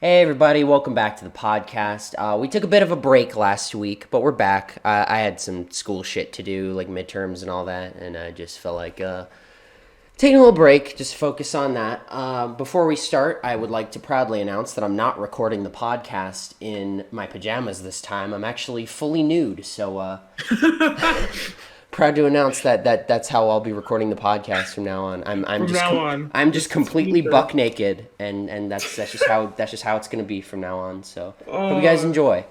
Hey everybody, welcome back to the podcast. We took a bit of a break last week, but we're back. I had some school shit to do, like midterms and all that, and I just felt like taking a little break, just focus on that. Before we start, I would like to proudly announce that I'm not recording the podcast in my pajamas this time. I'm actually fully nude, so proud to announce that's how I'll be recording the podcast from now on. I'm just completely buck naked, and that's just how it's gonna be from now on. So hope you guys enjoy.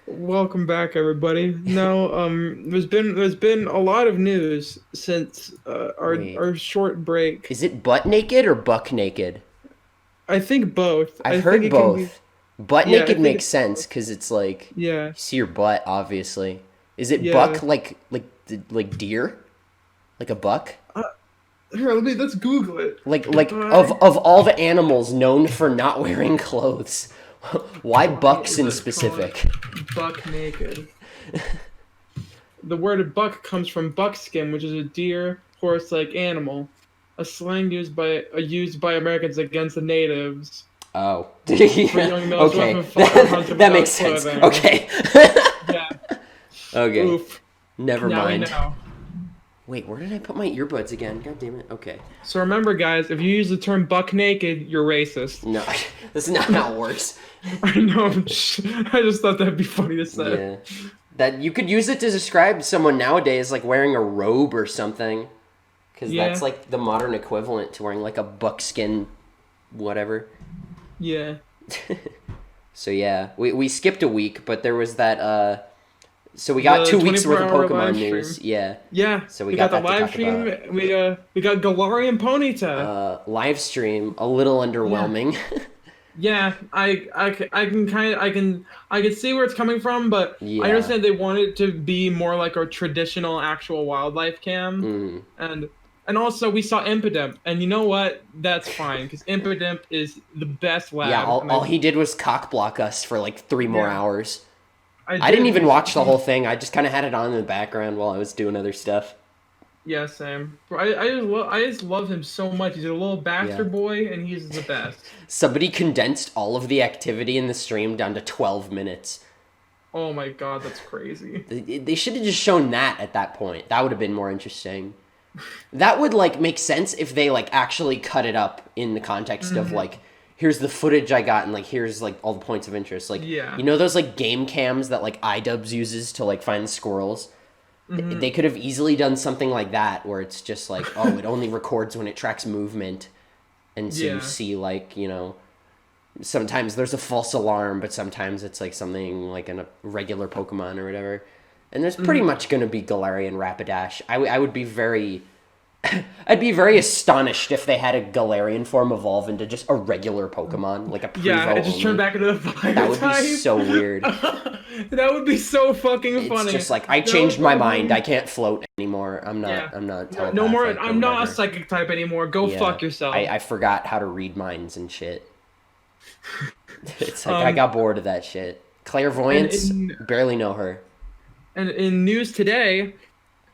Welcome back, everybody. No, there's been a lot of news since our short break. Is it butt naked or buck naked? I think both. I've heard both. Butt naked makes sense because it's like you see your butt, obviously. Is it buck like deer? Like a buck? Here, let's Google it. Like of all the animals known for not wearing clothes, why bucks in specific? Buck naked. The word buck comes from buckskin, which is a deer, horse-like animal, a slang used by Americans against the natives. Oh, okay, that makes sense. Okay. Yeah. Okay. Oof. Never now mind. We know. Wait, where did I put my earbuds again? God damn it. Okay. So remember, guys, if you use the term buck naked, you're racist. No, that's not how it works. I know. I just thought that'd be funny to say. Yeah. That you could use it to describe someone nowadays, like wearing a robe or something. Because that's like the modern equivalent to wearing like a buckskin whatever. Yeah. So yeah, we skipped a week, but there was that so we got 2 weeks worth of Pokemon news. Yeah. Yeah. So we got the that live to talk stream. about. We got Galarian Ponyta. Live stream a little underwhelming. Yeah, I can see where it's coming from, but Yeah. I understand they want it to be more like a traditional actual wildlife cam. And also we saw Impidimp, and you know what? That's fine because Impidimp is the best lab. Yeah, all he did was cock block us for like 3 more hours. I didn't even watch the whole thing. I just kind of had it on in the background while I was doing other stuff. Yeah, same. I just love him so much. He's a little bastard boy, and he's the best. Somebody condensed all of the activity in the stream down to 12 minutes. Oh my god, that's crazy. They should have just shown that at that point. That would have been more interesting. That would like make sense if they like actually cut it up in the context of like, here's the footage I got and like here's like all the points of interest. Like you know those like game cams that like iDubbbz uses to like find squirrels? They could have easily done something like that where it's just like, oh, it only records when it tracks movement. And so you see like, you know, sometimes there's a false alarm, but sometimes it's like something like in a regular Pokemon or whatever. And there's pretty much going to be Galarian Rapidash. I would be very... I'd be very astonished if they had a Galarian form evolve into just a regular Pokemon, like a Prevo. Yeah, it just turned back into the fire That would type. be so weird. That would be so fucking funny. It's just like, I changed my mind. I can't float anymore. I'm not no more. I'm not a psychic type anymore. Go fuck yourself. I forgot how to read minds and shit. It's like, I got bored of that shit. Clairvoyance, barely know her. And in news today,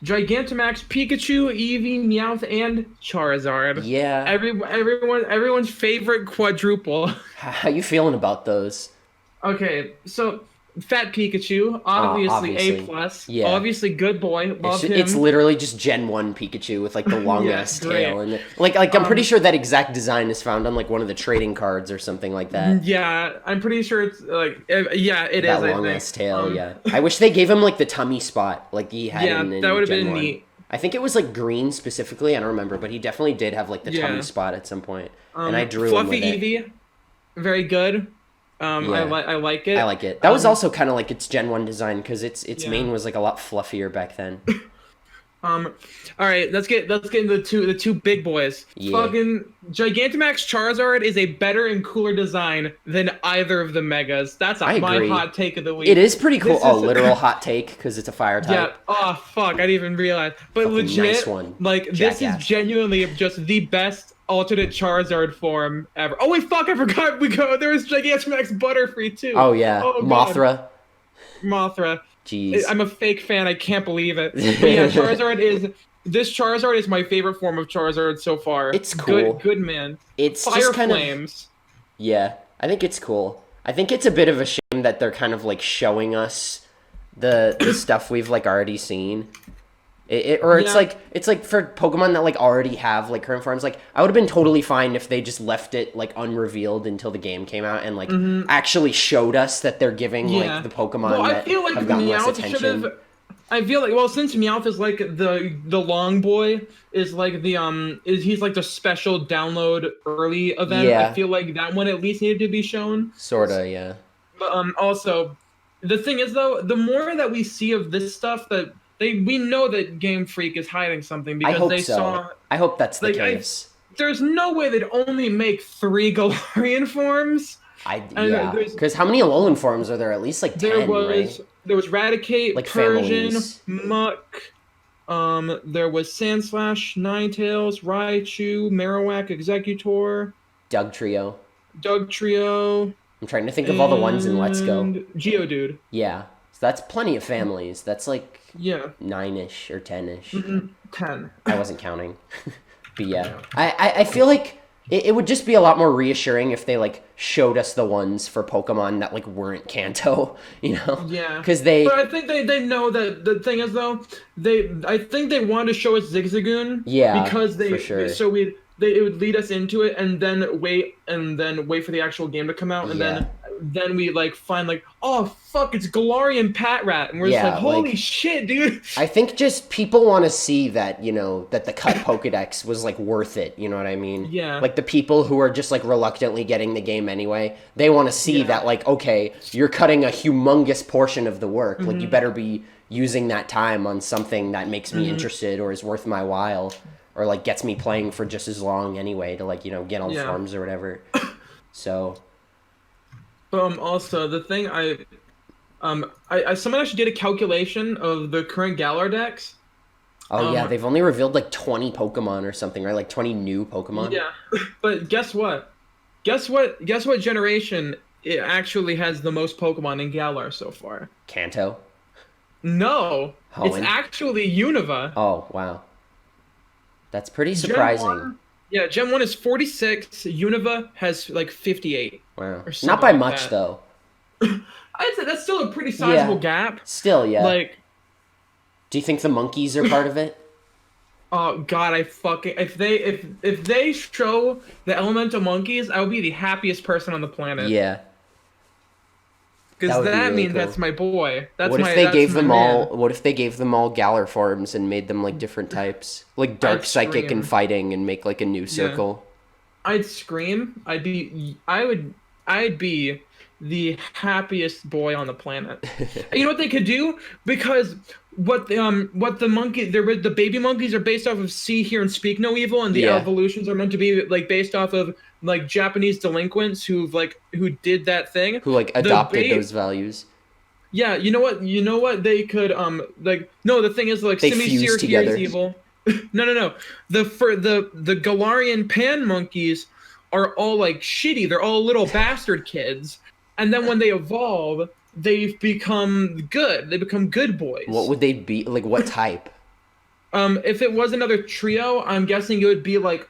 Gigantamax, Pikachu, Eevee, Meowth, and Charizard. Yeah. Everyone's favorite quadruple. How you feeling about those? Okay, so Fat Pikachu, obviously A+. Yeah. Obviously good boy. Love him. It's literally just Gen 1 Pikachu with like the long ass tail. And like I'm pretty sure that exact design is found on like one of the trading cards or something like that. Yeah, I'm pretty sure it's like, it is. That long ass tail, yeah. I wish they gave him like the tummy spot like he had in that would have Gen been 1. neat. I think it was like green specifically, I don't remember, but he definitely did have like the tummy spot at some point. And I drew him with Fluffy Eevee, very good. I like it. I like it. That was also kind of like its Gen 1 design because its mane was like a lot fluffier back then. All right, let's get into the two big boys. Yeah. Fucking Gigantamax Charizard is a better and cooler design than either of the megas. That's my hot take of the week. It is pretty cool. Literal hot take because it's a fire type. Yeah. Oh fuck, I didn't even realize. But fucking legit, nice one. like Jackass. This is genuinely just the best alternate Charizard form ever. Oh wait, fuck! I forgot. There was Gigantamax Butterfree too. Oh yeah, Mothra. Jeez. I'm a fake fan. I can't believe it. But yeah, This Charizard is my favorite form of Charizard so far. It's cool. Good man. It's Fire just kind flames. Yeah, I think it's cool. I think it's a bit of a shame that they're kind of like showing us the stuff we've like already seen. Or Yeah. it's like for Pokemon that like already have like current forms. Like I would have been totally fine if they just left it like unrevealed until the game came out and like Hmm. actually showed us that they're giving like Yeah. the Well, Pokemon I that feel like have gotten less Meowth should have. attention. I feel like, well, since Meowth is like the long boy is like the is he's like the special download early event. I Yeah, feel like that one at least needed to be shown. sorta. Yeah, But also, the thing is though, the more that we see of this stuff, that we know that Game Freak is hiding something I because hope they so. saw I hope that's the like case. there's no way they'd only make three Galarian forms. And Yeah, because how many Alolan forms are there? At least like there 10, right? was there was Raticate, Like Persian, families. Muck. There was Sandslash, Ninetales, Raichu, Marowak, Executor, Doug Trio. Doug Trio, I'm trying to think of all the ones in Let's Go. and Geodude. Yeah, so that's plenty of families. That's like Yeah, 9-ish or 10-ish. 10. I wasn't counting. But yeah, I feel like it would just be a lot more reassuring if they like showed us the ones for Pokemon that like weren't Kanto, you know? Yeah, Because they, but I think they know that the thing is though I think they wanted to show us Zigzagoon yeah, because for sure. it would lead us into it and then wait for the actual game to come out and Yeah. then we like find like, oh fuck, it's Galarian Patrat, and we're just Yeah, like, holy like- shit, dude. I think just people want to see that, you know, that the cut Pokedex was like worth it, you know what I mean? Yeah. Like the people who are just like reluctantly getting the game anyway, they want to see Yeah. that like, okay, you're cutting a humongous portion of the work. Like you Mm-hmm. better be using that time on something that makes me interested or is worth my while or like gets me playing for just as long anyway to like, you know, get all the Yeah. forms or whatever. So, Also the thing I someone actually did a calculation of the current Galar decks. oh yeah, Um, they've only revealed like 20 Pokemon or something, right? Like 20 new Pokemon. Yeah, but guess what? Guess what generation it actually has the most Pokemon in Galar so far? Kanto. No, it's Hoenn? actually Unova. Oh, wow. That's pretty Gen surprising. 1 Yeah, Gen 1 is 46, Unova has like 58. Wow. Or something Not by like much, that. though. I'd say that's still a pretty sizable Yeah. gap. Still, yeah. Like, Do you think the monkeys are part of it? oh god, I fucking if they show the elemental monkeys, I would be the happiest person on the planet. Yeah. That Because would be that really means cool. that's my boy. That's What my if they that's gave my them man. all? What if they gave them all Galar forms and made them like different types, like dark I'd psychic scream. and fighting, and make like a new circle? I'd scream. I'd be the happiest boy on the planet. You know what they could do? Because what the monkey the baby monkeys are based off of See, Hear, and Speak No Evil, and the Yeah. evolutions are meant to be like based off of like Japanese delinquents who did that thing. Who like The adopted ba- those values? Yeah, you know what? You know what they could like no, the thing is like They Simi fuse Seer together. hears evil. No. The Galarian pan monkeys are all like shitty. They're all little bastard kids. And then when they evolve, they become good. They become good boys. What would they be? Like what type? If it was another trio, I'm guessing it would be like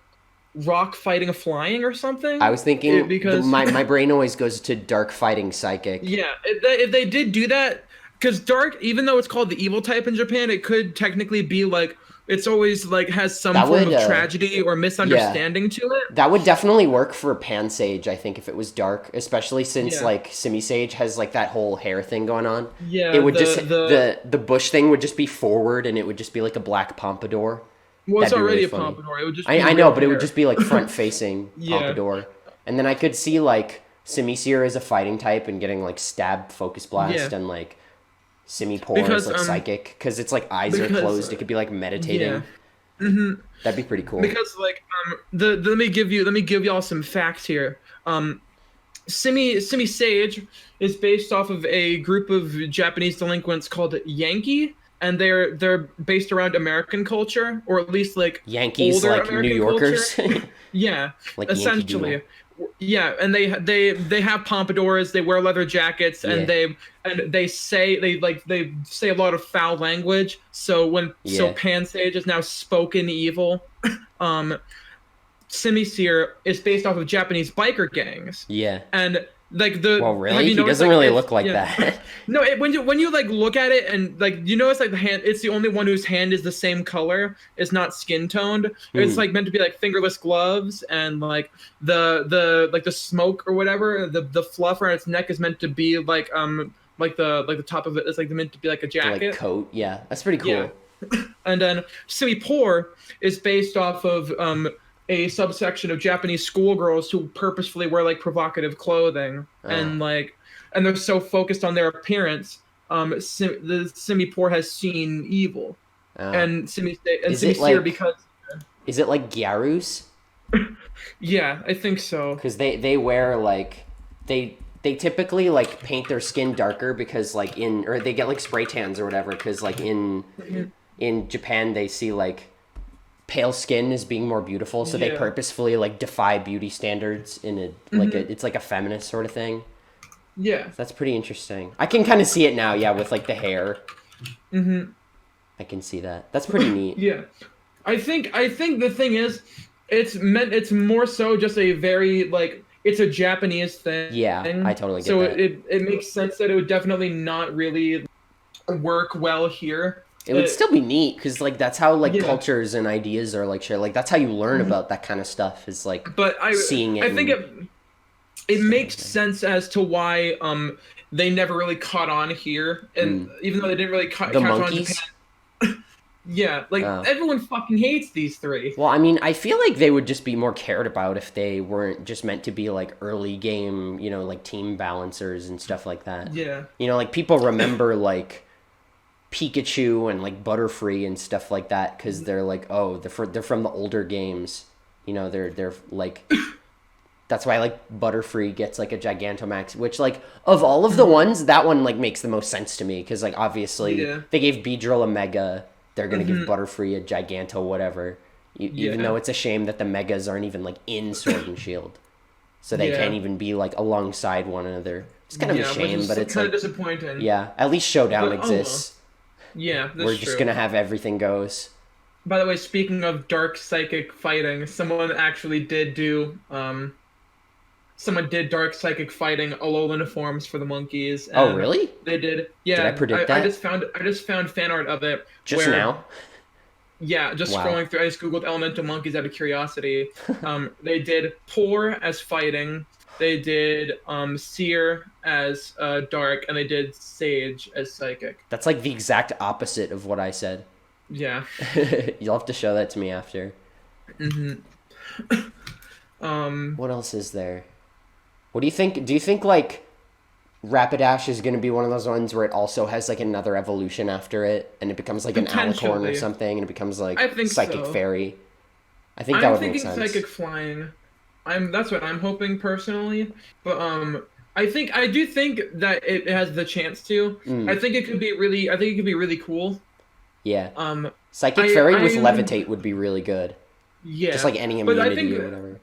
rock fighting a flying or something. I was thinking because my brain always goes to dark fighting psychic. yeah, if they did do that, because dark, even though it's called the evil type in Japan, it could technically be like it's always like has some That form would, of tragedy or misunderstanding to it. That would definitely work for Pansage, I think, if it was dark, especially since Yeah. like Simisage has like that whole hair thing going on. Yeah, It would the- just the- the bush thing would just be forward, and it would just be like a black pompadour. Well, it's That'd be already really a funny. pompadour. It would just be I know, real but it would hair. just be like front facing Yeah. pompadour, and then I could see like Simisear as a fighting type and getting like stab focus blast, Yeah. and like Simipour Because, as like psychic, because it's like eyes are because, closed. It could be like meditating. yeah. Mm-hmm. That'd be pretty cool. Because like let me give y'all some facts here. Simi Sage is based off of a group of Japanese delinquents called Yankee, and they're based around American culture, or at least like Yankees, older like American New Yorkers. culture. Yeah, Like Yankee essentially. Doodle. Yeah, and they have pompadours, they wear leather jackets, and they say a lot of foul language. So Yeah. Pansage is now spoken evil. Simisear is based off of Japanese biker gangs, Yeah. and like Well, have really? you He noticed doesn't like really it's look like yeah. that. No, when you like look at it and like you notice like the hand, it's the only one whose hand is the same color. It's not skin toned. It's Hmm. like meant to be like fingerless gloves, and like the smoke or whatever. The fluff around its neck is meant to be like the top of it is like meant to be like a The like jacket. coat. Yeah. That's pretty Yeah, cool. and then Simi Poor is based off of a subsection of Japanese schoolgirls who purposefully wear like provocative clothing Oh. and they're so focused on their appearance. The Simi Poor has seen evil, Oh. and Is Simi it Seer like because is it like Gyarus? yeah, I think so. Because they wear like they typically like paint their skin darker because like in or they get like spray tans or whatever because like Mhm. in Japan they see like pale skin as being more beautiful, so they Yeah. purposefully like defy beauty standards in a like Hmm. a it's like a feminist sort of thing. Yeah. So that's pretty interesting. I can kind of see it now, yeah, with like the hair. Hmm. I can see that. That's pretty neat. Yeah. I think the thing is it's more so just a very like it's a Japanese Yeah, I thing. totally get So that. it makes sense that it would definitely not really work well here. It would Uh, still be neat because like that's how like yeah. cultures and ideas are like shared. Like that's how you learn Mhm. about that kind of stuff is like But seeing it I think and it stuff like makes that. sense as to why they never really caught on here, and Mm. even though they didn't really The catch on in Japan. monkeys. Yeah, like Uh, everyone fucking hates these three. well, I mean, I feel like they would just be more cared about if they weren't just meant to be like early game, like team balancers and stuff like that. Yeah. Like people remember like Pikachu and like Butterfree and stuff like that because they're like, oh, they're from the older games. They're like that's why like Butterfree gets like a Gigantamax, which like of all of the Mhm. ones, that one like makes the most sense to me because like obviously Yeah. they gave Beedrill a Mega, they're gonna give Hmm. Butterfree a Giganto, whatever. Even Yeah. though it's a shame that the Megas aren't even like in Sword and Shield, so they can't Yeah. even be like alongside one another. It's kind of a Yeah, which shame, is but it's kind of like disappointing. yeah, at least Showdown But oh well. exists. Yeah, We're that's just true. gonna have everything goes. By the way, speaking of dark psychic fighting, someone did dark psychic fighting Alolan forms for the monkeys, Oh and really? they did. Did I Yeah, predict I that just found fan art of it just where now? yeah, just Wow. scrolling through, I just googled elemental monkeys out of curiosity. They did Poor as fighting. They did Seer as dark, and they did Sage as psychic. That's like the exact opposite of what I said. Yeah. You'll have to show that to me after. Hmm. Um. What else is there? What do you think? Do you think like Rapidash is going to be one of those ones where it also has like another evolution after it, and it becomes like an alicorn or Potentially. something, and it becomes like I think Psychic so. Fairy? I think that I'm would make thinking sense. psychic flying. That's what I'm hoping personally. But I do think that it has the chance to. Mm, I think it could be really cool. yeah. Um Psychic Fairy with I'm Levitate would be really good. Just yeah. like any But immunity or whatever.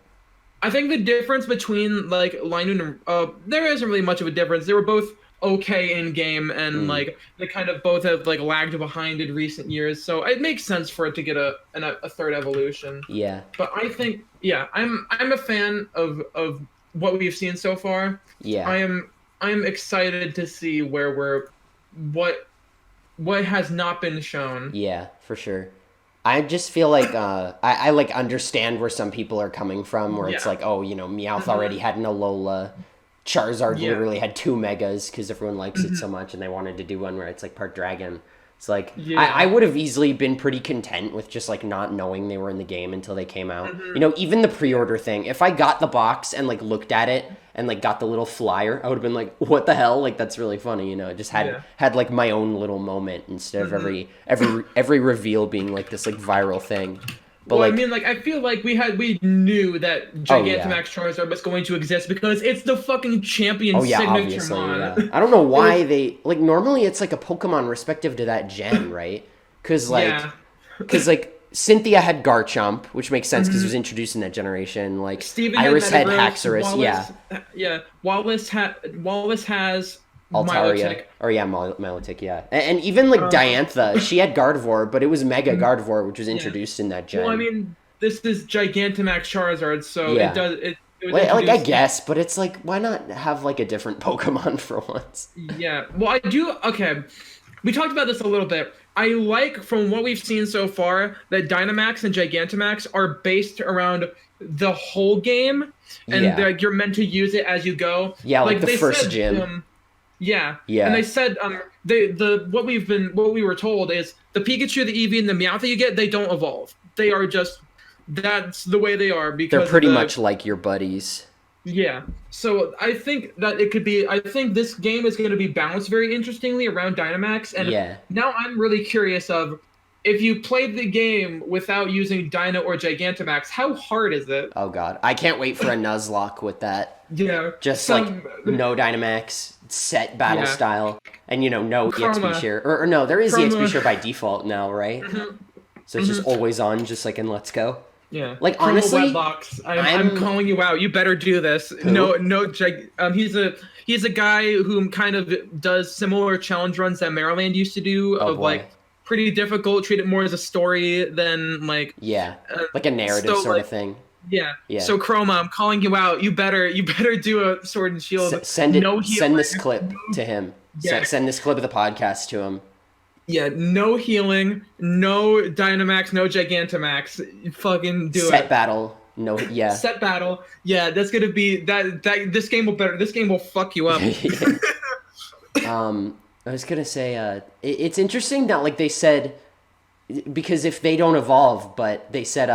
I think the difference between like Linun and there isn't really much of a difference. They were both okay in game, and Mm, like they kind of both have like lagged behind in recent years. So it makes sense for it to get a third evolution. yeah. But I think yeah, I'm a fan of what we've seen so far. Yeah. I am excited to see where we're what what has not been shown. Yeah, for sure. I just feel like I like understand where some people are coming from, where it's Yeah. like, oh, Meowth already Hmm. had an Alola. Charizard Yeah. literally had two Megas because everyone likes it so Hmm. much, and they wanted to do one where it's like part Dragon. It's like I Yeah. would have easily been pretty content with just like not knowing they were in the game until they came out. Hmm. Even the pre-order thing. If I got the box and like looked at it and like got the little flyer, I would have been like, "What the hell?" Like that's really funny. It just had Yeah. had like my own little moment instead of Hmm. every reveal being like this like viral thing. But Well, I like, mean, like I feel like we knew that oh yeah, Gigantamax Charizard was going to exist because it's the fucking champion oh yeah, signature obviously, yeah. mon. I don't know It was why they like normally it's like a Pokemon respective to that gen, right? Because yeah. Cynthia had Garchomp, which makes sense because it was Hmm. introduced in that generation. Like Steven had Iris had Metagross. Haxorus, yeah, Yeah. Wallace has Altaria, Milotic. or yeah, Milotic, yeah, and even like Um, Diantha, she had Gardevoir, but it was Mega Gardevoir, which was yeah. introduced in that Well, I gen. mean, this is Gigantamax Charizard, so Yeah. it was Like I introduced. guess, but it's like, why not have like a different Pokemon for once? Yeah. Well, I do. Okay. We talked about this a little bit. I like from what we've seen so far that Dynamax and Gigantamax are based around the whole game, and Yeah. you're meant to use it as you go. Yeah, like Like the they first said, gym. yeah, and Yeah. they said what we were told is the Pikachu, the Eevee, and the Meowth that you get, they don't evolve. They are just that's the way they are They're because of pretty the much like your buddies. yeah. So I think that it could be. I think this game is going to be balanced very interestingly around Dynamax, and Yeah. now I'm really curious of if you played the game without using Dyna or Gigantamax, how hard is it? Oh god. I can't wait for a Nuzlocke with that. Yeah. Just like Some no Dynamax, set battle yeah. style, and no EXP Chroma. share. Or no, there is EXP Chroma. share by default now, right? So it's just always on, just like in Let's Go. Yeah. Like Chroma honestly, Wetbox. I'm I'm calling you out. You better do this. who? He's a guy who kind of does similar challenge runs that Maryland used to do Oh of boy. like pretty difficult, treat it more as a story than like Yeah, like a narrative so, sort like, of thing. yeah. Yeah. So Chroma, I'm calling you out. You better do a Sword and Shield. Send No send this healing. clip to him. Yeah. Send this clip of the podcast to him. Yeah, no healing, no Dynamax, no Gigantamax. You fucking do Set it. battle. No, yeah. Set battle. Yeah, that's gonna be that this game will better. This game will fuck you up. I was gonna say, it's interesting that like they said, because if they don't evolve, but they said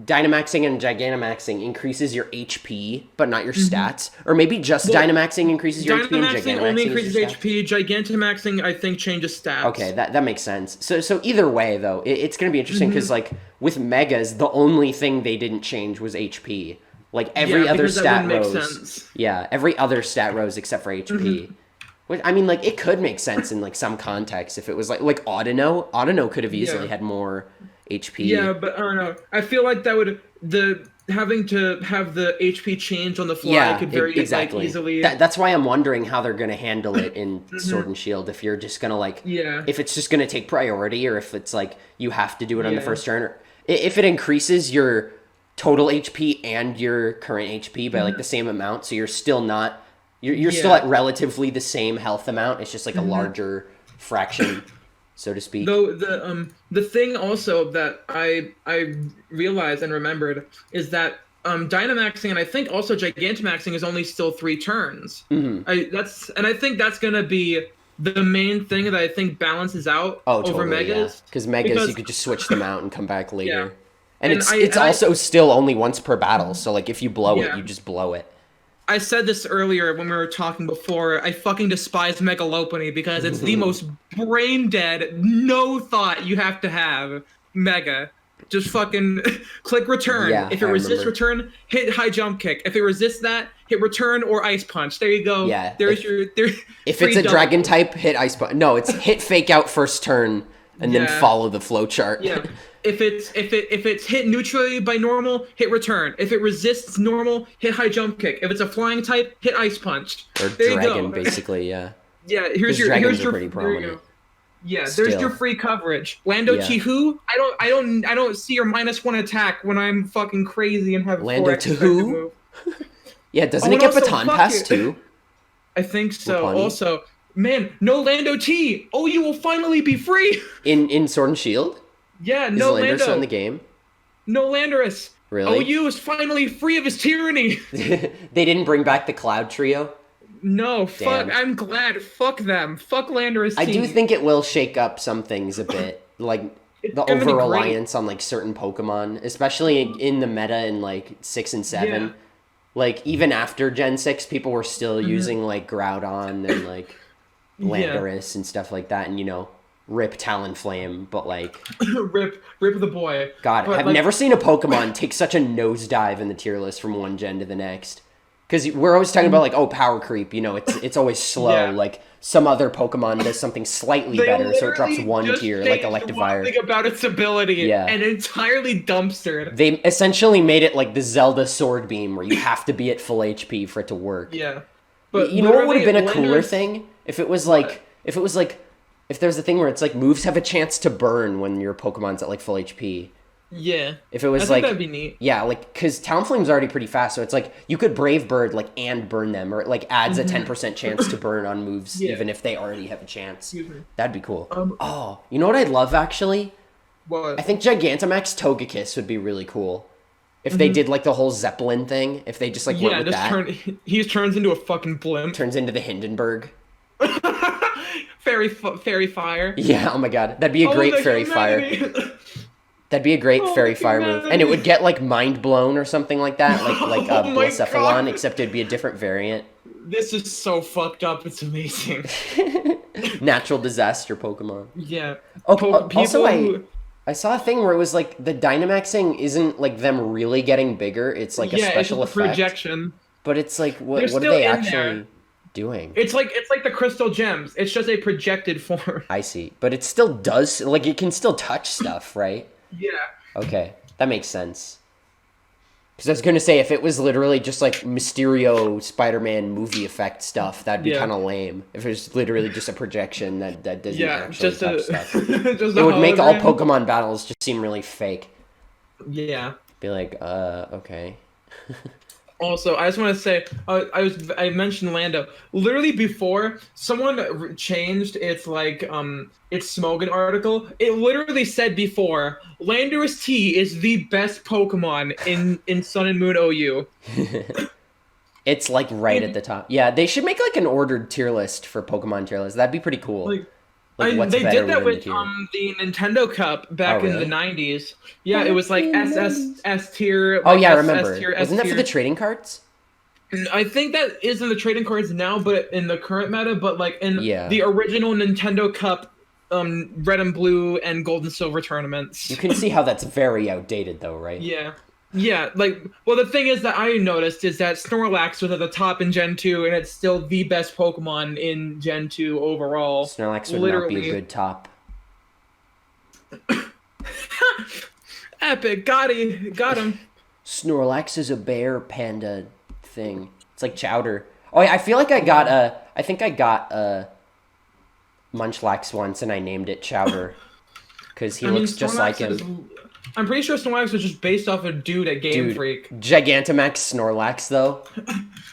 Dynamaxing and Gigantamaxing increases your HP, but not your stats, or maybe just Well, Dynamaxing increases your HP and Dynamaxing only Gigantamaxing increases your stats. HP. Gigantamaxing, I think, changes stats. Okay, that makes sense. So either way though, it's gonna be interesting because like with Megas, the only thing they didn't change was HP. Like every Yeah, other because that stat wouldn't make rows, sense. yeah, every other stat rows except for HP. Which I mean, like it could make sense in like some context if it was like Audino. Audino could have easily Yeah. had more HP. Yeah, but I don't know. I feel like that would the having to have the HP change on the fly Yeah, could very exactly. like easily. That's why I'm wondering how they're gonna handle it in Sword and Shield. If you're just gonna like, Yeah. if it's just gonna take priority, or if it's like you have to do it on the Yeah. first turn, or if it increases your total HP and your current HP by like the same amount, so you're still not, you're still Yeah. at relatively the same health amount. It's just like a larger fraction, so to speak. Though the thing also that I realized and remembered is that Dynamaxing and I think also Gigantamaxing is only still 3 turns. I think that's gonna be the main thing that I think balances out Oh, over totally, Megas. Because Megas, you could just switch them out and come back later. Yeah. And And it's I also still only once per battle, so like if you blow it, Yeah. you just blow it. I said this earlier when we were talking before. I fucking despise Megalopony because it's the most brain dead, no thought you have to have Mega. Just fucking click return. Yeah, If it I resists remember. return, hit high jump kick. If it resists that, hit return or ice punch. There you go. Yeah, There's your there. If it's a double. dragon type, hit ice punch. No, it's hit fake out first turn and then Yeah. follow the flow chart. Yeah. If it's hit neutrally by normal, hit return. If it resists normal, hit high jump kick. If it's a flying type, hit ice punch. Or There dragon, you go. basically, yeah. Yeah, 'Cause here's your dragons are there pretty you prominent. go. Yeah, Still. there's your free coverage. Lando Yeah. Chihu, I don't see your -1 attack when I'm fucking crazy and have Lando 4 expected Chihu? move. Yeah, doesn't Oh, it and get also, baton fuck pass it. too? I think so. Wapani? Also, man, no Lando T. Oh, you will finally be free. In Sword and Shield? Yeah, Is no Lander still Lando. in the game? No Landorus. Really? OU is finally free of his tyranny. They didn't bring back the Cloud Trio? No, fuck. Damn. I'm glad. Fuck them. Fuck Landorus. I do team. think it will shake up some things a bit, like It's the gonna be great. over-reliance on like certain Pokemon, especially in the meta in like 6 and 7. Yeah. Like even after Gen 6, people were still using like Groudon and like Landorus and stuff like that, and rip Talonflame, but like rip the boy. God, But, I've like, never seen a Pokemon take such a nosedive in the tier list from one gen to the next. Because we're always talking about like, oh, power creep. It's always slow. Yeah. Like some other Pokemon does something slightly They better, so it drops literally one just tier, like changed one Electivire. thing about its ability, Yeah. and entirely dumpstered. They essentially made it like the Zelda Sword Beam, where you have to be at full HP for it to work. Yeah, but You know what would have been a literally, cooler Landorus- thing? If there's a thing where it's like moves have a chance to burn when your Pokemon's at like full HP. Yeah. If it I was think like, that'd be neat. yeah, like because Talonflame's already pretty fast, so it's like you could Brave Bird like and burn them, or it like adds a 10% chance to burn on moves, Yeah. even if they already have a chance. Excuse me. That'd be cool. Um, Oh, you know what I'd love actually? I what? think Gigantamax Togekiss would be really cool. If they Hmm. did like the whole Zeppelin thing, if they just like went Yeah, with just that, he turns into a fucking blimp. turns into the Hindenburg. Fairy fire. Yeah, oh my god, that'd be a Oh, great the fairy fire. humanity. That'd be a great Oh, fairy the fire move, and it would humanity. get like mind blown or something like that, like Oh my Blacephalon, god. except it'd be a different variant. This is so fucked up. It's amazing. Natural disaster Pokemon. Yeah. Oh, also People who. I saw a thing where it was like the Dynamaxing isn't like them really getting bigger; it's like a Yeah, it's special just a effect. projection. But it's like, They're what are still they in actually there. doing? It's like the crystal gems. It's just a projected form. I see, but it still does like it can still touch stuff, right? Yeah. Okay, that makes sense. Because I was gonna say if it was literally just like Mysterio Spider-Man movie effect stuff, that'd be Yeah. kind of lame. If it was literally just a projection that doesn't Yeah. actually Just touch a stuff, just it a would make all hologram. Pokemon battles just seem really fake. Yeah. Be like, okay. Also, I just want to say, I mentioned Lando. Literally before someone changed its Smogon article, it literally said before Landorus T is the best Pokemon in Sun and Moon OU. It's like right at And, the top. Yeah, they should make like an ordered tier list for Pokemon tier list. That'd be pretty cool. like Like what's they better did that within the with tier. the Nintendo Cup Oh, back in the really? 90s. Yeah, it was Back like in the SS 90s. S tier, Oh like yeah, I S remember. tier, S Wasn't that for the tier. trading cards? I think that is in the trading cards now, but in the current meta, but like in Yeah. the original Nintendo Cup, Red and Blue and Gold and Silver tournaments. You can see how that's very outdated though, right? Yeah, yeah. Like, well, the thing is that I noticed is that Snorlax was at the top in Gen 2, and it's still the best Pokemon in Gen 2 overall. Snorlax would not be a Literally. good top. Epic, got him. Snorlax is a bear panda thing. It's like Chowder. Oh yeah, I feel like I think I got a Munchlax once and I named it Chowder. Because he I mean, looks just like Snorlax him. I'm pretty sure Snorlax was just based off a dude at Game Dude, Freak, Gigantamax Snorlax though.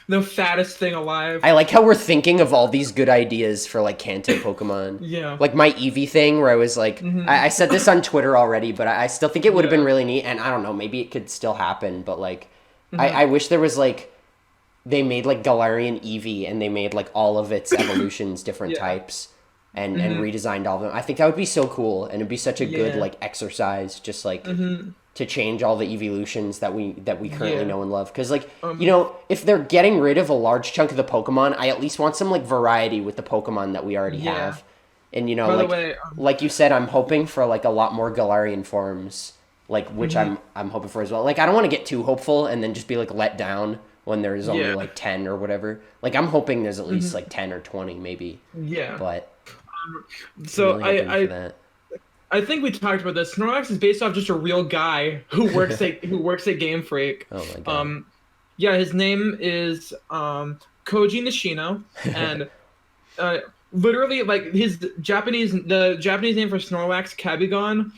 the fattest thing alive. I like how we're thinking of all these good ideas for like Kanto Pokemon. Yeah. Like my Eevee thing where I was like, I said this on Twitter already, but I still think it would have been Yeah. really neat. And I don't know, maybe it could still happen, but like, I wish there was like, they made like Galarian Eevee and they made like all of its evolutions different Yeah. types and redesigned all of them. I think that would be so cool and it'd be such a good Yeah. like exercise just like to change all the evolutions that we currently Yeah. know and love. Because like you know, if they're getting rid of a large chunk of the Pokemon, I at least want some like variety with the Pokemon that we already Yeah. have. And you know, By the like way, like you said, I'm hoping for like a lot more Galarian forms, like which I'm hoping for as well. Like I don't want to get too hopeful and then just be like let down when there's only Yeah. like 10 or whatever. Like I'm hoping there's at least like 10 or 20 maybe. yeah. But So I'm really hoping for I that. I think we talked about this. Snorlax is based off just a real guy who works at Game Freak. Oh my god. Yeah, his name is Koji Nishino, and literally like the Japanese name for Snorlax, Kabigon.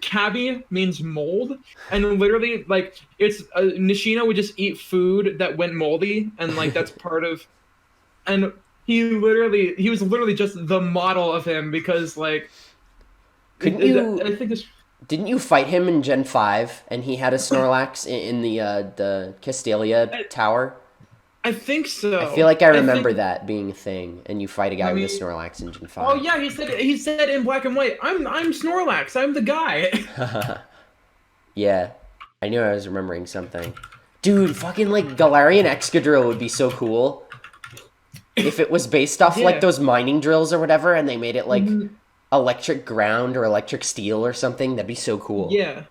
Kabi means mold, and literally like it's Nishino would just eat food that went moldy, and like that's part of, and he was literally just the model of him because like. Couldn't you I think this. didn't you fight him in Gen 5 and he had a Snorlax in the Castelia Tower? I think so. I feel like I remember think- that being a thing and you fight a guy Let with a me- Snorlax in Gen 5. Oh yeah, he said in black and white, I'm Snorlax, I'm the guy. Yeah. I knew I was remembering something. Dude, fucking like Galarian Excadrill would be so cool. If it was based off Yeah. like those mining drills or whatever and they made it like electric ground or electric steel or something, that'd be so cool. Yeah,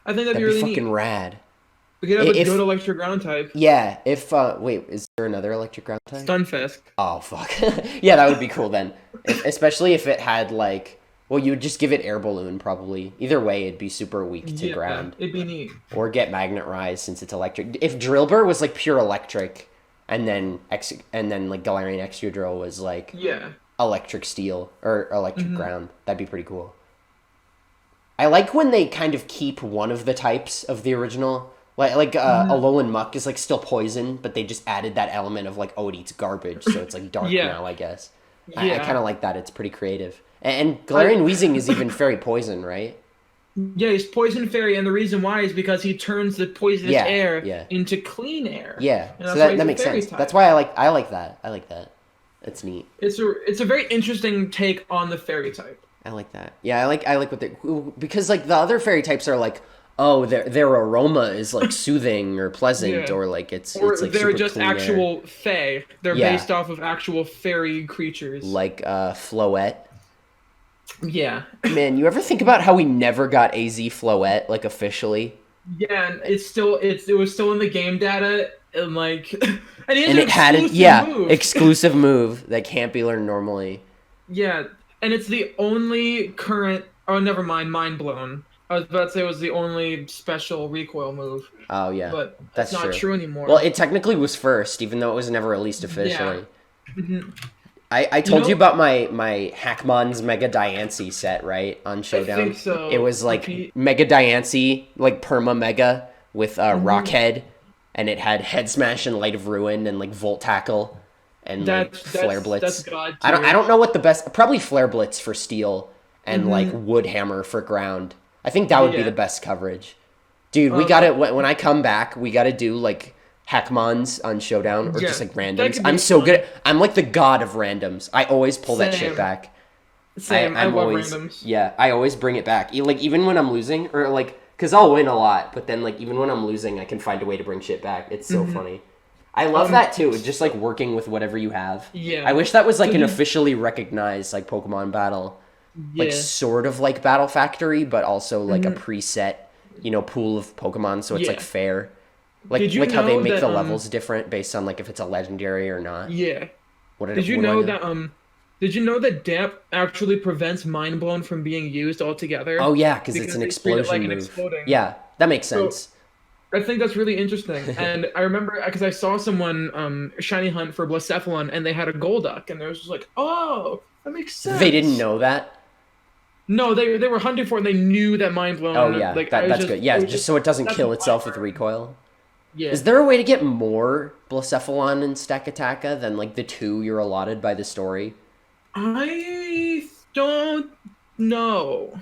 I think that'd That'd be be really fucking neat. rad. We could have a if- good electric ground type. Yeah, if wait, is there another electric ground type? Stunfisk. Oh fuck. Yeah, that would be cool then. Especially if it had like, well, you would just give it air balloon probably. Either way, it'd be super weak to Yeah, ground. it'd be neat. Or get Magnet Rise since it's electric. If Drillbur was like pure electric, and then like Galarian Excadrill was like Yeah. electric steel or electric ground, that'd be pretty cool. I like when they kind of keep one of the types of the original. Alolan Muck is like still poison, but they just added that element of like, oh, it eats garbage, so it's like dark Yeah. now, I guess. I Yeah. kind of like that. It's pretty creative. And Galarian Weezing is even fairy poison, right? Yeah, he's poison fairy, and the reason why is because he turns the poisonous Yeah, air yeah. into clean air. Yeah, And so that's why that, he's that a makes fairy sense. type. That's why I like that. I like that. That's neat. It's a very interesting take on the fairy type. I like that. Yeah, I like what they because like the other fairy types are like, oh, their aroma is like soothing or pleasant Yeah. or like it's Or like they're super just clean air. actual fae. They're Yeah. based off of actual fairy creatures. Like Floette. Yeah. Man, you ever think about how we never got AZ Floette like officially? Yeah, and it was still in the game data and like and he has And an it had an exclusive move. exclusive move that can't be learned normally. Yeah, and it's the only current. Oh, never mind. Mind blown. I was about to say it was the only special recoil move, Oh yeah, but that's that's not true anymore. Well, it technically was first, even though it was never released officially. Mhm. I told you know- about my Hackmon's Mega Diancie set, right? On Showdown. think so. It was like Repeat. Mega Diancie, like Perma Mega with Mm-hmm. Rockhead, and it had Head Smash and Light of Ruin and like Volt Tackle and like Flare Blitz. That's god. I don't know what the best, probably Flare Blitz for Steel and Mm-hmm. like Wood Hammer for Ground. I think that would be Yeah. the best coverage. Dude, we got to when I come back, we got to do like Hackmons on Showdown or Yeah, just like that randoms. could be I'm so fun. good. I'm like the god of randoms. I always pull that shit Same. back. Same. I I'm love always, randoms. Yeah, I always bring it back. Like even when I'm losing or like cuz I'll win a lot, but then like even when I'm losing, I can find a way to bring shit back. It's so Mm-hmm. funny. I love that too. Just like working with whatever you have. Yeah. I wish that was like So an you- officially recognized like Pokemon battle. Like Yeah. sort of like Battle Factory, but also like a preset, pool of Pokemon, so it's Yeah. like fair. Like Did you like how they know make that, the levels different based on like if it's a legendary or not. Yeah. What Did you what do I know that Did you know that damp actually prevents Mind Blown from being used altogether? Oh yeah, because it's an they treat it explosion like an move. exploding. Yeah, that makes So- sense. I think that's really interesting. And I remember because I saw someone shiny hunt for Blacephalon and they had a Golduck and they was just like, oh, that makes sense. They didn't know that. No, they were hunting for it and they knew that Mind Blown. Oh yeah, like, I was that's just- good. Yeah, it was just so it doesn't that's kill what itself I with heard. recoil. Yeah. Is there a way to get more Blacephalon and Stakataka than like the two you're allotted by the story? I don't know.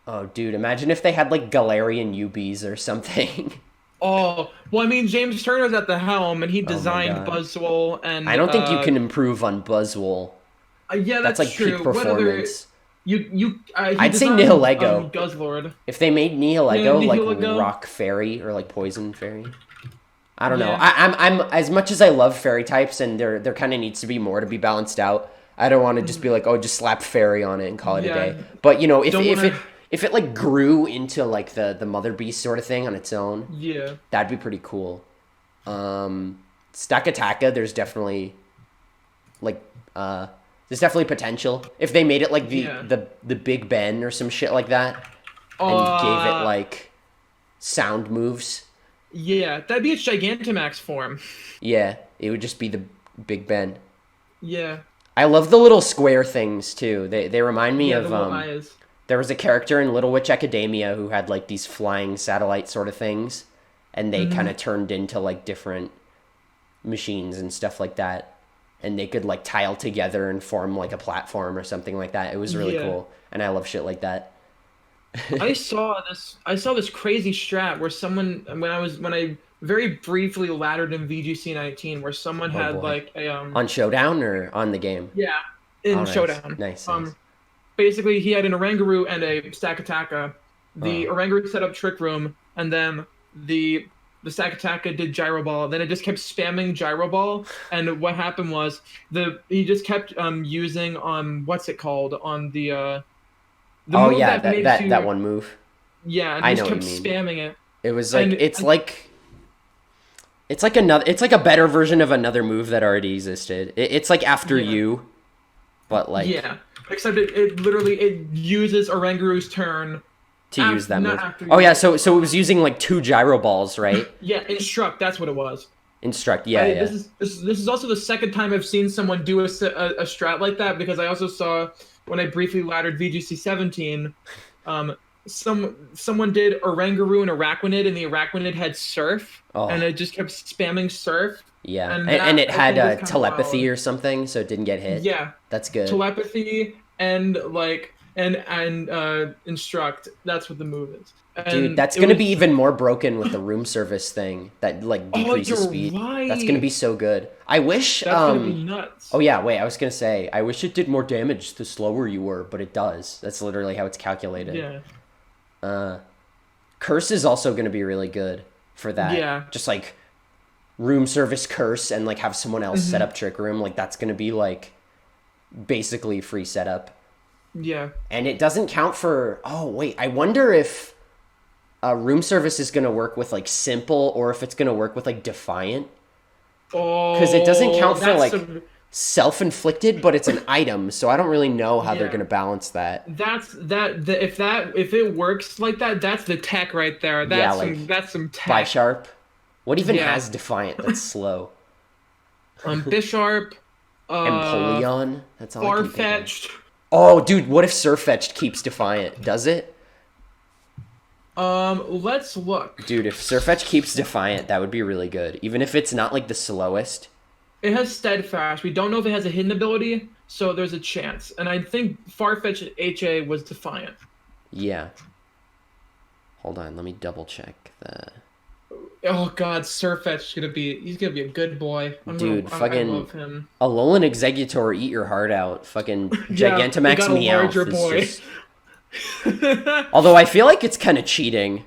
Oh dude, imagine if they had like Galarian UBs or something. Oh, well, I mean, James Turner's at the helm, and he Oh my designed God. Buzzwole, and I don't think you can improve on Buzzwole. Yeah, That's like true. peak What other performance. he I'd say designed, Nihilego. Guzzlord. If they made Nihilego like Nihilego. Rock Fairy or like Poison Fairy, I don't know. Yeah. I'm as much as I love fairy types and there kind of needs to be more to be balanced out. I don't want to just be like, oh, just slap fairy on it and call it Yeah. a day. But if Don't if wanna- if it like grew into like the Mother Beast sort of thing on its own, Yeah. that'd be pretty cool. Stakataka, there's definitely like there's definitely potential if they made it like Yeah. the Big Ben or some shit like that and gave it like sound moves. Yeah, that'd be its Gigantamax form. Yeah, it would just be the Big Ben. Yeah. I love the little square things too. They remind me Yeah, of the little eyes. there was a character in Little Witch Academia who had like these flying satellite sort of things, and they kind of turned into like different machines and stuff like that, and they could like tile together and form like a platform or something like that. It was really Yeah. cool, and I love shit like that. I saw this crazy strat where someone when I very briefly laddered in VGC 19 where someone had boy. like a On Showdown or on the game? yeah in Oh, nice. Showdown. Nice. Basically he had an Oranguru and a Stakataka. The Oranguru set up Trick Room and then the Stakataka did Gyro Ball. Then it just kept spamming Gyro Ball, and what happened was he just kept using what's it called on the Oh move yeah, makes that you- that one move. yeah, and I he just know kept what you spamming it. It was like And- it's like a better version of another move that already existed. It's like after Yeah. you, but like Yeah, except it literally uses Oranguru's turn. to use that not move. after Oh you- yeah, so it was using like 2 gyro balls, right? Yeah, instruct. That's what it was. Instruct, yeah, yeah. This is also the second time I've seen someone do a strat like that because I also saw when I briefly laddered VGC 17, someone did Oranguru and Araquanid, and the Araquanid had Surf, and Oh, it just kept spamming Surf, yeah. and And that it I had think is kind of telepathy wild. or something, so it didn't get hit. Yeah, That's good. telepathy and like and instruct. That's what the move is, Dude, and that's it gonna be was. even more broken with the room service thing that like Oh, decreases you're speed. That's gonna right. be so good. I wish That's gonna be nuts. oh yeah, wait, I was gonna say I wish it did more damage the slower you were, but it does. That's literally how it's calculated. Yeah, Curse is also gonna be really good for that. yeah. Just like room service curse and like have someone else set Hmm. up trick room, like that's gonna be like basically free setup. Yeah. And it doesn't count for oh wait, I wonder if room service is going to work with like simple or if it's going to work with like defiant because it doesn't Oh, count for that's like some. self-inflicted but it's an item, so I don't really know how they're going Yeah. to balance that. If it works like that, that's the tech right there. Yeah, like That's some by tech. sharp, what even Yeah. has defiant that's slow? Bisharp, uh, Empoleon, that's all I can think of. Farfetch'd. Oh dude, what if Surfetched keeps defiant? Does it? Let's look. Dude, if Surfetch keeps defiant, that would be really good, even if it's not like the slowest. It has Steadfast. We don't know if it has a hidden ability, so there's a chance. And I think Farfetch'd HA was Defiant. Yeah, hold on, let me double check the Oh God, Surfetch's he's gonna be a good boy. dude. I Fucking love him. Alolan Executor, eat your heart out. Fucking Yeah, they Gigantamax got a larger Meowth is boy. just. Although I feel like it's kind of cheating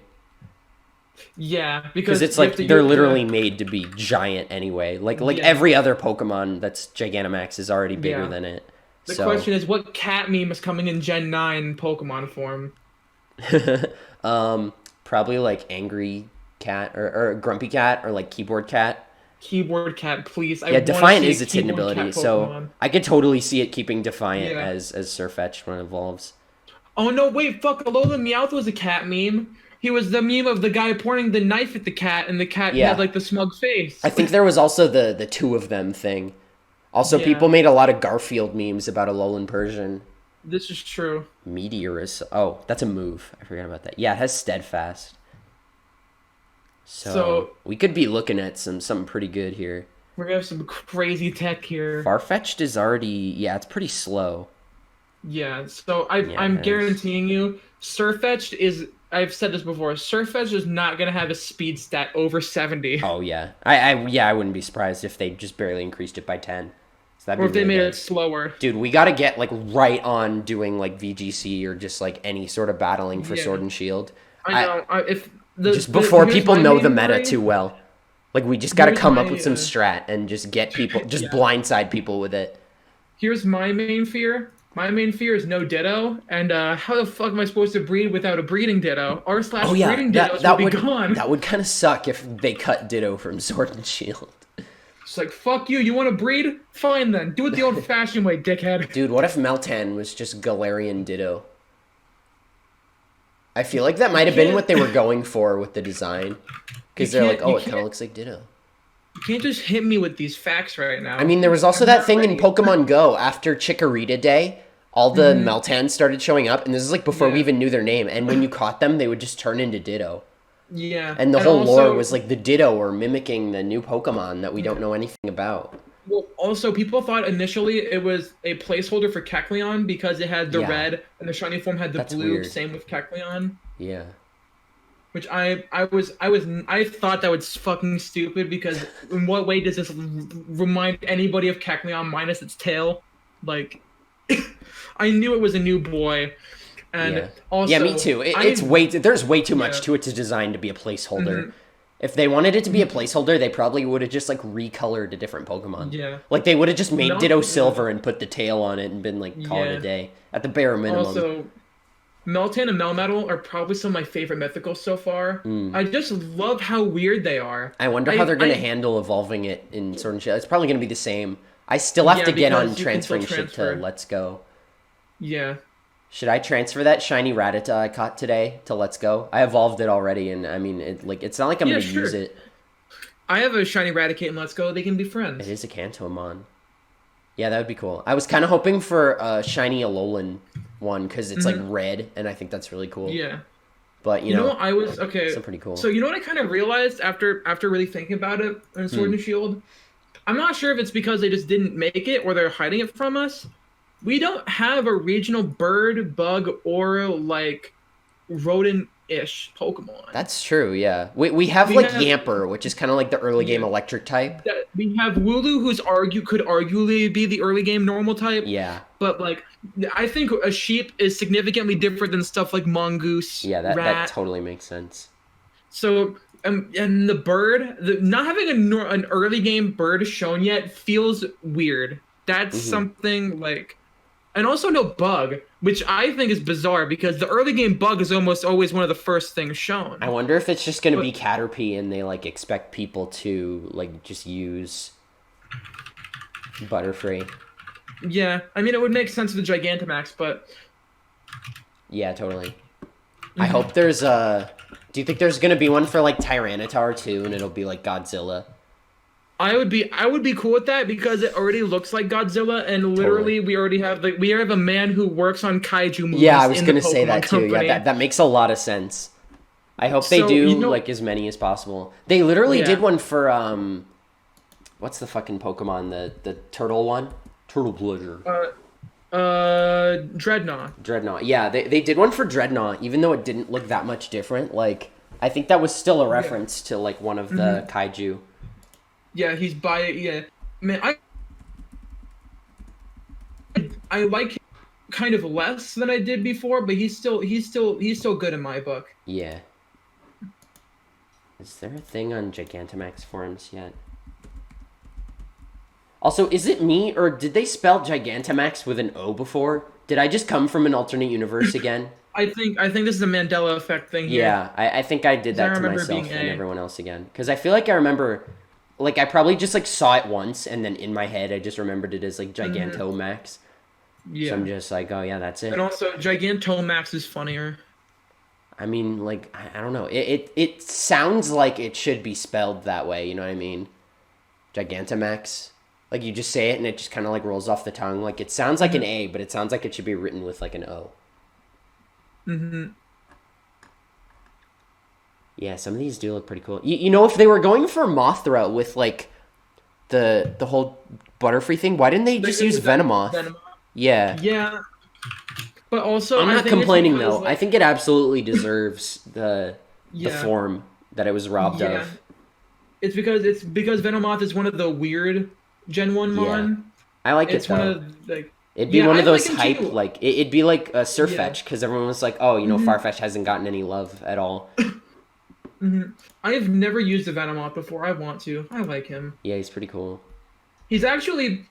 Yeah, because because it's you have like to they're use literally made to be giant anyway. Like yeah, every other Pokemon that's Gigantamax is already bigger yeah. than it. The So, question is, what cat meme is coming in Gen 9 Pokemon form? probably like angry cat or grumpy cat or like keyboard cat. Keyboard cat, please. I Yeah, want to Defiant see a is its hidden keyboard cat ability, so Pokemon. I could totally see it keeping Defiant Yeah. as Surfetch when it evolves. Oh no, wait, fuck, Alola Meowth was a cat meme. He was the meme of the guy pointing the knife at the cat, and the cat had Yeah, like the smug face. I think there was also the two of them thing. Also, Yeah, people made a lot of Garfield memes about Alolan Persian. this is true. Meteorus. Oh, that's a move. I forgot about that. Yeah, it has Steadfast. So So we could be looking at something pretty good here. we're gonna have some crazy tech here. Farfetch'd is already yeah, it's pretty slow. Yeah, so Yeah, I'm it is. guaranteeing you, Surfetch'd is. I've said this before. Surfetch'd is not gonna have a speed stat over 70, Oh yeah, I wouldn't be surprised if they just barely increased it by 10. So that'd or be if they really made it good. slower. Dude, we gotta get like right on doing like VGC or just like any sort of battling for Sword Yeah, and Shield. I I know. If just before here's people my know the main meta worry. too well. Like we just got to Here's come up my with some strat and just get people, just yeah. blindside people with it. Here's my main fear. My main fear is no Ditto, and how the fuck am I supposed to breed without a breeding Ditto? R slash Oh yeah, breeding that Dittos will be would gone. kind of suck if they cut Ditto from Sword and Shield. It's like fuck you. You want to breed? Fine then. Do it the old-fashioned way, dickhead. Dude, what if Meltan was just Galarian Ditto? I feel like that might have been Can't what they were going for with the design, you because they're like, can't oh, you it kind of can't looks like Ditto. you can't just hit me with these facts right I now. mean, there was also I'm that not thing in ready. Pokemon Go after Chikorita Day. All the Hmm. Meltans started showing up, and this is like before we Yeah, even knew their name. And when you caught them, they would just turn into Ditto. yeah, And the and whole lore also, was like the Ditto or mimicking the new Pokemon that we don't know anything about. well, also people thought initially it was a placeholder for Kecleon because it had the Yeah, red and the shiny form had the that's blue. weird. Same with Kecleon. Yeah. Which I thought that was fucking stupid because in what way does this remind anybody of Kecleon minus its tail? Like, I knew it was a new boy, and Yeah. Yeah, me also too. It's I way there's way too much yeah, to it to design to be a placeholder. mhm, If they wanted it to be a mhm, placeholder, they probably would have just like recolored a different Pokemon. yeah. Like they would have just made Ditto Yeah. Silver and put the tail on it and been like call it a Yeah. day at the bare minimum. Also, Meltan and Melmetal are probably some of my favorite mythicals so far. Mm. I just love how weird they are. I wonder how they're gonna I handle evolving it in Sword and Shield. It's probably gonna be the same. I still have Yeah, to get on because you can still transferring shit to transfer. Let's Go. Yeah. Should I transfer that shiny Rattata I caught today to Let's Go? I evolved it already, and I mean, it's not like I'm Yeah, gonna use sure. it. I have a shiny Raticate and Let's Go. They can be It friends. is a Kantomon. Yeah, that would be cool. I was kind of hoping for a shiny Alolan one because it's like red, and I think that's really cool. Yeah. But You know what I was okay. still pretty cool. So you know what I kind of realized after really thinking about it in Sword and Shield? I'm not sure if it's because they just didn't make it or they're hiding it from us. We don't have a regional bird, bug, or like rodent-ish Pokemon. That's true, yeah. We have We like have- Yamper, which is kind of like the early game electric type. We have Wooloo, who's could arguably be the early game normal type. Yeah. But like, I think a sheep is significantly different than stuff like mongoose, Yeah, that rat. totally makes sense. So, and the bird, not having an early game bird shown yet feels weird. That's something like, and also no bug, which I think is bizarre because the early game bug is almost always one of the first things shown. I wonder if it's just gonna be Caterpie and they like expect people to like just use Butterfree. Yeah, I mean it would make sense with the Gigantamax, but yeah, totally. I hope there's a. Do you think there's gonna be one for like Tyranitar too, and it'll be like Godzilla? I would be cool with that because it already looks like Godzilla, and literally we already have a man who works on kaiju movies. Yeah, I was in gonna the say Pokemon that too. company. Yeah, that makes a lot of sense. I hope they So, do you know- like as many as possible. They literally Yeah. did one for what's the fucking Pokemon? The turtle one? Turtle Pleasure. Dreadnought. Yeah, they did one for Dreadnought, even though it didn't look that much different. Like, I think that was still a reference to like one of the kaiju. Yeah, man, I like him kind of less than I did before, but he's still good in my book. Yeah. Is there a thing on Gigantamax forums yet? Also, is it me, or did they spell Gigantamax with an O before? Did I just come from an alternate universe again? I think this is a Mandela effect thing here. Yeah, I think I did that to remember myself being and A. everyone else again. Because I feel like I remember, like, I probably just, like, saw it once, and then in my head I just remembered it as, like, Gigantomax. Yeah. So I'm just like, oh, yeah, that's it. And also, Gigantomax is funnier. I mean, like, I don't know. It sounds like it should be spelled that way, you know what I mean? Gigantamax. Like, you just say it, and it just kind of, like, rolls off the tongue. Like, it sounds like an A, but it sounds like it should be written with, like, an O. Yeah, some of these do look pretty cool. You know, if they were going for Mothra with, like, the whole Butterfree thing, why didn't they just use Venomoth? Yeah. Yeah. But also, I'm I not think it's complaining, because, though. like, I think it absolutely deserves the Yeah. form that it was robbed of. It's because Venomoth is one of the weird Gen 1 Mon. I like It's it, though. one of, like... It'd be Yeah, one of I those like him hype, too. like, it'd be like a Surfetch, because everyone was like, oh, you know, Farfetch hasn't gotten any love at all. I have never used a Venomoth before. I want to. I like him. Yeah, he's pretty cool. He's actually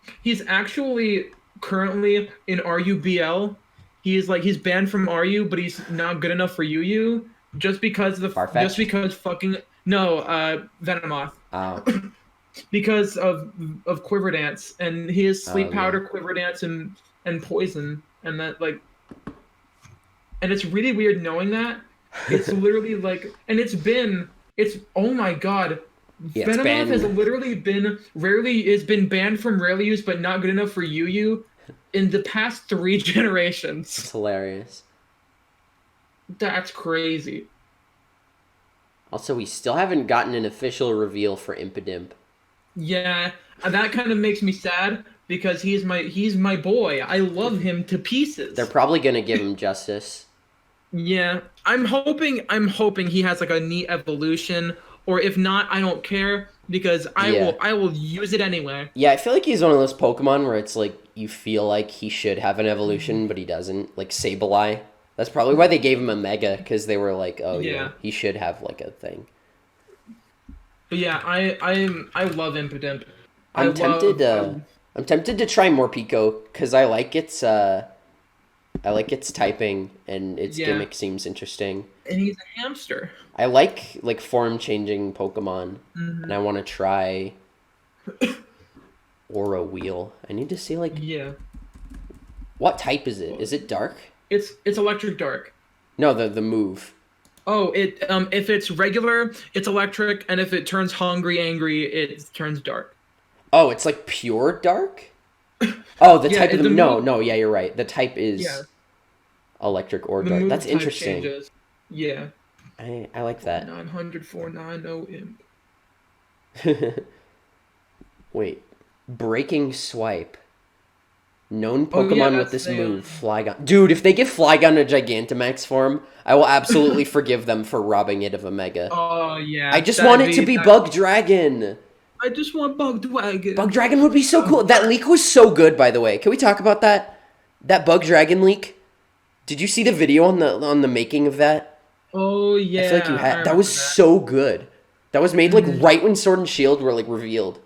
currently in RUBL. He's banned from RU, but he's not good enough for UU just because Farfetch? just because fucking no Venomoth. Oh. Because of Quiver Dance, and he has Sleep yeah. Powder, Quiver Dance, and Poison, and that like, and it's really weird knowing that. It's literally like, and it's oh my god, Yeah, it's Venomoth banned. has literally been banned from rarely use, but not good enough for UU in the past 3 generations. It's hilarious. That's crazy. Also, we still haven't gotten an official reveal for Impidimp. Yeah, that kind of makes me sad because he's my boy. I love him to pieces. They're probably gonna give him justice. Yeah, I'm hoping he has like a neat evolution, or if not, I don't care because I will use it anyway. Yeah, I feel like he's one of those Pokemon where it's like you feel like he should have an evolution, but he doesn't. Like Sableye. That's probably why they gave him a Mega, because they were like, oh yeah, he should have like a thing. But yeah, I love Impidimp. I'm tempted to try Morpeko because I like its typing and its gimmick seems interesting. And he's a hamster. I like form changing Pokemon, and I want to try Aura Wheel. I need to see what type is it? Is it dark? It's electric dark. No, the move. Oh, if it's regular, it's electric, and if it turns hungry, angry, it turns dark. Oh, it's like pure dark? Oh, the type of the no, move- no, yeah, you're right. The type is... Yeah. Electric or The dark. move That's type interesting. changes. Yeah. I like that. 900 490 imp. Wait. Breaking Swipe. Known Oh yeah, Pokemon with that's this the move, Flygon. Dude, if they give Flygon a Gigantamax form, I will absolutely forgive them for robbing it of a Mega. Oh I yeah, just want that'd it to be be that. Bug Dragon. I just want Bug Bugdwagon. Dragon would be so Oh, cool. That leak was so good, by the way. Can we talk about that? That Bug Dragon leak? Did you see the video on the making of that? oh I feel like you yeah, I had. That was remember that. so good. That was made like Hmm. right when Sword and Shield were like revealed.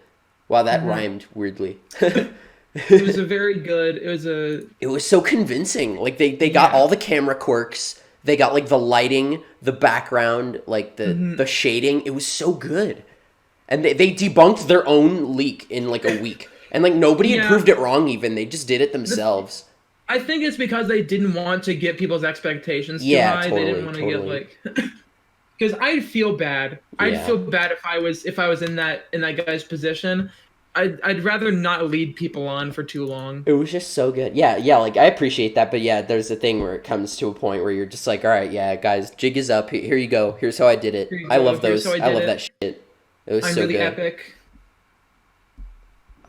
Wow, that Hmm. rhymed weirdly. It was a very good. It was a It was so convincing. Like they got yeah. all the camera quirks. They got like the lighting, the background, like the Hmm. shading. It was so good. And they debunked their own leak in like a week. And like nobody had Yeah, proved it wrong even. They just did it the, themselves. I think it's because they didn't want to get people's expectations too Yeah, high. They didn't totally, want to get totally. like because I'd feel bad. I'd Yeah. feel bad if I was in that guy's position. I'd rather not lead people on for too long. It was just so good. Yeah, yeah, like I appreciate that, but yeah, there's a thing where it comes to a point where you're just like, all right, yeah, guys, jig is up. Here you go. Here's how I did Here it. you I go. love Here's how those. I I did love it. that shit. It was I'm so really good. epic.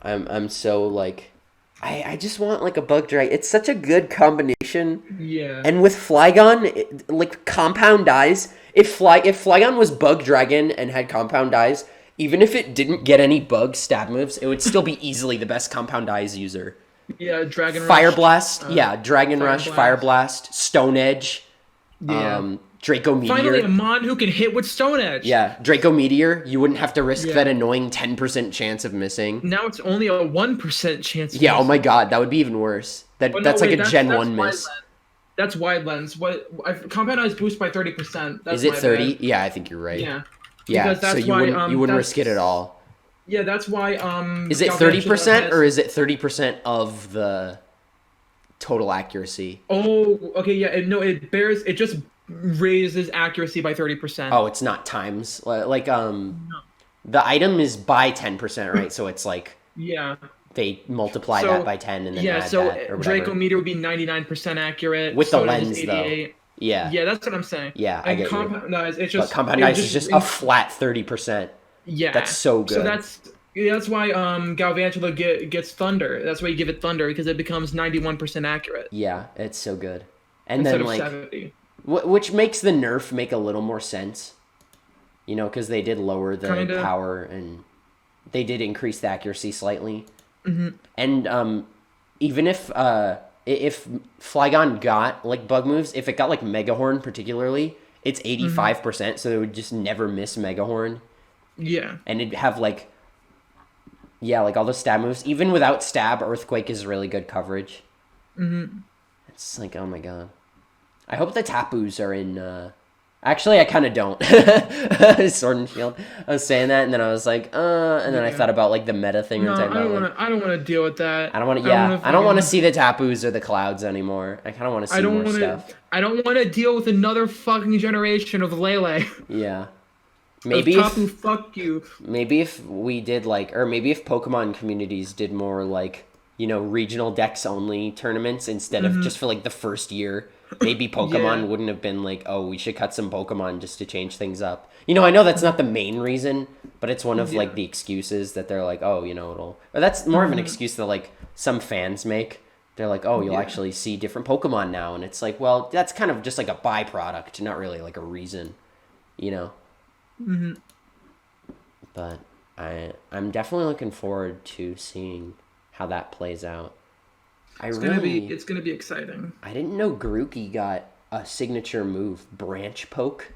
I'm so like I just want like a bug dragon. It's such a good combination. Yeah. And with Flygon, like compound eyes, if Flygon was bug dragon and had compound eyes, even if it didn't get any bug stab moves, it would still be easily the best compound eyes user. Yeah, Dragon Fire Rush. Blast, Uh, yeah, Dragon Fire Rush, Fire Blast. Blast, Stone Edge, Yeah. Draco Finally, a Meteor. mon who can hit with Stone Edge. Yeah, Draco Meteor, you wouldn't have to risk that Yeah. annoying 10% chance of missing. Now it's only a 1% chance of Yeah, oh my missing. god, that would be even worse. Oh no, That's like wait, a Gen that's 1 wide miss. lens. That's wide lens. Compound eyes boost by 30%. That's Is it my 30? bad. Yeah, I think you're right. Yeah. Yeah, Because so that's why you wouldn't risk it at that's all. yeah, that's why Is it Galvantula 30% or has is it 30% of the total accuracy? oh, okay, yeah, no, it just raises accuracy by 30%. Oh, it's not times. Like No. the item is by 10%, right? So it's like Yeah. they multiply that So by 10 and then yeah, add so that or Draco whatever. meter would be 99% accurate. With the Stone Edge is lens though. 88. Yeah. Yeah, that's what I'm saying. Yeah, I And get you. compound eyes, But compound it eyes is just a flat 30%. yeah. That's so So good. that's why Galvantula gets thunder. That's why you give it thunder because it becomes 91% accurate Yeah, it's so good. And instead then of like 70. which makes the nerf make a little more sense. You know, because they did lower the Kinda. power and they did increase the accuracy slightly. Hmm. And even if Flygon got like bug moves, if it got like Mega Horn particularly, it's Hmm. 85%, so it would just never miss Mega Horn, Yeah. and it'd have like yeah, like all the stab moves. Even without stab, Earthquake is really good coverage. Hmm. It's like oh my god. I hope the Tapus are in. Actually, I kind of don't. Sword and Shield. I was saying that, and then I was like, and then I Yeah. thought about like the meta thing No, we're talking I don't about. want to. I don't want to deal with that. I don't want to. I don't Yeah, wanna I don't want to fucking- see the Tapus or the Clouds anymore. I kind of want to see I don't more want stuff. to. I don't want to deal with another fucking generation of Lele. Yeah, Maybe maybe Tapu, if fuck you. maybe if we did like, or maybe if Pokemon communities did more like regional Dex only tournaments instead of just for like the first year. Maybe Pokemon Yeah. wouldn't have been like, oh, we should cut some Pokemon just to change things up. I know that's not the main reason, but it's one of like Yeah. the excuses that they're like, oh, it'll. Or that's more of an excuse that like some fans make. They're like, oh, you'll Yeah. actually see different Pokemon now, and it's like, well, that's kind of just like a byproduct, not really like a reason, you know. Hmm. But I'm definitely looking forward to seeing how that plays out. It's gonna be exciting. I didn't know Grookey got a signature move, Branch Poke.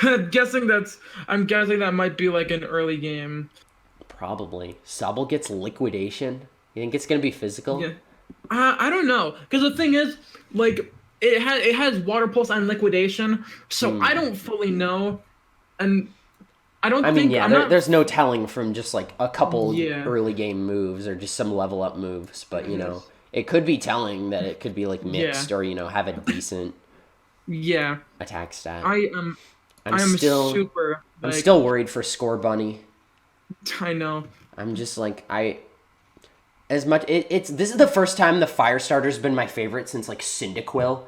I'm guessing that might be like an early game. Probably. Sobble gets Liquidation. You think it's gonna be physical? Yeah. I don't know, because the thing is, like, it has Water Pulse and Liquidation, so I don't fully know, and I don't I mean, think yeah, I'm not. there's no telling from just like a couple Yeah. early game moves or just some level up moves, but it could be telling that it could be like mixed or have a decent Yeah, attack stat. I am. I'm I am still super. I'm Like, still worried for Score Bunny. I know. I'm just like as much it's this is the first time the Firestarter's been my favorite since like Cyndaquil.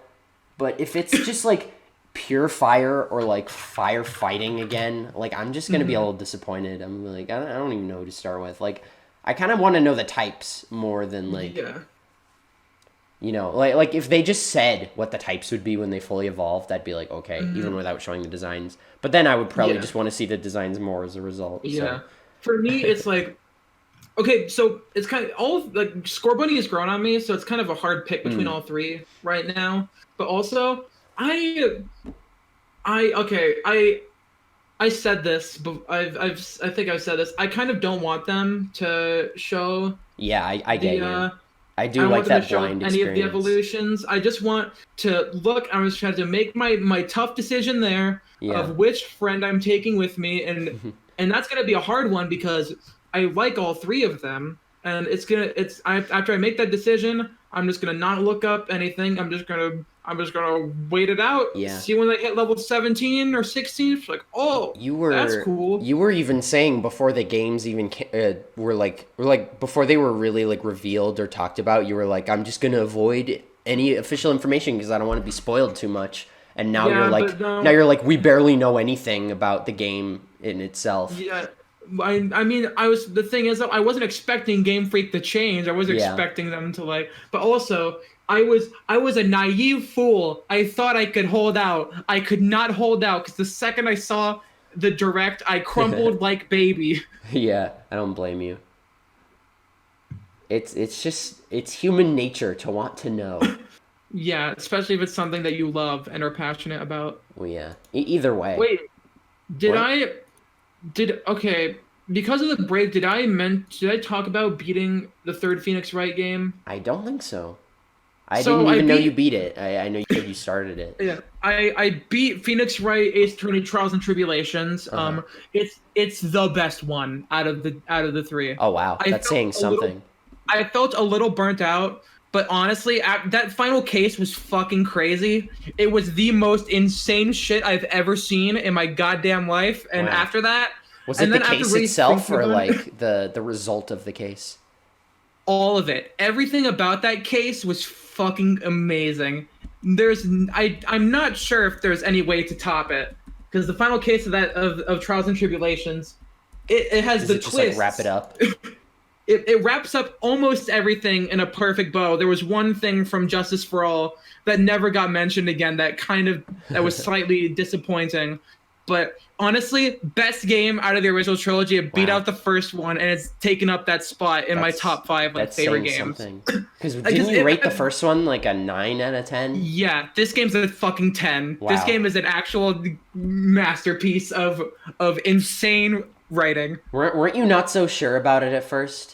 But if it's just like pure fire or like firefighting again, like I'm just gonna be a little disappointed. I'm like I don't even know who to start with. Like I kind of want to know the types more than like you know like if they just said what the types would be when they fully evolved, I'd be like okay, even without showing the designs. But then I would probably just want to see the designs more as a result. Yeah. So. For me, it's like, okay, so it's kind of like Scorbunny has grown on me, so it's kind of a hard pick between all three right now. But also, I said this, but I think I've said this. I kind of don't want them to show. Yeah, I get you. I do I don't like want them that to show blind any experience. of the evolutions. I just want to look. I was trying to make my tough decision there of which friend I'm taking with me, and that's gonna be a hard one because I like all three of them, and after I make that decision, I'm just gonna not look up anything. I'm just gonna wait it out. Yeah. See when they hit level 17 or 16. It's like, oh, that's cool. You were even saying before the games even were like before they were really like revealed or talked about. You were like, I'm just gonna avoid any official information because I don't want to be spoiled too much. And now you're like, we barely know anything about the game in itself. Yeah. I mean, the thing is, I wasn't expecting Game Freak to change. I was expecting them to like, but also I was a naive fool. I thought I could hold out. I could not hold out because the second I saw the direct, I crumbled like baby. Yeah, I don't blame you. It's human nature to want to know. Yeah, especially if it's something that you love and are passionate about. Well, yeah. Either way. Wait, okay, because of the break, did I talk about beating the third Phoenix Wright game? I don't think so. I didn't even know you beat it. I know you said you started it. Yeah, I beat Phoenix Wright Ace Attorney Trials and Tribulations. It's the best one out of the three. Oh wow, that's saying something. I felt a little burnt out. But honestly, that final case was fucking crazy. It was the most insane shit I've ever seen in my goddamn life. And after that... Was it the case itself or like the result of the case? All of it. Everything about that case was fucking amazing. I'm not sure if there's any way to top it. Because the final case of Trials and Tribulations, it has the twist. Just like wrap it up? It wraps up almost everything in a perfect bow. There was one thing from Justice for All that never got mentioned again that was slightly disappointing. But honestly, best game out of the original trilogy. It beat out the first one, and it's taken up that spot in my top 5 favorite games. Because didn't you rate the first one like a 9 out of 10? Yeah, this game's a fucking 10. Wow. This game is an actual masterpiece of insane writing. Weren't you not so sure about it at first?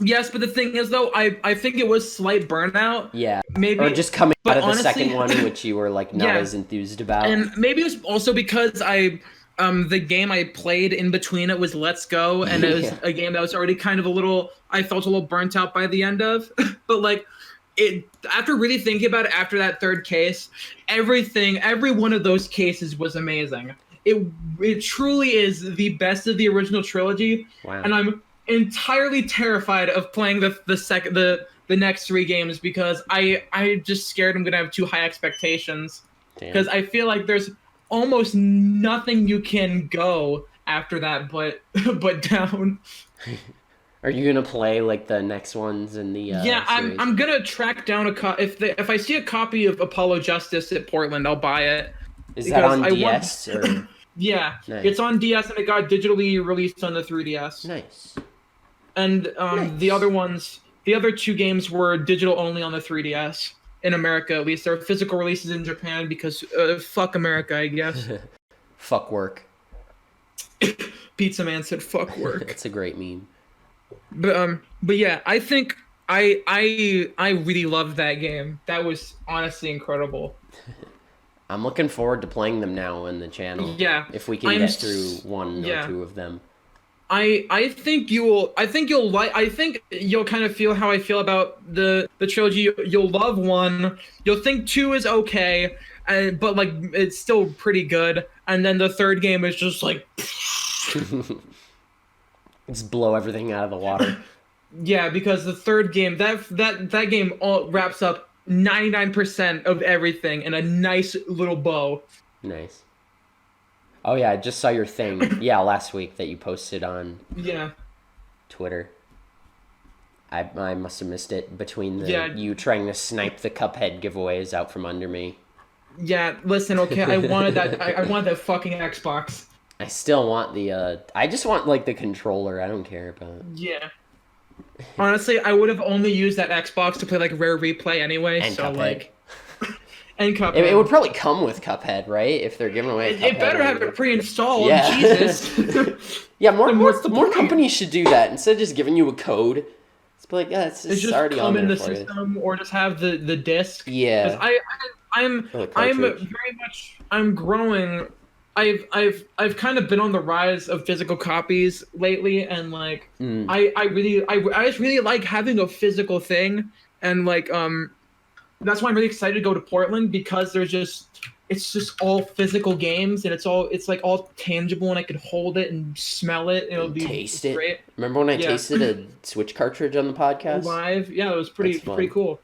Yes, but the thing is, though, I think it was slight burnout. Yeah, maybe, or just coming out of the honestly, second one, which you were like not as enthused about. And maybe it was also because the game I played in between it was Let's Go, and it was a game that was already kind of I felt a little burnt out by the end of. But like, after really thinking about it, after that third case, every one of those cases was amazing. It truly is the best of the original trilogy, and I'm entirely terrified of playing the next 3 games because I just scared I'm gonna have too high expectations because I feel like there's almost nothing you can go after that but down. Are you gonna play like the next ones in the series? I'm gonna track down if I see a copy of Apollo Justice at Portland, I'll buy it. Is that on DS or? Yeah, nice. It's on DS and it got digitally released on the 3DS. Nice. And the other 2 games were digital only on the 3DS in America, at least. There are physical releases in Japan because fuck America, I guess. Fuck work. Pizza Man said fuck work. That's a great meme. But yeah, I think I really loved that game. That was honestly incredible. I'm looking forward to playing them now on the channel. Yeah, if we can get through 1 or 2 of them. I think you'll kind of feel how I feel about the trilogy. You'll love 1. You'll think 2 is okay, but like it's still pretty good. And then the third game is just like just blow everything out of the water. Yeah, because the third game, that game all wraps up 99% of everything in a nice little bow. Nice. Oh yeah, I just saw your thing. Yeah, last week that you posted on Yeah, Twitter. I must have missed it between the yeah, you trying to snipe the Cuphead giveaways out from under me. yeah. Listen, okay, I wanted that. I wanted that fucking Xbox. I still want the I just want like the controller. I don't care about Yeah. Honestly, I would have only used that Xbox to play like Rare Replay anyway. and So Cuphead. like, and It would Cuphead. probably come with Cuphead, right? If they're giving away It Cuphead. better have it pre-installed. Yeah. Jesus. Yeah, Then what's the more point? companies should do that instead of just giving you a code. It's like, yeah, It's it's just already on come in there the for you. system or just have the disc. Because Yeah, I'm or the I'm cartridge. very much I'm growing. I've kind of been on the rise of physical copies lately, and like Mm. I just really like having a physical thing, and like that's why I'm really excited to go to Portland because it's just all physical games and it's like all tangible and I could hold it and smell it and it'll And be taste it. great. Remember when I Yeah. tasted a Switch cartridge on the podcast? Live, yeah, it was That's fun. pretty cool.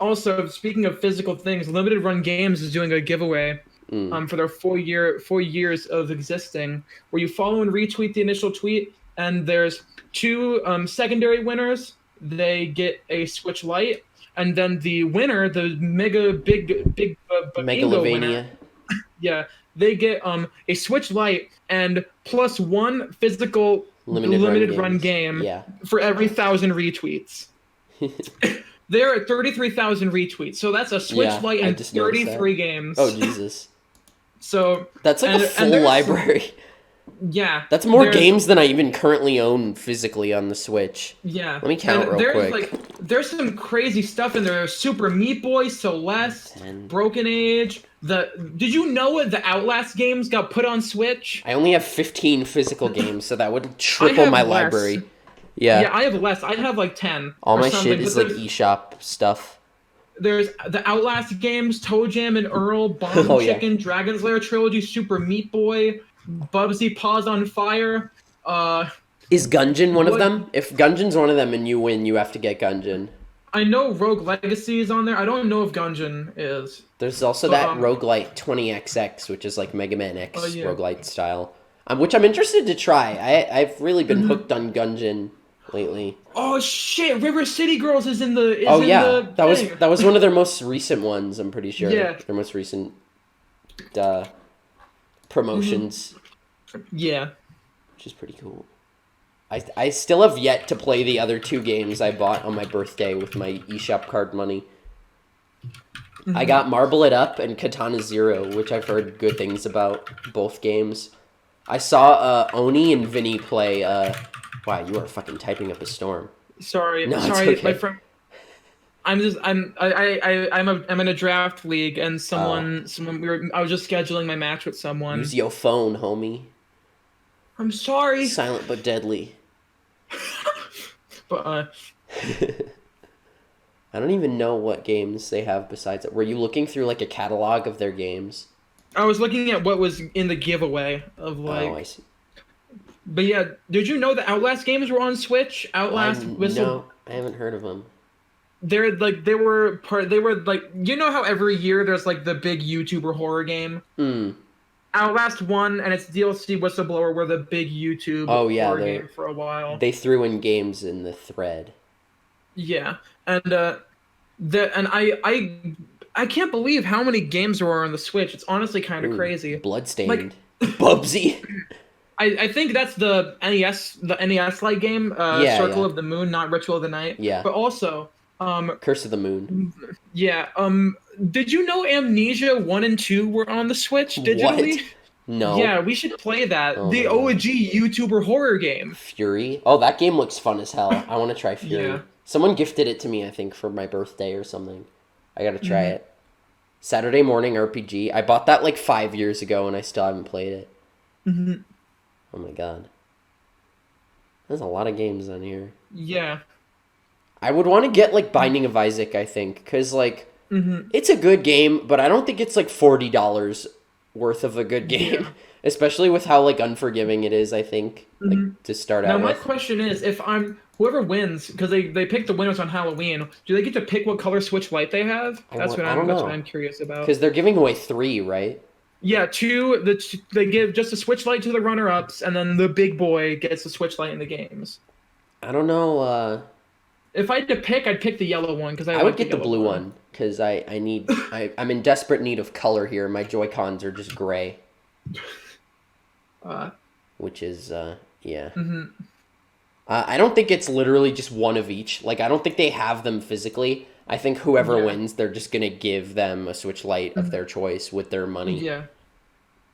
Also, speaking of physical things, Limited Run Games is doing a giveaway Mm. for their 4 years of existing, where you follow and retweet the initial tweet, and there's two secondary winners. They get a Switch Lite, and then the winner, the mega big bingo winner, Megalovania. yeah, they get a Switch Lite and plus one physical Limited run games. game Yeah. for every 1,000 retweets. There are 33,000 retweets, so that's a Switch Yeah, Lite I and just noticed that. 33 games. Oh Jesus. So That's like and- a and full there's- library. yeah, That's more there's- games than I even currently own physically on the Switch. Yeah, Let me count and real there's quick. like there's some crazy stuff in there. Super Meat Boy, Celeste, 10. Broken Age. Did you know the Outlast games got put on Switch? I only have 15 physical games, so that would triple have my less. library. Yeah. I have less. I have like 10. All or my something, shit is but like eShop stuff. there's the Outlast games, Toe Jam and Earl, Bomb Oh, yeah. Chicken, Dragon's Lair Trilogy, Super Meat Boy, Bubsy Paws on Fire. Is Gungeon one of What- them? If Gungeon's one of them and you win, you have to get Gungeon. I know Rogue Legacy is on there. I don't know if Gungeon is. There's also But, that roguelite 20XX, which is like Mega Man X Oh, yeah. roguelite style, which I'm interested to try. I've really been Mm-hmm. hooked on Gungeon lately. Oh shit! River City Girls is in the. Oh in yeah, the thing. that was one of their most recent ones. I'm pretty sure. Yeah. Their most recent promotions, Yeah. which is pretty cool. I still have yet to play the other two games I bought on my birthday with my eShop card money. I got Marble It Up and Katana Zero, which I've heard good things about, both games. I saw Oni and Vinny play, wow, you are fucking typing up a storm. Sorry, No, it's sorry, okay. my friend. I'm in a draft league and someone I was just scheduling my match with someone. Use your phone, homie. I'm sorry, Silent but deadly. but I don't even know what games they have besides it. Were you looking through like a catalog of their games? I was looking at what was in the giveaway of like. Oh, I see. But yeah, did you know the Outlast games were on Switch? Outlast Whistle. No, I haven't heard of them. They were like, you know how every year there's like the big YouTuber horror game. Hmm. Outlast 1 and its DLC Whistleblower were the big YouTube horror game for a while. They threw in games in the thread. Yeah, and I can't believe how many games there are on the Switch. It's honestly kind of Ooh, crazy. Bloodstained. Bubsy. I think that's the NES like game, Yeah, Circle yeah. of the Moon, not Ritual of the Night. Yeah. But also, Curse of the Moon. yeah, did you know Amnesia 1 and 2 were on the Switch digitally? What? No. Yeah, we should play that. Oh The my God. OG YouTuber horror game. Fury. Oh, that game looks fun as hell. I want to try Fury. Yeah. Someone gifted it to me, I think, for my birthday or something. I gotta try Mm-hmm. it. Saturday Morning RPG. I bought that like 5 years ago and I still haven't played it. Mhm. Oh my god. There's a lot of games on here. Yeah. I would want to get like Binding of Isaac, I think, because like it's a good game, but I don't think it's like $40 worth of a good game, Yeah. especially with how like unforgiving it is. I think like to start Now out my with. question is, if I'm whoever wins, because they pick the winners on Halloween. Do they get to pick what color Switch Lite they have? I don't That's what know I'm curious about. because they're giving away three, right? Yeah, they give just a Switch Lite to the runner-ups, and then the big boy gets the Switch Lite in the games. I don't know. If I had to pick, I'd pick the yellow one because I I would like the get the yellow blue one. one because I'm in desperate need of color here. My Joy Cons are just gray, Uh, which is yeah. mhm. I don't think it's literally just one of each. Like I don't think they have them physically. I think whoever Yeah. wins, they're just gonna give them a Switch Lite of their Mhm. choice with their money. Yeah.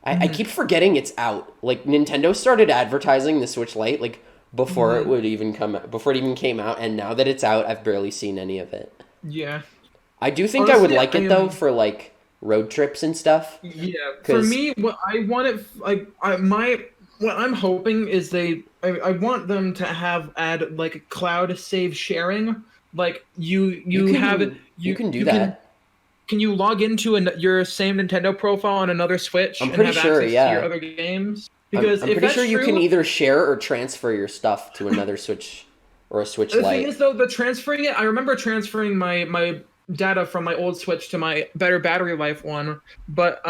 I Mhm. keep forgetting it's out. Like Nintendo started advertising the Switch Lite like Mhm. before it even came out, and now that it's out, I've barely seen any of it. Yeah. I do think I would Honestly, like I it though am. for like road trips and stuff. Yeah. For Cause me, what I want it like I my what I'm hoping is I want them to have add like cloud save sharing. Like you have it you can do you can that. you log into your same Nintendo profile on another Switch I'm and pretty have sure, access to your yeah. other games? Because I'm if pretty that's sure you can true, either share or transfer your stuff to another Switch or a Switch the thing Lite. is though, the transferring it, I remember transferring my data from my old Switch to my better battery life one, but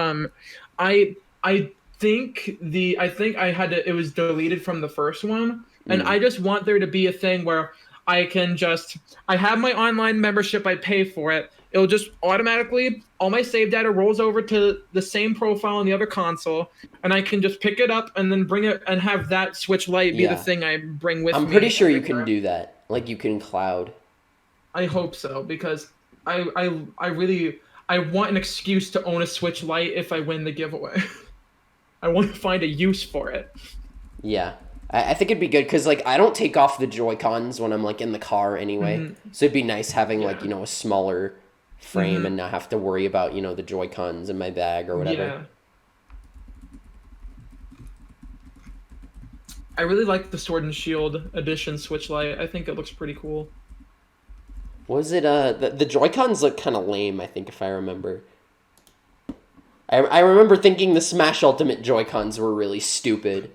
I I think I had to, it was deleted from the first one, and Mm, I just want there to be a thing where I can just I have my online membership, I pay for it. It'll just automatically all my save data rolls over to the same profile on the other console, and I can just pick it up and then bring it and have that Switch Lite be the yeah. thing I bring with I'm pretty me sure you can everywhere. do that. Like you can cloud. I hope so because I really I want an excuse to own a Switch Lite if I win the giveaway. I want to find a use for it. Yeah. I think it'd be good because like I don't take off the Joy Cons when I'm like in the car anyway. Hmm. So it'd be nice having like, Yeah. you know, a smaller frame and Hmm. not have to worry about, you know, the Joy Cons in my bag or whatever. Yeah. I really like the Sword and Shield edition Switch Lite. I think it looks pretty cool. Was it the Joy Cons look kind of lame, I think if I remember. I remember thinking the Smash Ultimate Joy Cons were really stupid.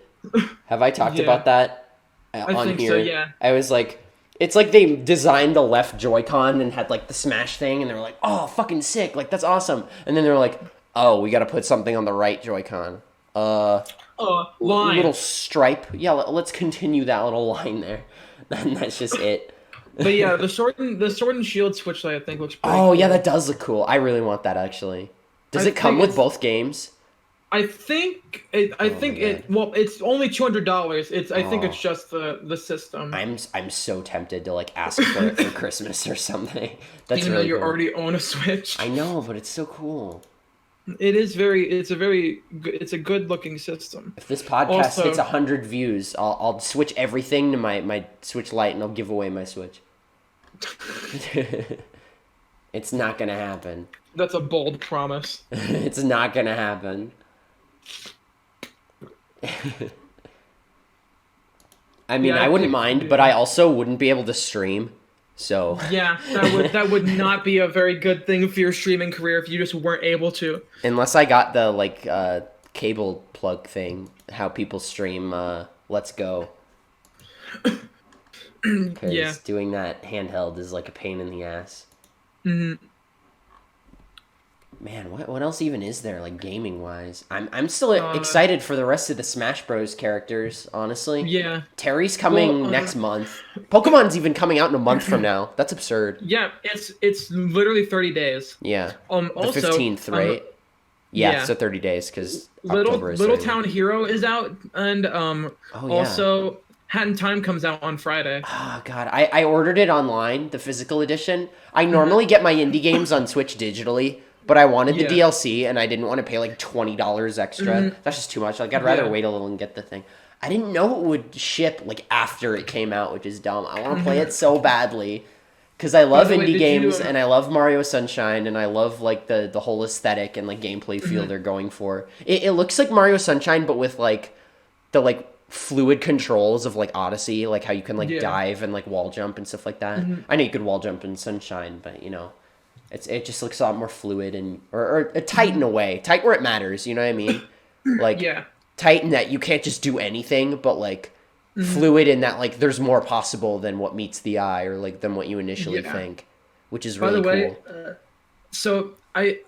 Have I talked Yeah. about that I on think so, here? yeah. I was like, it's like they designed the left Joy-Con and had like the Smash thing, and they were like, "Oh, fucking sick! Like that's awesome." And then they were like, "Oh, we got to put something on the right Joy-Con. Uh, little Line. stripe. Yeah, let's continue that little line there." And that's just it. But yeah, the Sword and Shield Switch Lite I think looks pretty Oh yeah, that cool. does look cool. I really want that actually. Does I it come think with it's both games? I Oh my think god. it well it's only $200. It's I think it's Oh, just the system. I'm so tempted to like ask for it for Christmas or something. That's Even though really you cool. already own a Switch. I know, but it's so cool. It's a good looking system. If this podcast hits Also, 100 views, I'll switch everything to my Switch Lite and I'll give away my Switch. It's not gonna happen. that's a bold promise. It's not gonna happen. I mean, Yeah, I I wouldn't picked mind, but I yeah. also wouldn't be able to stream. So, Yeah, that would not be a very good thing for your streaming career if you just weren't able to. unless I got the like cable plug thing, how people stream Let's Go, Yeah. because doing that handheld is like a pain in the ass. Hmm. Man, what else even is there like gaming wise? I'm still Uh, excited for the rest of the Smash Bros characters, honestly. yeah. Terry's Well, coming next month. Pokemon's even coming out in a month from now. That's absurd. yeah, it's literally 30 days. Yeah. The Also, 15th, right? Yeah, yeah. so 30 days cuz Little October is Little starting. Town Hero is out, and Oh yeah. also Hat in Time comes out on Friday. Oh god, I ordered it online, the physical edition. I Hmm. normally get my indie games on Switch digitally, but I wanted the Yeah. DLC and I didn't want to pay like $20 extra. Hmm. That's just too much. Like I'd rather Yeah. wait a little and get the thing. I didn't know it would ship like after it came out, which is dumb. I want to play Hmm. it so badly because I By love the way, indie did you games and I love Mario Sunshine and I love like the whole aesthetic and like gameplay feel mhm. they're going for. It looks like Mario Sunshine but with like the like fluid controls of like Odyssey, like how you can like Yeah. dive and like wall jump and stuff like that. Hmm. I know you could wall jump in Sunshine, but you know, it just looks a lot more fluid and or tight in a way, tight where it matters. You know what I mean? Like Yeah. tight in that you can't just do anything, but like fluid in that like there's more possible than what meets the eye or like than what you initially Yeah. think, which is By really the way, cool. so I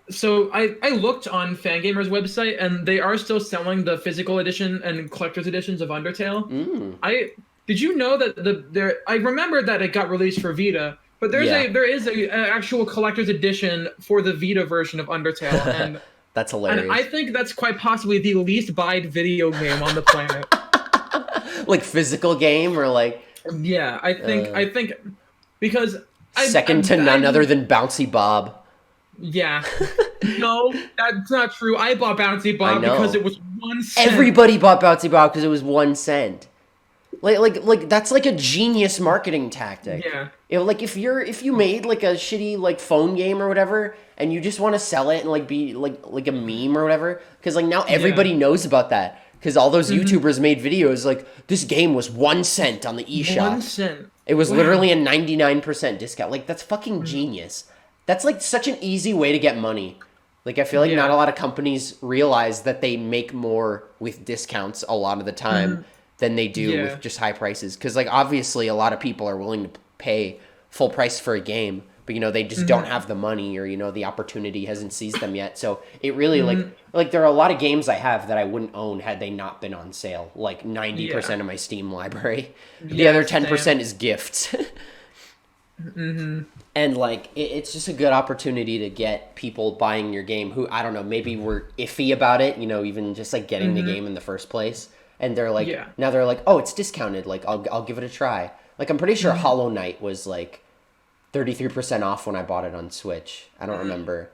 looked on Fangamer's website, and they are still selling the physical edition and collector's editions of Undertale. Mm. I Did you know that I remember that it got released for Vita, but Yeah. there is a actual collector's edition for the Vita version of Undertale, That's and I hilarious. think that's quite possibly the least buyed video game on the planet. Like physical game or like Yeah, uh, I think because second to none other than Bouncy Bob. yeah. No, that's not true. I bought Bouncy I Bob because know. it was 1 cent. Everybody bought Bouncy Bob because it was 1 cent. Like that's like a genius marketing tactic. Yeah. Like if you made like a shitty like phone game or whatever, and you just want to sell it and like be like a meme or whatever, because like now everybody knows about that. Because all those YouTubers made videos like this game was 1 cent on the One eShop. cent. It was Wow. literally a 99% discount. Like that's fucking genius. That's like such an easy way to get money. Like I feel like not a Yeah. lot of companies realize that they make more with discounts a lot of the time than they do Yeah. with just high prices. Because like obviously a lot of people are willing to pay full price for a game, but they just don't have the money or the opportunity hasn't seized them yet. So it really like there are a lot of games I have that I wouldn't own had they not been on sale. Like 90% of my Steam library. The Yeah, other 10% same. is gifts. And like it's just a good opportunity to get people buying your game who I don't know maybe were iffy about it, even just like getting the game in the first place, and they're like Yeah. now they're like, oh, it's discounted, like I'll give it a try. Like I'm pretty sure Hollow Knight was like 33% off when I bought it on Switch. I don't remember,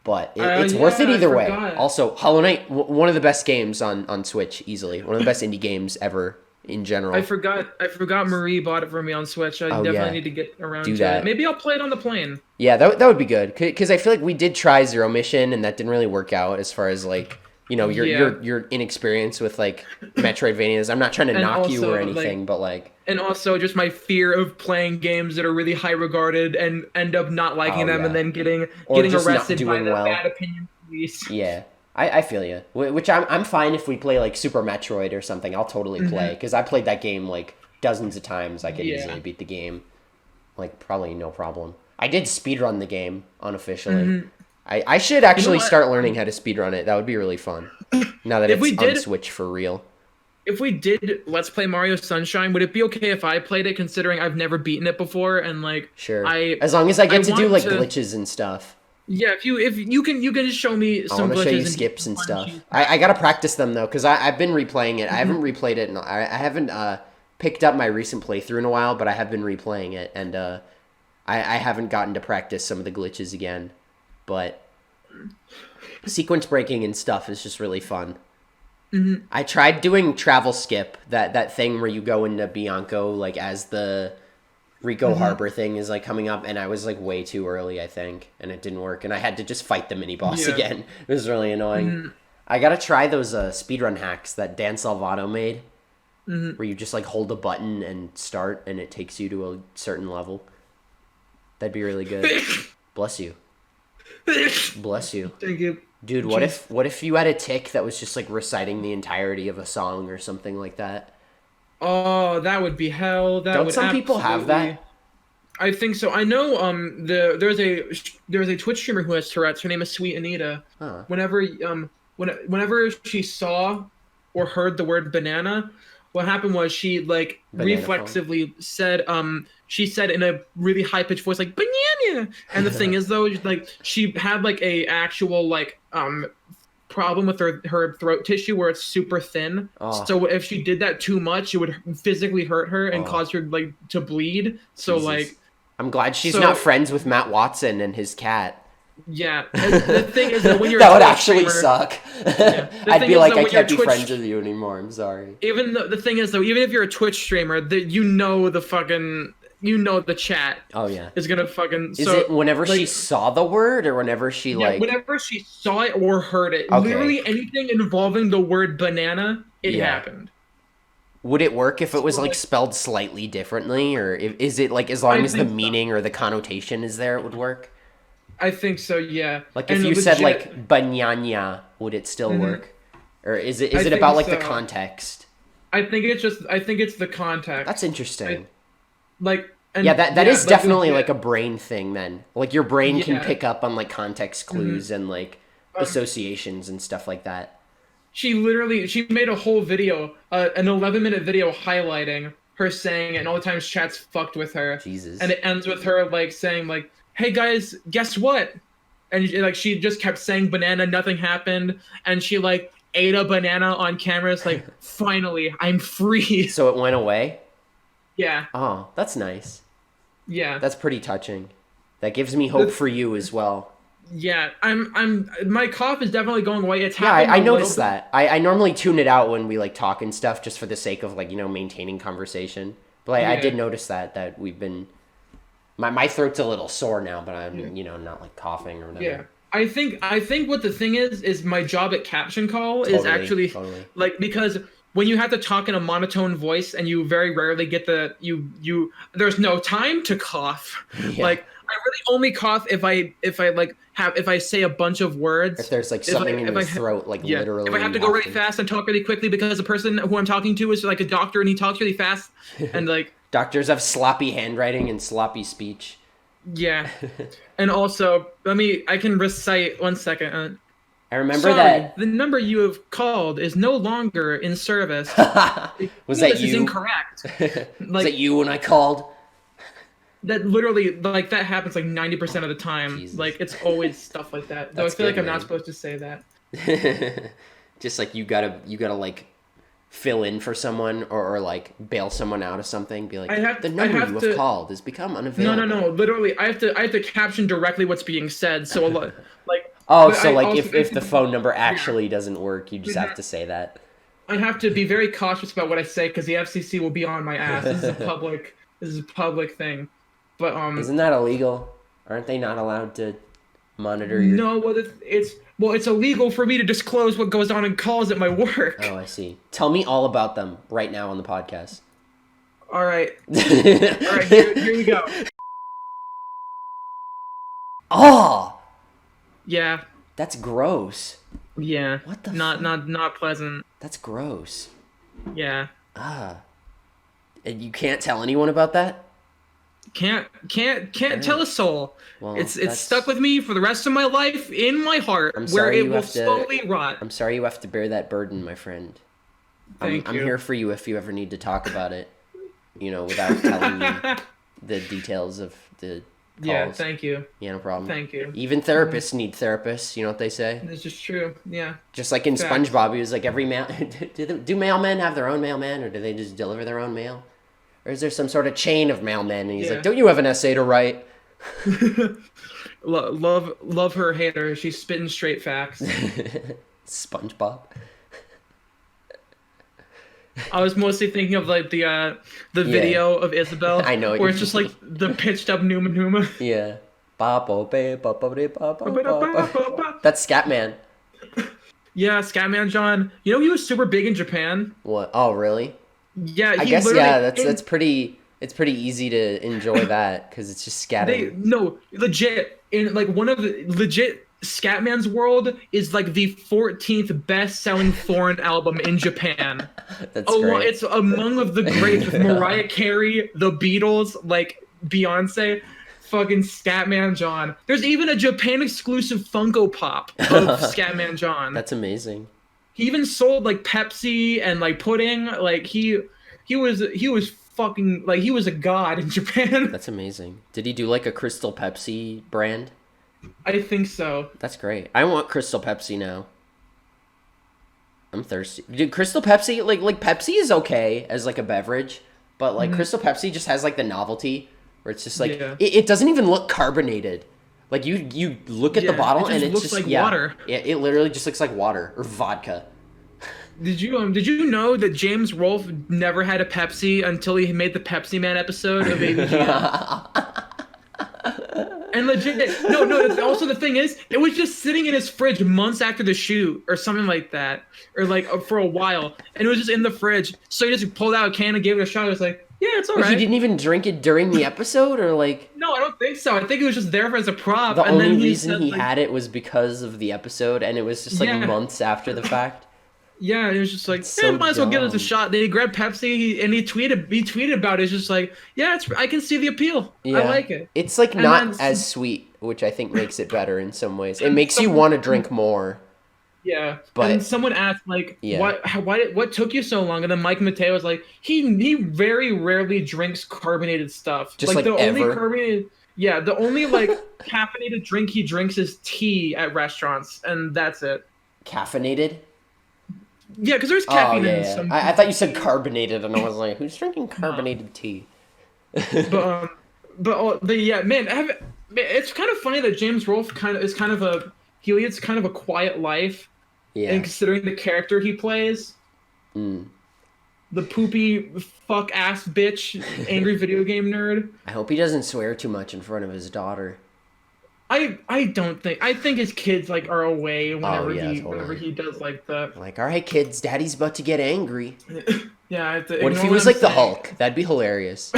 but it's worth it Yeah, I either way. forgot. Also, Hollow Knight, one of the best games on Switch, easily one of the best indie games ever in general. I forgot Marie bought it for me on Switch. I Oh, definitely yeah. need to get around Do to that. it. Maybe I'll play it on the plane. Yeah, that would be good because I feel like we did try Zero Mission and that didn't really work out as far as like your Yeah. your inexperience with like Metroidvanias. I'm not trying to And knock you also, or anything, but like And also just my fear of playing games that are really high regarded and end up not liking Oh, them yeah. and then getting Or just not arrested by doing the well. bad opinion police. yeah, I feel you. Which I'm fine if we play like Super Metroid or something. I'll totally play because I played that game like dozens of times. I could Yeah. easily beat the game, like probably no problem. I did speedrun the game unofficially. I should actually what? start learning how to speedrun it. That would be really fun. Now that If it's we on did- Switch for real. If we did Let's Play Mario Sunshine, would it be okay if I played it considering I've never beaten it before and like Sure. I As long as I get to do want like to- glitches and stuff. yeah, if you can just show me I some want to glitches show you and skips and fun stuff. cheese. I gotta practice them though, because I've been replaying it. I haven't replayed it. I haven't picked up my recent playthrough in a while, but I have been replaying it, and I haven't gotten to practice some of the glitches again. But sequence breaking and stuff is just really fun. I tried doing travel skip, that thing where you go into Bianco like as the Rico Harbor thing is like coming up, and I was like way too early, I think, and it didn't work, and I had to just fight the mini boss Yeah. again. It was really annoying. I gotta try those speedrun hacks that Dan Salvato made, where you just like hold a button and start, and it takes you to a certain level. That'd be really good. Bless you. Bless you. Thank you. Dude, what if you had a tick that was just like reciting the entirety of a song or something like that? Oh, that would be hell. That Don't would some people have absolutely- that? I think so. I know there's a Twitch streamer who has Tourette's. Her name is Sweet Anita. Huh. Whenever she saw or heard the word banana, what happened was she like Banana reflexively said she said in a really high pitched voice like banana. And the thing is though, like she had like a actual like problem with her throat tissue where it's super thin. Oh. So if she did that too much, it would physically hurt her and Oh. cause her like to bleed. So Jesus. like I'm glad she's So- not friends with Matt Watson and his cat. yeah. And the thing is that when you're That a would Twitch actually streamer- suck. The I'd thing be is, like, though, I when you're can't be Twitch- friends with you anymore. I'm sorry. Even though the thing is though, even if you're a Twitch streamer, the chat Oh yeah. is gonna fucking. Is so, it whenever she like- saw the word or whenever she Yeah, like? whenever she saw it or heard it, Okay. literally anything involving the word banana, it Yeah. happened. Would it work if it was So, like like- spelled slightly differently, or is it like as long I as the think so. meaning or the connotation is there, it would work? I think so. Yeah. Like if And you said legit- like banyanya, would it still work? Or is it I about think like the so. context? I think it's the context. That's interesting. Like and Yeah, that yeah, is like definitely like legit. a brain thing then. Like your brain can Yeah. pick up on like context Mhm. clues and like Um, associations and stuff like that. she made a whole video, an 11-minute video highlighting her saying it and all the times chat's fucked with her, and Jesus. it ends with her like saying like, "Hey guys, guess what?" And like she just kept saying banana, nothing happened, and she like ate a banana on camera. It's like, finally, I'm free. So it went away? Yeah, Oh, that's nice. yeah. That's pretty touching. That gives me hope The, for you as well. yeah, my cough is definitely going away. It's Yeah, happened I a little noticed bit. that. I normally tune it out when we like talk and stuff just for the sake of like, maintaining conversation. But I Yeah, did notice that we've been my throat's a little sore now, but yeah. I'm, not like coughing or Yeah. whatever. I think what the thing is my job at caption call is Totally, actually totally. like, because when you have to talk in a monotone voice and you very rarely get you there's no time to cough. Yeah. Like I really only cough if I like have if I say a bunch of If words. there's like If I something in if your I throat, like Yeah, if I literally have you to go have really fast and talk really quickly because the person who I'm talking to is like a doctor and he talks really fast, to. and like, Doctors have sloppy handwriting and sloppy speech. yeah. And also, I can recite 1 second. I remember Sorry, that. the number you have called is no longer in service. The Was that service is you? incorrect. Was that Like you when I called? that literally, like that happens like 90% of the time. Jesus. Like it's always stuff like that. Though I That's feel like good, I'm not man. supposed to say that. Just like you gotta like fill in for someone or like bail someone out of something. Be like, the I number you have have to called has become No, no, unavailable. no. Literally, I have to caption directly what's being said. So a lot, like, Oh, but so I like also if the phone number yeah. actually doesn't work, you just have Mhm. to say that. I have to be very cautious about what I say because the FCC will be on my ass. This is a public thing. But Isn't that illegal? Aren't they not allowed to monitor your? no, well, it's illegal for me to disclose what goes on in calls at my Oh, work. I see. Tell me all about them right now on the podcast. All right, all right, here we go. Oh, Yeah, that's gross. yeah, What the fuck? not pleasant. That's gross. Yeah, Ah, and you can't tell anyone about that? can't tell a soul. Well, It's stuck with me for the rest of my life in my heart, I'm where sorry it you will have to. slowly rot. I'm sorry you have to bear that burden, my friend. I'm Thank I'm you. here for you if you ever need to talk about it. Without telling me the details of the Yeah, calls. thank you, Yeah, no problem. thank you. Even therapists need therapists. You know what they say? This is true. Yeah, Just like in facts. SpongeBob, he was like, every mail. Do mailmen have their own mailman, or do they just deliver their own mail? Or is there some sort of chain of mailmen? And he's like, Yeah. don't you have an essay to write? Love her, hate her. She's spitting straight facts. SpongeBob. I was mostly thinking of like the Yeah. video of Isabel I know what where you it's just like the pitched up Numa Numa. Yeah. That's Scatman. Yeah, Scatman John. You know he was super big in Japan. What? Oh, really? Yeah, I he guess literally yeah. That's pretty. It's pretty easy to enjoy that because it's just they scatting. no legit in like one of the legit Scatman's World is like the 14th best selling foreign album in Japan. That's great. It's among of the greats with Mariah Carey, the Beatles, like Beyonce, fucking Scatman John. There's even a Japan exclusive Funko Pop of Scatman John. That's amazing. He even sold like Pepsi and like pudding. Like he was fucking like he was a god in Japan. That's amazing. Did he do like a Crystal Pepsi brand? I think so. That's great. I want Crystal Pepsi now. I'm thirsty. Dude, Crystal Pepsi, like Pepsi is okay as like a beverage, but like Crystal Pepsi just has like the novelty where it's just like Yeah. it doesn't even look carbonated. Like you look at the Yeah, bottle it just and it looks just like yeah, water. it literally just looks like water or vodka. Did you know that James Rolfe never had a Pepsi until he made the Pepsi Man episode of ABGN? And legit, no. Also, the thing is, it was just sitting in his fridge months after the shoot, or something like that, or like for a while, and it was just in the fridge. So he just pulled out a can and gave it a shot. I was like, yeah, it's Like, he alright. didn't even drink it during the episode, or like No, I don't think so. I think it was just there as a prop. the and only then reason said, he like, had it was because of the episode, and it was just like Yeah. months after the fact. Yeah, and it was just like, It's eh, so might as well give it a dumb. shot. Then he grabbed Pepsi, and he tweeted about it. It's just like, yeah, I can see the appeal. I Yeah. like it. It's like And not then as sweet, which I think makes it better in some ways. It and makes you someone, want to drink more, yeah, and but someone asked like, yeah. what took you so long? And then Mike Mateo was like, he very rarely drinks carbonated stuff. Just Like like the only ever. carbonated, yeah, the only like caffeinated drink he drinks is tea at restaurants, and that's it. Caffeinated? Yeah, because there's Oh caffeine yeah, in yeah. some I things thought you like said tea. carbonated, and I was like, who's drinking No. carbonated tea? But yeah, man, it's kind of funny that James Rolfe he leads kind of a quiet life, and Yeah. considering the character he plays, Mm. the poopy fuck ass bitch, angry video game nerd. I hope he doesn't swear too much in front of his daughter. I don't think I think his kids like are away Oh whenever yeah, whenever totally. he does like that. Like, all right, kids, Daddy's about to get angry. Yeah, I have to What if ignore he what was I'm like the saying. Hulk? That'd be hilarious.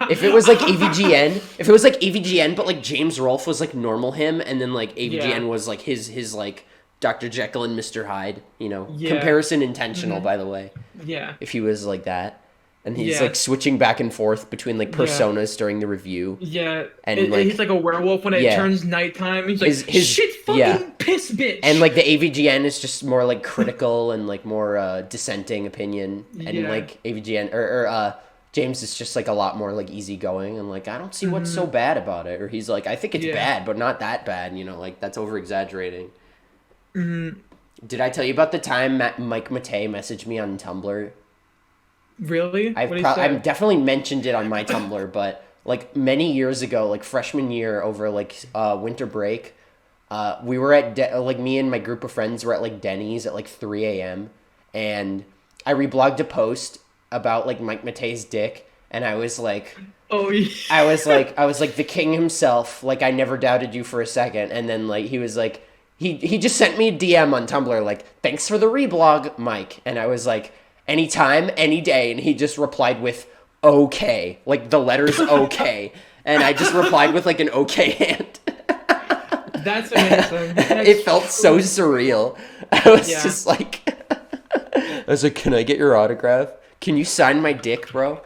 If it was like AVGN, if it was like AVGN, but like James Rolfe was like normal him, and then like Yeah, AVGN was like his like Dr. Jekyll and Mr. Hyde. yeah, Comparison intentional, hmm by the way. yeah, If he was like that, and he's yeah. like switching back and forth between like Yeah. personas during the review, Yeah, and he's like like a werewolf when it yeah, turns nighttime. He's like, his shit, yeah, fucking piss, and bitch. like the AVGN is just more like critical and like more dissenting opinion, and Yeah. like AVGN or James is just like a lot more like easygoing and like I don't see what's so hmm bad about it, or he's like I think it's Yeah. bad but not that bad, like that's over exaggerating. hmm Did I tell you about the time Mike Matei messaged me on Tumblr? Really? What do you I've say? definitely mentioned it on my Tumblr, but like many years ago, like freshman year over like winter break, we were at like me and my group of friends were at like Denny's at like 3 a.m. and I reblogged a post about like Mike Matei's dick, and Oh, yeah. I was like the king himself, like I never doubted you for a second, and then like he was like he just sent me a DM on Tumblr like thanks for the reblog, Mike, and I was like anytime, any day, and he just replied with okay, like the letters okay, and I just replied with like an okay hand. That's amazing. It That's felt so truly surreal. I was yeah. just like, I was like, can I get your autograph? Can you sign my dick, bro?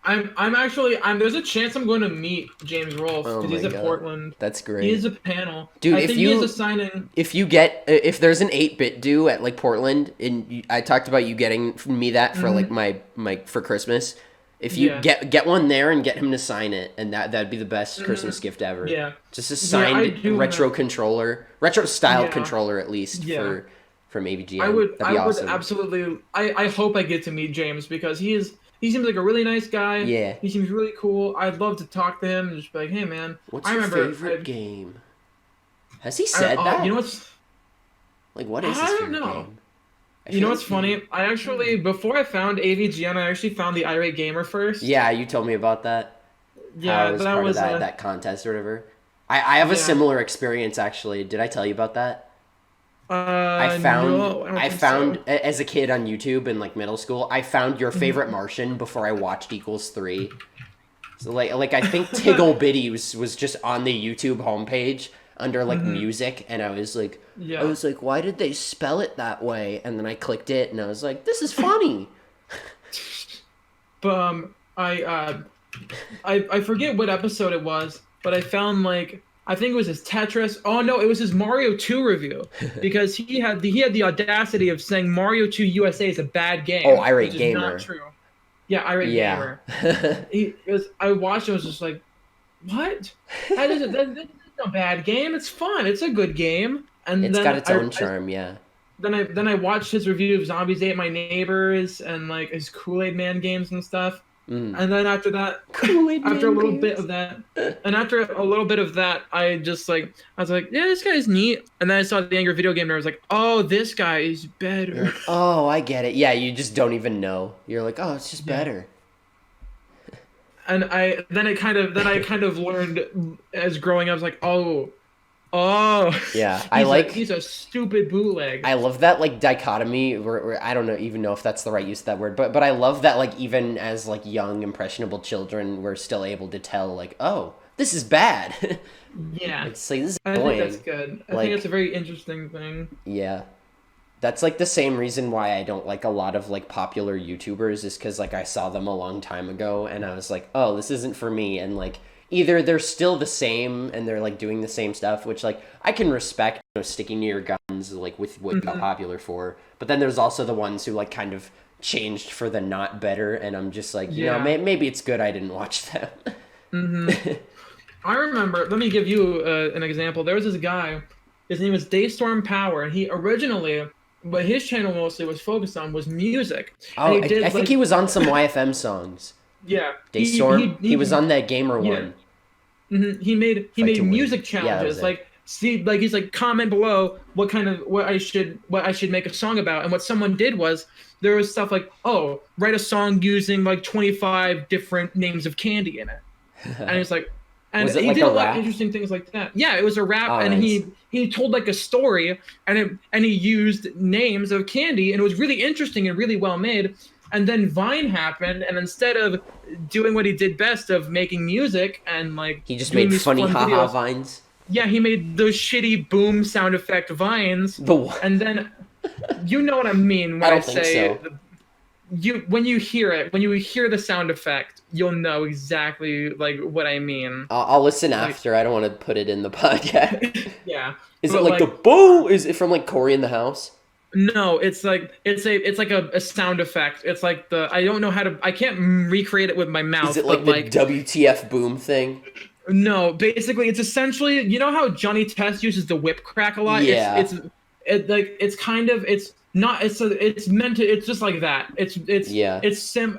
I'm actually there's a chance I'm going to meet James Rolfe Oh because my he's at god, Portland. that's He is great, a panel. dude. I think he is a signing. If there's an 8-bit due at like Portland, and I talked about you getting me that for like hmm my for Christmas. If you Yeah. get one there and get him to sign it, and that'd be the best hmm Christmas gift ever. Yeah. Just a Yeah, I signed do have. retro styled Yeah. controller at least Yeah. for from I AVGN. would That'd I be would awesome. absolutely I hope I get to meet James because he seems like a really nice guy. Yeah. He seems really cool. I'd love to talk to him and just be like, "Hey man, What's I your remember favorite game? Has he said you that? know what's Like, what is I his don't favorite know. game? I You know feel what's like he. funny? I actually before I found AVGN, I actually found the Irate Gamer first. Yeah, you told me about that. How I Yeah, was that part of was that contest or whatever. I have a yeah. similar experience actually. Did I tell you about that? No, I don't I think found so. as a kid on YouTube in like middle school, I found your favorite Mhm. Martian before I watched Equals 3. So like I think Tiggle Bitty was just on the YouTube homepage under like hmm music, and I Yeah. was like, why did they spell it that way? And then I clicked it and I was like, this is funny. But I forget what episode it was, but I found like I think it was his Tetris. Oh no, it was his Mario 2 review because he had the audacity of saying Mario 2 USA is a bad Oh, game, which Irate is not Gamer. true. Yeah, Irate Yeah. Gamer. I watched it, I was just like, what? That's a bad game. It's fun. It's a good game. And It's got then its own charm, yeah. then I watched his review of Zombies Ate My Neighbors and like his Kool-Aid Man games and stuff. Mm. And then after that, Kool-Aid after a Man little bit games. of that, and after a little bit of that, I was like, yeah, this guy's neat. And then I saw the Angry Video Game, and I was like, oh, this guy is You're better. like, oh, I get it. Yeah, you just don't even know. You're like, oh, it's just Yeah. better. And I kind of learned as growing up, I was like, oh, Yeah, I like. he's a stupid bootleg. I love that like dichotomy where I don't know even know if that's the right use of that word, but I love that like even as like young impressionable children we're still able to tell like, oh, this is bad. Yeah, It's like this is I think that's annoying. good. I think Like that's a very interesting thing. yeah. That's like the same reason why I don't like a lot of like popular YouTubers is because like I saw them a long time ago and I was like, oh, this isn't for me. And like either they're still the same and they're like doing the same stuff, which like I can respect, sticking to your guns like with what you got popular for. But then there's also the ones who like kind of changed for the not better, and I'm just like, maybe it's good I didn't watch them. I remember. Let me give you an example. There was this guy. His name was Daystorm Power, and he originally, what his channel mostly was focused on was music. Oh, I think he was on some YFM songs. Yeah, Daystorm. He was on that gamer one. He made music challenges. Like he's like, comment below what I should make a song about. And what someone did was there was stuff like, oh, write a song using like 25 different names of candy in it. And it's like, and he did a lot of interesting things like that. Yeah, it was a rap, and nice. He told like a story, and he used names of candy, and it was really interesting and really well made. And then Vine happened, and instead of doing what he did best of making music and like he just made funny haha vines. Yeah, he made those shitty boom sound effect vines. And then you know what I mean when I say so. When you hear the sound effect, you'll know exactly like what I mean. I'll listen after. I don't want to put it in the podcast. Yeah. Is it like the boo? Is it from like Cory in the House? No, it's like a sound effect. It's like I don't know how to. I can't recreate it with my mouth. Is it like the WTF boom thing? No, basically it's essentially, you know how Johnny Test uses the whip crack a lot. Yeah. It's just like that. It's an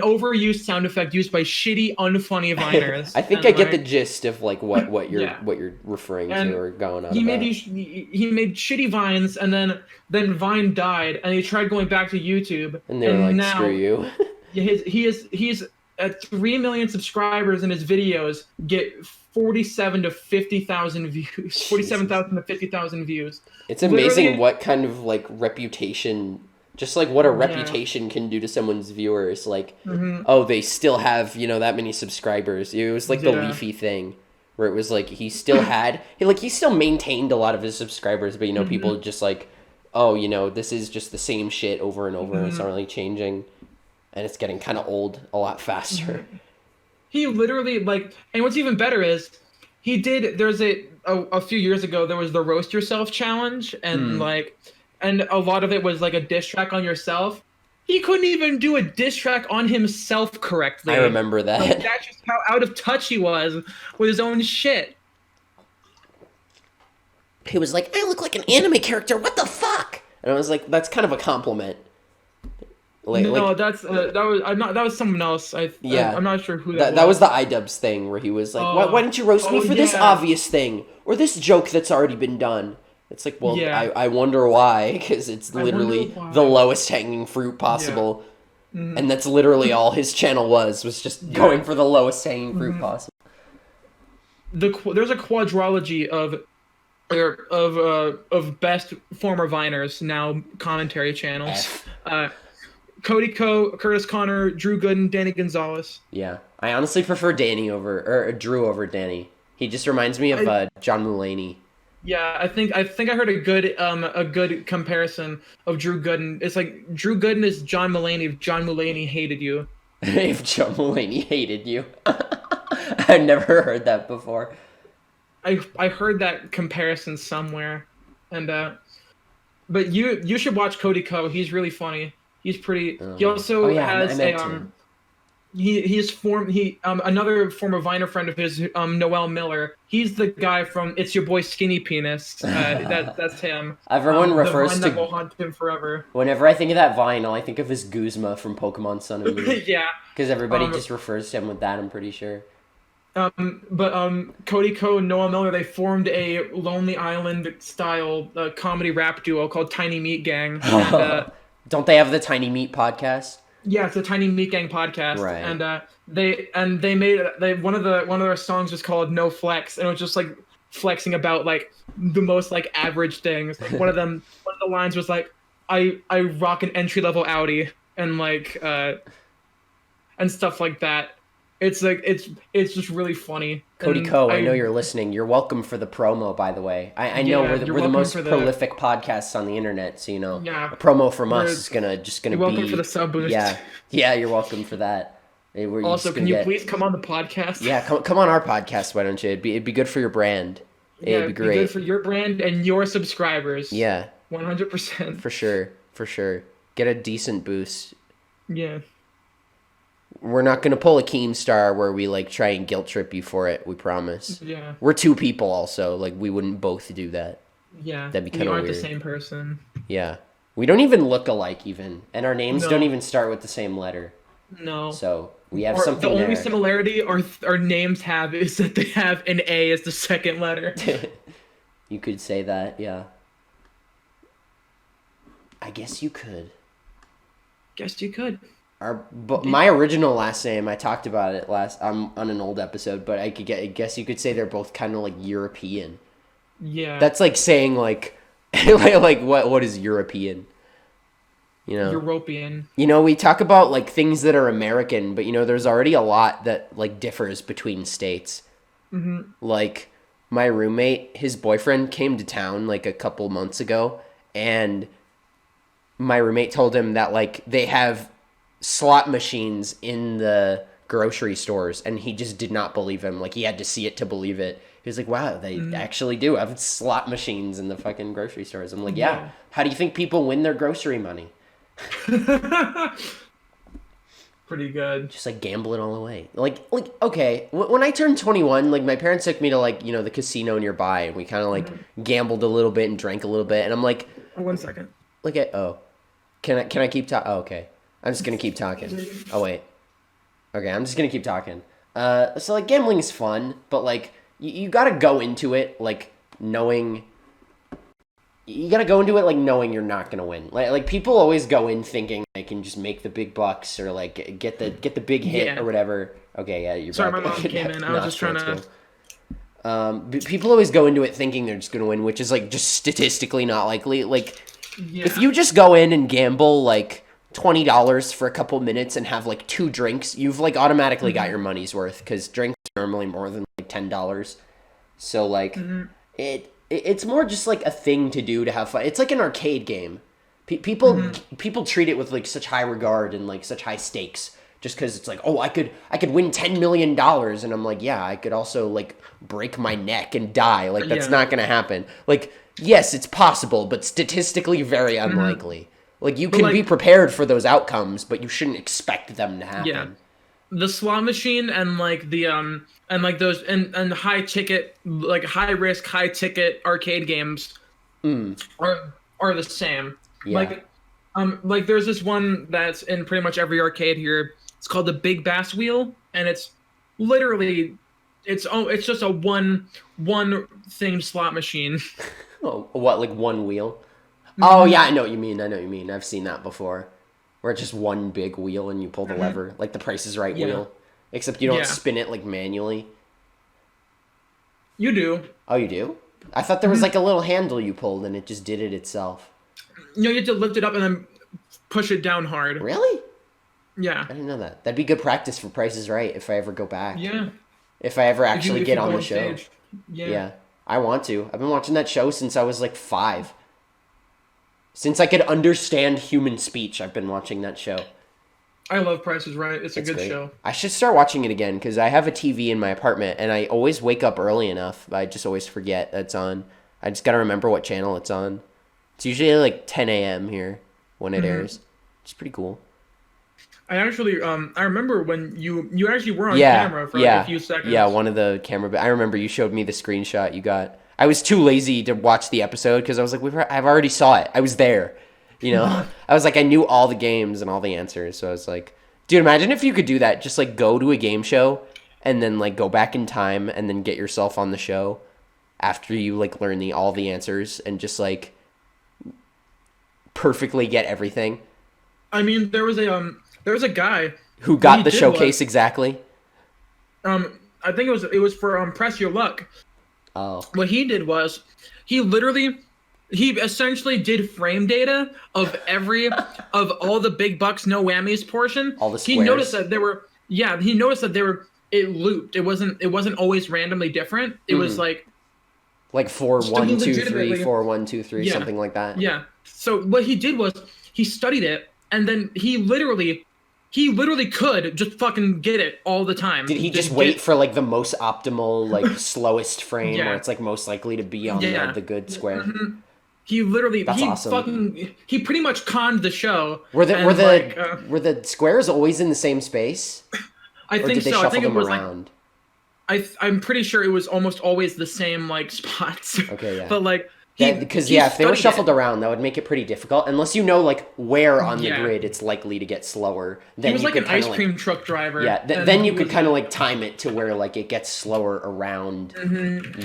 overused sound effect used by shitty, unfunny Viners. I think I get the gist of like what you're referring to or going on. He made shitty Vines, and then Vine died, and he tried going back to YouTube. And they were like, now, screw you. He's at 3 million subscribers, and his videos get 47,000 to 50,000 views. 47,000 to 50,000 views. It's amazing what kind of like reputation, just like what a reputation can do to someone's viewers. Like, oh, they still have that many subscribers. It was like the Leafy thing, where it was like he still maintained a lot of his subscribers, but people just like, oh, this is just the same shit over and over, and it's not really changing, and it's getting kind of old a lot faster. He literally and what's even better is there's a few years ago there was the roast yourself challenge, and and a lot of it was like a diss track on yourself. He couldn't even do a diss track on himself correctly. I remember that. That's just how out of touch he was with his own shit. He was like, I look like an anime character, what the fuck? And I was like, that's kind of a compliment. That was someone else. I'm not sure who that was. That was the iDubbbz thing where he was like, why didn't you roast me for this obvious thing or this joke that's already been done? It's like, well, I wonder why, because it's literally the lowest hanging fruit possible, and that's literally all his channel was just going for the lowest hanging fruit possible. There's a quadrology of best former Viners, now commentary channels. Cody Ko, Curtis Connor, Drew Gooden, Danny Gonzalez. Yeah, I honestly prefer Drew over Danny. He just reminds me of John Mulaney. Yeah, I think I heard a good comparison of Drew Gooden. It's like Drew Gooden is John Mulaney if John Mulaney hated you. If John Mulaney hated you. I've never heard that before. I heard that comparison somewhere, and but you should watch Cody Ko. He's really funny. He's pretty. He also has another former Viner friend of his, Noel Miller. He's the guy from It's Your Boy Skinny Penis. That's him. Everyone refers to. That will haunt him forever. Whenever I think of that Vine, all I think of is Guzma from Pokemon Sun and Moon. Yeah. Because everybody just refers to him with that. I'm pretty sure. But Cody Ko and Noel Miller, they formed a Lonely Island style comedy rap duo called Tiny Meat Gang. And, don't they have the Tiny Meat podcast? Yeah, it's a Tiny Meat Gang podcast, right? And they made one of their songs was called No Flex, and it was just like flexing about like the most like average things. One of the lines was like, I rock an entry level Audi, and like and stuff like that. It's like it's just really funny. Cody And Ko, I know you're listening. You're welcome for the promo, by the way. I know yeah, you're we're the welcome most for the prolific podcasts on the internet, so yeah. a promo from us We're is gonna You're welcome be for the sub boost. yeah, yeah. You're welcome for that. We're Also, just can gonna you get please come on the podcast? yeah. Come on our podcast, why don't you? It'd be good for your brand. Yeah, It'd be it'd be good great. for your brand and your subscribers. Yeah, 100%. for sure, for sure. Get a decent boost. Yeah. We're not gonna pull a Keemstar where we like try and guilt trip you for it. We promise. Yeah. We're two people, also. Like we wouldn't both do that. Yeah. That'd be We kind of aren't weird. the same person. Yeah. We don't even look alike, even, and our names No. don't even start with the same letter. No. So we have Or something the only there. similarity our names have is that they have an A as the second letter. You could say that, yeah. I guess you could. Guess you could. But my original last name, I talked about it on an old episode, but I guess you could say they're both kind of like European. Yeah. That's like saying like like what is European? European. We talk about like things that are American, but there's already a lot that like differs between states. Mm-hmm. Like my roommate, his boyfriend came to town like a couple months ago, and my roommate told him that like they have slot machines in the grocery stores, and he just did not believe him. Like he had to see it to believe it. He was like, wow, they actually do have slot machines in the fucking grocery stores. I'm like, yeah. How do you think people win their grocery money? Pretty good. Just like gambling all the way. Like okay, when I turned 21, like my parents took me to like the casino nearby, and we kind of like gambled a little bit and drank a little bit, and I'm like, 1 second. look at can I keep talking? Oh, okay, I'm just gonna keep talking. Oh wait, okay, I'm just gonna keep talking. So like gambling is fun, but like you gotta go into it like knowing. You gotta go into it like knowing you're not gonna win. Like people always go in thinking they can just make the big bucks or like get the big hit or whatever. Okay, yeah, you're sorry, back. my mom came in. I was just trying to. People always go into it thinking they're just gonna win, which is like just statistically not likely. Like if you just go in and gamble like $20 for a couple minutes and have like 2 drinks, you've like automatically got your money's worth because drinks are normally more than like $10. So like It's more just like a thing to do to have fun. It's like an arcade game. People treat it with like such high regard and like such high stakes, just because it's like, oh, I could win $10 million, and I'm like, yeah, I could also like break my neck and die. Like that's not gonna happen. Like yes, it's possible, but statistically very unlikely. Like you can be prepared for those outcomes, but you shouldn't expect them to happen. Yeah. The slot machine and like the and like those and high ticket, like high risk, high ticket arcade games are the same. Yeah. Like there's this one that's in pretty much every arcade here. It's called the Big Bass Wheel, and it's literally it's just a one thing slot machine. Oh, what, like one wheel? Oh yeah, I know what you mean. I've seen that before. Where it's just one big wheel and you pull the lever, like the Price is Right wheel. Except you don't spin it like manually. You do. Oh, you do? I thought there was like a little handle you pulled and it just did it itself. You have to lift it up and then push it down hard. Really? Yeah. I didn't know that. That'd be good practice for Price is Right if I ever go back. Yeah. If I ever actually get on the show. Stage. Yeah. Yeah. I want to. I've been watching that show since I was like 5. Since I could understand human speech, I've been watching that show. I love Price is Right. It's a good show. I should start watching it again because I have a TV in my apartment and I always wake up early enough. I just always forget that's on. I just got to remember what channel it's on. It's usually like 10 a.m. here when it airs. It's pretty cool. I actually, I remember when you actually were on camera for like a few seconds. Yeah, one of the camera. I remember you showed me the screenshot you got. I was too lazy to watch the episode because I was like, I've already saw it. I was there, I was like, I knew all the games and all the answers. So I was like, dude, imagine if you could do that. Just like go to a game show and then like go back in time and then get yourself on the show after you like learn all the answers and just like perfectly get everything. I mean, there was a guy who got the showcase exactly. I think it was for Press Your Luck. Oh. What he did was he essentially did frame data of of all the big bucks no whammies portion. All the squares. He noticed that there were Yeah, he noticed that it looped. It wasn't always randomly different. It was Like four so he one two three, legitimately 4 1 2 3, yeah. something like that. Yeah. So what he did was he studied it and then he literally could just fucking get it all the time. Did he just Just wait get for like the most optimal, like slowest frame where yeah. it's like most likely to be on Yeah. the good square? He That's awesome. he pretty much conned the show Were the were and like the were the squares always in the same space, I or think did they so. I shuffle think it them was like around? I'm pretty sure it was almost always the same like spots. Okay, yeah. But like Because he yeah, if they were studied shuffled it. around, that would make it pretty difficult. Unless you know like where on the Yeah. grid it's likely to get slower, He then was you like could an kind ice of like cream truck driver yeah. and Then he you could was kind of like time it to where like it gets slower around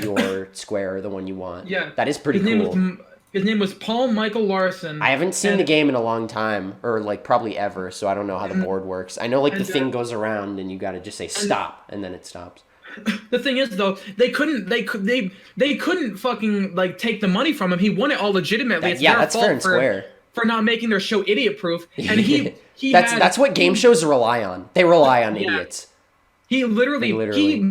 your square, the one you want. yeah. That is pretty His name was cool. his name was Paul Michael I Larson haven't seen the and game in a long time, or like probably ever, so I don't know how the board works. I know like the and thing goes around and you got to just say and stop, and then it stops. the thing is though they couldn't fucking like take the money from him. He won it all legitimately. That It's yeah, their that's fair fault and square. for not making their show idiot proof. And he had That's what game shows rely on. They rely on yeah. idiots. He Literally.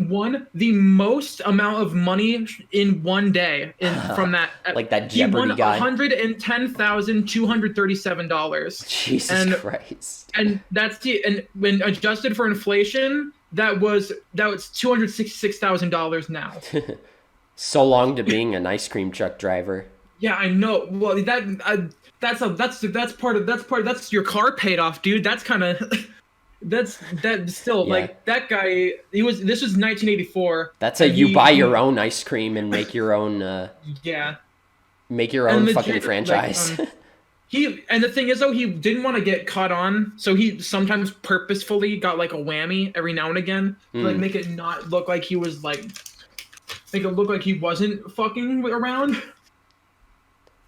won the most amount of money in one day in from that. Like that He won Jeopardy guy. $110,237, Jesus and Christ. that's the and when adjusted for inflation, that was $266,000 now. So long to being an ice cream truck driver. Yeah, I know. Well, that's your car paid off, dude. That's kind of that still Yeah. like that guy. This was 1984. That's a And you buy your own ice cream and yeah. make your And own legit, fucking franchise. And the thing is though, he didn't want to get caught on, so he sometimes purposefully got like a whammy every now and again to like make it not look like he was like make it look like he wasn't fucking around.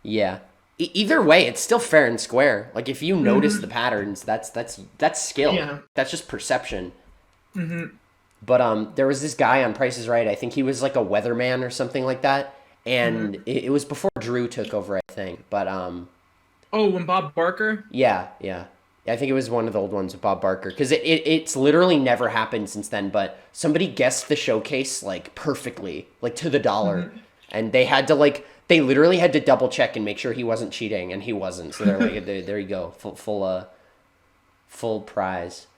Yeah. Either way, it's still fair and square. Like if you notice the patterns, that's skill. Yeah. That's just perception. But there was this guy on Price is Right. I think he was like a weatherman or something like that, and it was before Drew took over, I think. But Oh, when Bob Barker? yeah, yeah. I think it was one of the old ones with Bob Barker because it's literally never happened since then. But somebody guessed the showcase like perfectly, like to the dollar, and they had to like. They literally had to double check and make sure he wasn't cheating, and he wasn't. So they're like, there you go, full prize.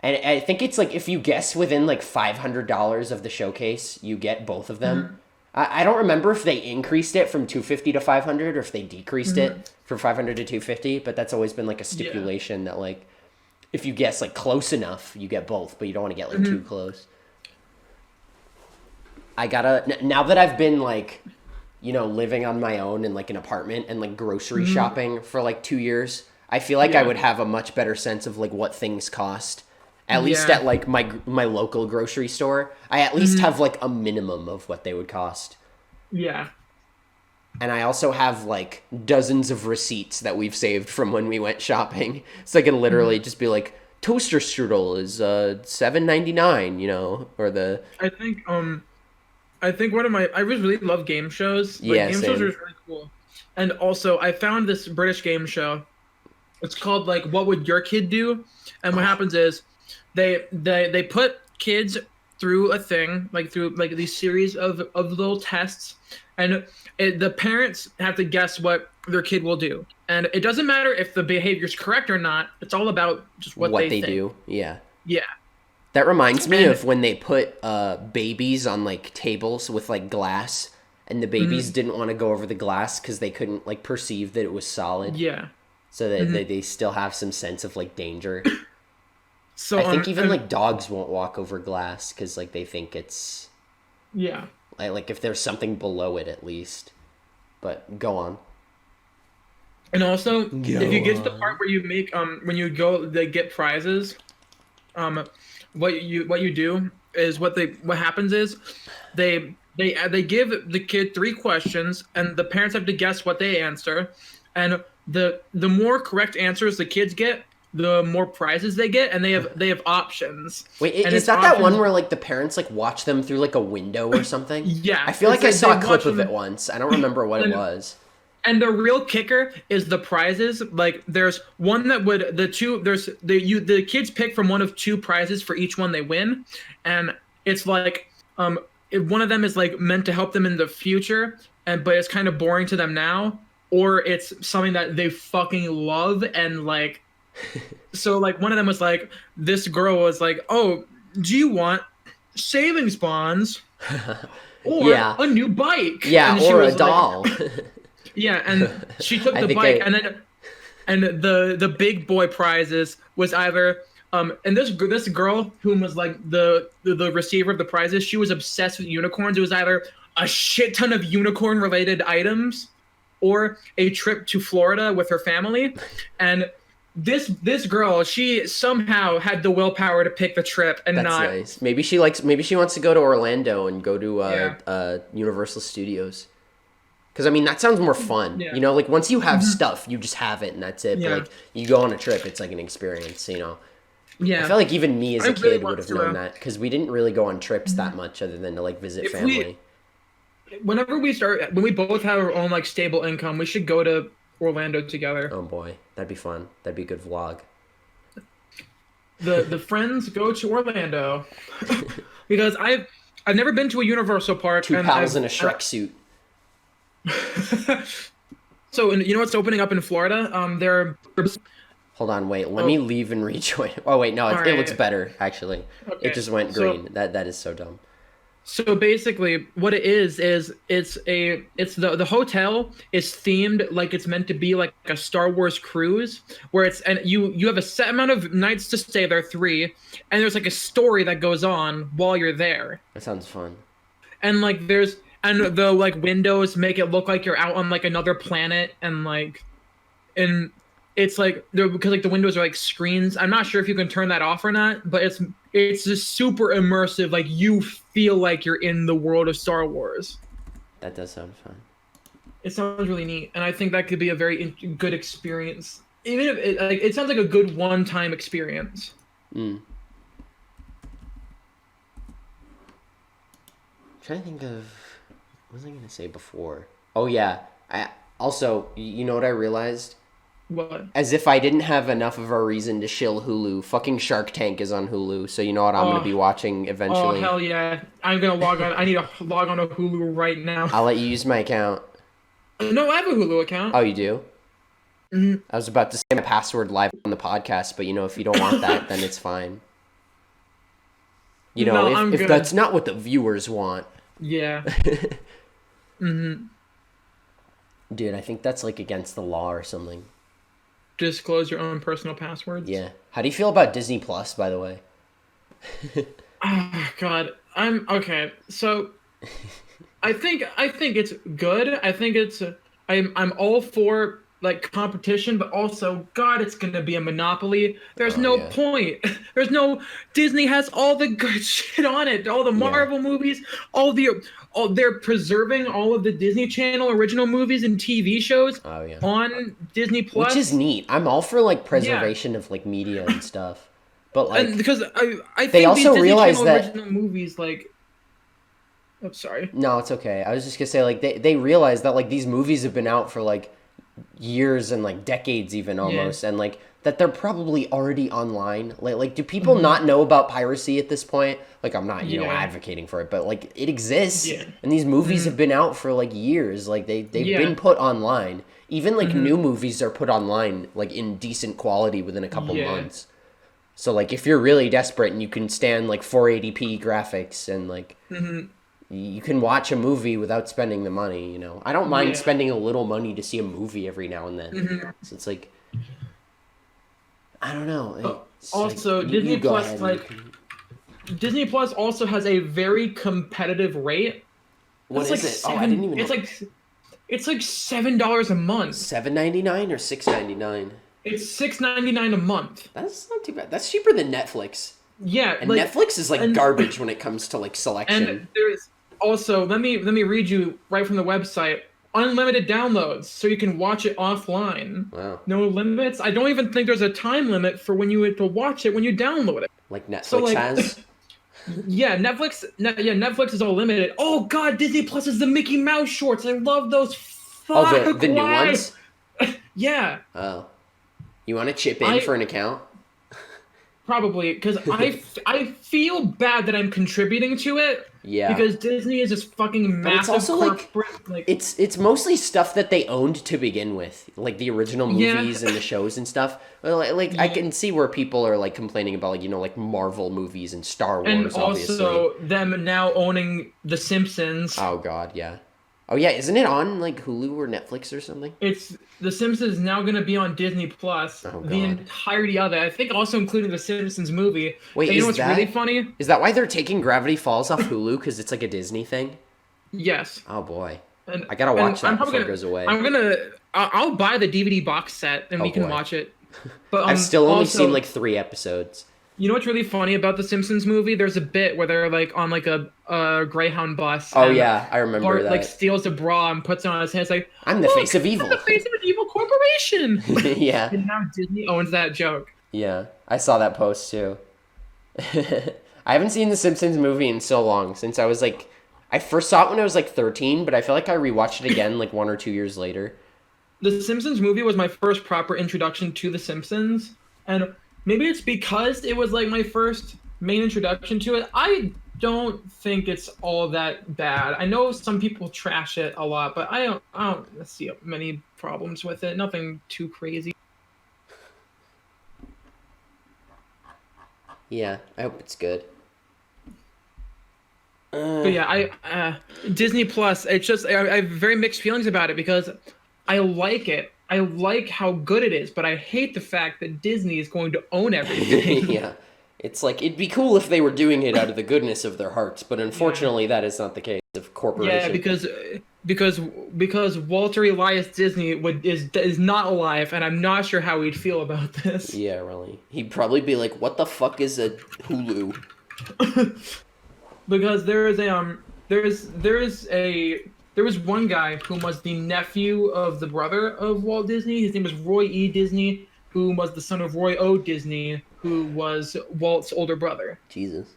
And I think it's like if you guess within like $500 of the showcase, you get both of them. I don't remember if they increased it from 250 to 500 or if they decreased it from 500 to 250, but that's always been like a stipulation that like if you guess like close enough, you get both, but you don't want to get like too close. Now that I've been like, you know, living on my own in like an apartment and like grocery shopping for like 2 years, I feel like I would have a much better sense of like what things cost. At least at like my local grocery store, I at least have like a minimum of what they would cost. Yeah. And I also have like dozens of receipts that we've saved from when we went shopping. So I can literally just be like, toaster strudel is $7.99, you know, or the I think one of my I really love game shows. Like, Yeah, game same. shows are really cool. And also I found this British game show. It's called like What Would Your Kid Do? And what happens is they put kids through a thing, like through like these series of little tests, and the parents have to guess what their kid will do. And it doesn't matter if the behavior's correct or not. It's all about just what they think. do. Yeah. Yeah. That reminds me And- of when they put babies on like tables with like glass, and the babies didn't want to go over the glass because they couldn't like perceive that it was solid. Yeah. So that they still have some sense of like danger. So I think even like dogs won't walk over glass because like they think it's yeah. like if there's something below it at least. But go on. And also, if you get to the part where you make when you go they get prizes, what you do is what happens is they give the kid 3 questions and the parents have to guess what they answer, and the more correct answers the kids get, the more prizes they get, and they have options. Wait, And is it's that options- one where like the parents like watch them through like a window or something? Yeah, I feel like it's I like saw a they clip watch of them- it once. I don't remember what it And- was. And the real kicker is the prizes. Like there's one that would the kids pick from one of two prizes for each one they win, and it's like one of them is like meant to help them in the future, and but it's kind of boring to them now, or it's something that they fucking love and like. So like one of them was like this girl was like, oh, do you want savings bonds or Yeah. a new bike? Yeah, And she or a was like, doll. yeah, and she took I the think bike, and the big boy prizes was either and this girl whom was like the receiver of the prizes, she was obsessed with unicorns. It was either a shit ton of unicorn related items or a trip to Florida with her family, and this girl, she somehow had the willpower to pick the trip and That's not. nice. Maybe she wants to go to Orlando and go to Yeah. Universal Studios. Because, I mean, that sounds more fun. Yeah. You know, like, once you have stuff, you just have it, and that's it. Yeah. But, like, you go on a trip, it's like an experience, you know? Yeah. I feel like even me as a I really kid want would have to, known that. Because we didn't really go on trips that much other than to, like, visit If family. Whenever when we both have our own like stable income, we should go to Orlando together. Oh, boy. That'd be fun. That'd be a good vlog. The friends go to Orlando because I've never been to a Universal park. Two and pals in a Shrek suit. So you know what's opening up in Florida? Hold on, wait. Let me leave and rejoin. Oh, wait, no, it Alright. looks better, actually. Okay, It just went so- green. That is so dumb. So basically, what it is it's the hotel is themed like it's meant to be like a Star Wars cruise, where it's and you have a set amount of nights to stay there, 3, and there's like a story that goes on while you're there, That sounds fun. and like and the like windows make it look like you're out on like another planet, and it's like because like the windows are like screens. I'm not sure if you can turn that off or not, but it's just super immersive. Like you feel like you're in the world of Star Wars. That does sound fun. It sounds really neat, and I think that could be a very good experience. Even if it sounds like a good one-time experience. I'm trying to think of what was I gonna say before? Oh yeah. I also, you know what I realized? What? As if I didn't have enough of a reason to shill Hulu. Fucking Shark Tank is on Hulu, so you know what I'm gonna be watching Oh eventually. hell yeah! I'm gonna log on. I need to log on to Hulu right now. I'll let you use my account. No, I have a Hulu account. Oh, you do? Mhm. I was about to say my password live on the podcast, but you know, if you don't want that, then it's fine. You know, No, I'm if good. that's not what the viewers want. Yeah. Dude, I think that's like against the law or something. Disclose your own personal passwords. Yeah. How do you feel about Disney Plus, by the way? Oh God, I'm okay. So, I think it's good. I think I'm all for like competition, but also God, it's gonna be a monopoly. There's Oh, no yeah. point. There's no Disney has all the good shit on it. All the Marvel movies, all they're preserving all of the Disney Channel original movies and TV shows Oh yeah. on Disney Plus. Which is neat. I'm all for like preservation of like media and stuff. But like and because I think they also these Disney realize Channel that- original movies like. I'm sorry. no, it's okay. I was just gonna say like they realize that like these movies have been out for like years and like decades even almost, and like that they're probably already online. Like do people not know about piracy at this point? Like I'm not, you know, Yeah. advocating for it, but like it exists, Yeah. and these movies have been out for like years. Like they've been put online. Even like new movies are put online like in decent quality within a couple months. So like if you're really desperate and you can stand like 480p graphics and like you can watch a movie without spending the money, you know. I don't mind spending a little money to see a movie every now and then. So it's like I don't know. It's Also, like, Disney you go Plus, ahead and like- you can- Disney Plus also has a very competitive rate. What It's is like it? Oh, I didn't even know. It's like $7 a month. $7.99 or $6.99? It's $6.99 a month. That's not too bad. That's cheaper than Netflix. Yeah, And like, Netflix is like and- garbage when it comes to like selection. and there's also let me read you right from the website. Unlimited downloads, so you can watch it offline. Wow. No limits. I don't even think there's a time limit for when you have to watch it when you download it. Like Netflix So, like- has. Yeah, Netflix is all limited. Oh God, Disney Plus is the Mickey Mouse shorts. I love those Oh, Fuck, the new why? ones? Yeah, Oh. You want to chip in I for an account? probably because I feel bad that I'm contributing to it Yeah. because Disney is this fucking But it's massive also like corporate. Like, it's mostly stuff that they owned to begin with, like the original yeah, movies and the shows and stuff. Well, like I yeah, can see where people are like complaining about like like Marvel movies and Star and Wars, obviously. also them now owning The Simpsons. Oh God, yeah. Oh yeah, isn't it on like Hulu or Netflix or something? It's The Simpsons is now going to be on Disney Plus. Oh The God. entirety of it, I think, also including the Simpsons movie. Wait, And you know what's really funny? is that why they're taking Gravity Falls off Hulu? Because it's like a Disney thing? Yes, Oh boy, and I gotta and watch I'm that probably before it gonna goes away. I'm gonna I'll buy the DVD box set and Oh we can boy, watch it. But I've still only seen also, like 3 episodes. you know what's really funny about the Simpsons movie? There's a bit where they're like on like a Greyhound bus Oh and yeah, I remember Bart like that. steals a bra and puts it on his hand. It's like, I'm the face look, of I'm the evil. face of an evil corporation. Yeah, And now Disney owns that joke. yeah, I saw that post too. I haven't seen the Simpsons movie in so long since I was like, I first saw it when I was like 13, but I feel like I rewatched it again like 1 or 2 years later. The Simpsons movie was my first proper introduction to The Simpsons, and maybe it's because it was like my first main introduction to it. I don't think it's all that bad. I know some people trash it a lot, but I don't see many problems with it. Nothing too crazy. Yeah, I hope it's good. But yeah, I Disney Plus. It's just I have very mixed feelings about it because I like it. I like how good it is, but I hate the fact that Disney is going to own everything. Yeah, it's like it'd be cool if they were doing it out of the goodness of their hearts, but Yeah. unfortunately, that is not the case of Yeah, corporation. because Walter Elias Disney is not alive, and I'm not sure how he'd feel about this. Yeah, really. He'd probably be like, "What the fuck is a Hulu?" Because there was one guy who was the nephew of the brother of Walt Disney. His name was Roy E. Disney, who was the son of Roy O. Disney, who was Walt's older brother. Jesus.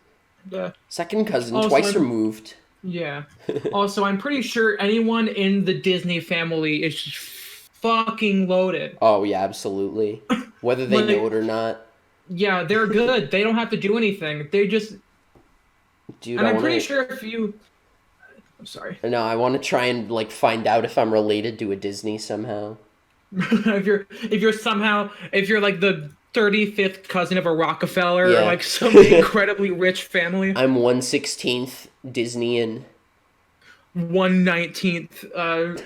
Yeah. Second cousin, Also, twice removed. Yeah. Also, I'm pretty sure anyone in the Disney family is just fucking loaded. Oh yeah, absolutely. Whether they know Like, it or not, yeah, they're good. They don't have to do anything. They just, dude. and I I'm want pretty to. sure if you, I'm sorry, No, I want to try and like find out if I'm related to a Disney somehow. if you're like the 35th cousin of a Rockefeller or Yeah. like some incredibly rich family, I'm 1/16th Disneyan. 1/19th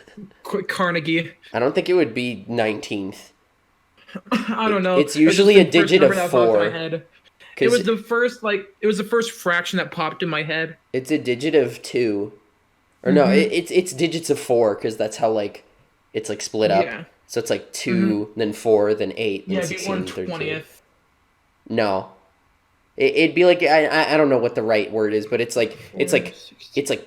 Carnegie. I don't think it would be 19th. I don't know. It's That's just usually the a first digit number of that popped in my 4. head. It Because was the first it was the first fraction that popped in my head. it's a digit of 2. Or no, Mhm. it's digits of 4 because that's how like it's like split up. Yeah. So it's like 2, then 4, then 8, then Yeah, it'd be 16, 32. 1/20th. No, it'd be like I don't know what the right word is, but it's like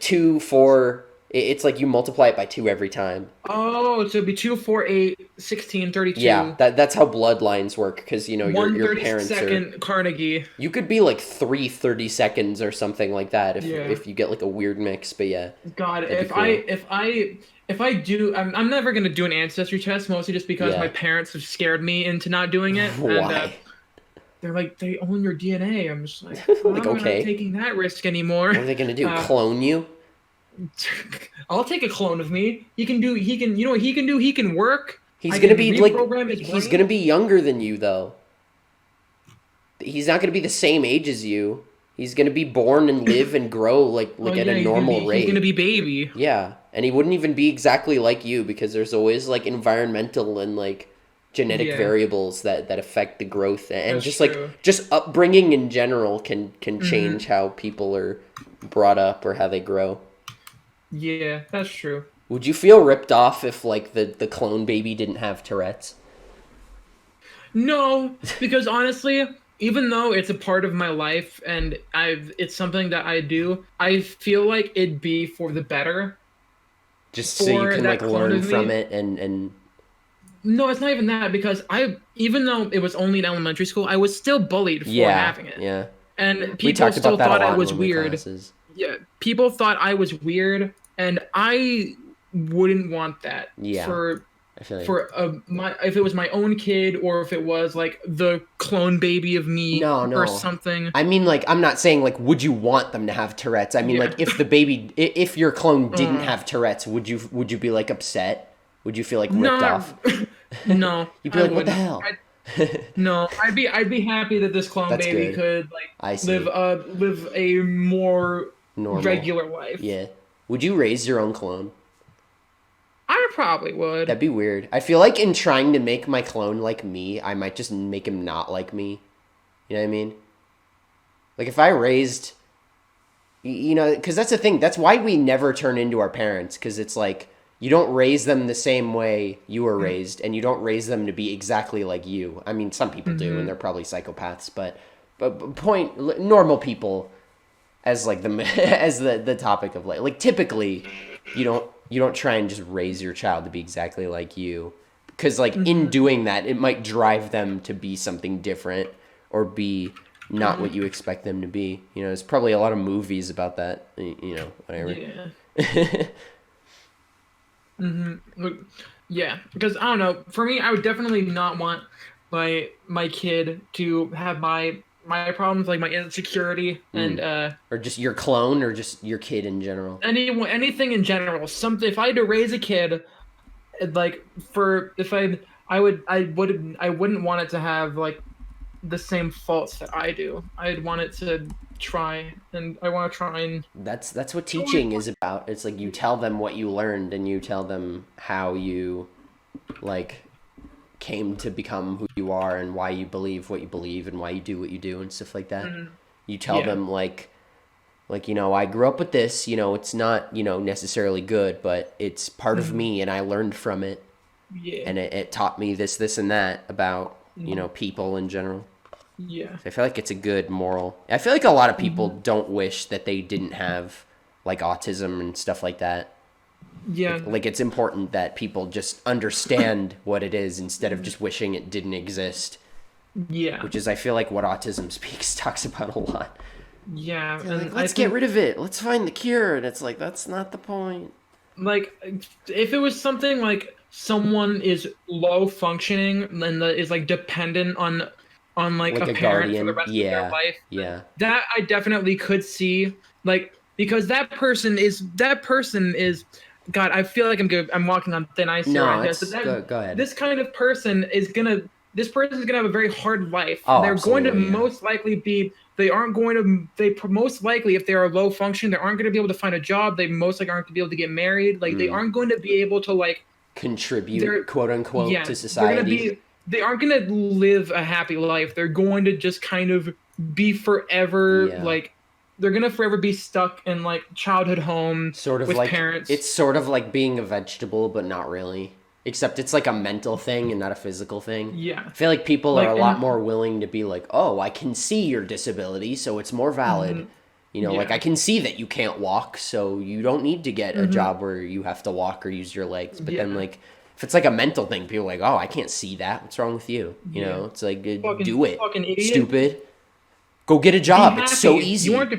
2 4. It's like you multiply it by 2 every time. Oh, so it'd be 2, 4, 8, 16, 32. Yeah, that's how bloodlines work because your parents are. 1/32nd Carnegie. You could be like 3/32 or something like that Yeah. if you get like a weird mix. But yeah, God, that'd be if cool. I do, I'm never gonna do an ancestry test, mostly just because Yeah. my parents have scared me into not doing it. And Why? they're like, they own your DNA. I'm just like, Like, I'm okay. not taking that risk anymore. What are they gonna do? Uh, Clone you? I'll take a clone of me. You know what he can do? He can work. He's I gonna can be like reprogram his he's brain. gonna be younger than you though. He's not gonna be the same age as you. He's gonna be born and live and grow like Oh, at yeah, a normal rate. He's gonna be baby. Yeah, and he wouldn't even be exactly like you because there's always like environmental and like genetic Yeah. variables that affect the growth and That's just true. Mm-hmm. like just upbringing in general can change how people are brought up or how they grow. Yeah, that's true. Would you feel ripped off if like the clone baby didn't have Tourette's? No, because honestly, even though it's a part of my life and it's something that I do, I feel like it'd be for the better. Just so you For can that like clone learn of from me? it and No, it's not even that because even though it was only in elementary school, I was still bullied for yeah, having it. yeah. And We people talked still about that a thought lot I in was one of my weird. classes. Yeah, people thought I was weird, and I wouldn't want that Yeah, for I feel like my if it was my own kid or if it was like the clone baby of me no, or no. something. I mean, like, I'm not saying like, would you want them to have Tourette's? I mean, Yeah. like, if the baby, if your clone didn't Uh, have Tourette's, would you be like upset? Would you feel like ripped not off? no, You'd be I like, what the wouldn't. hell? No, I'd be happy that this clone That's baby good. could like I see. live a more Normal. regular life. Yeah. Would you raise your own clone? I probably would. That'd be weird. I feel like in trying to make my clone like me, I might just make him not like me. You know what I mean? Like if I raised, because that's the thing. That's why we never turn into our parents, because it's like you don't raise them the same way you were raised, and you don't raise them to be exactly like you. I mean, some people do, and Mm-hmm. they're probably psychopaths, but point normal people as like the as the topic of like typically you don't try and just raise your child to be exactly like you, because like in Mm-hmm. doing that it might drive them to be something different or be not what you expect them to be. There's probably a lot of movies about that. Whatever. Yeah. Look, yeah, because I don't know. For me, I would definitely not want my kid to have my problems, like my insecurity and Or just your clone, or just your kid in general. anything in general. Something if I had to raise a kid, like for if I wouldn't want it to have like the same faults that I do. I'd want it to try, and I want to try and That's what show it. teaching is about. It's like you tell them what you learned, and you tell them how you like came to become who you are, and why you believe what you believe, and why you do what you do, and stuff like that. You tell Yeah. them like I grew up with this. It's not necessarily good, but it's part of Mhm. me, and I learned from it, Yeah. and it taught me this and that about Mhm. people in general. Yeah. I feel like it's a good moral. I feel like a lot of people Mhm. don't wish that they didn't have like autism and stuff like that. Yeah. Like it's important that people just understand what it is instead of just wishing it didn't exist, Yeah. which is I feel like what Autism Speaks talks about a lot. Yeah. They're like, And I let's get think rid of it. Let's find the cure. And it's like, that's not the point. like if it was something like someone is low functioning and is like dependent on like Like a a parent for the guardian. rest of their Yeah. life, Yeah. that I definitely could see, like because that person is God, I feel like I'm walking on thin ice here No, right this, but it's that go ahead. this kind of person is gonna this person is gonna have a very hard life. Oh, They're going to absolutely. Yeah. most likely be they aren't going to they most likely if they are low function they aren't going to be able to find a job. They most likely aren't going to be able to get married. Like they aren't going to be able to like Contribute, they're quote unquote, yeah to they're gonna society. be they aren't gonna live a happy life. They're going to just kind of be forever Yeah. like they're gonna forever be stuck in like childhood home Sort of with like parents. it's sort of like being a vegetable, but not really. Except it's like a mental thing and not a physical thing. Yeah, I feel like people are like a lot and more willing to be like, "Oh, I can see your disability, so it's more valid." mhm, Like I yeah, can see that you can't walk, so you don't need to get a hmm, job where you have to walk or use your legs. But then yeah, like if it's like a mental thing, people are like, "Oh, I can't see that. What's wrong with you?" yeah. It's like Fucking do it, fucking idiot. stupid. Go get a Be job. It's so happy. You easy. aren't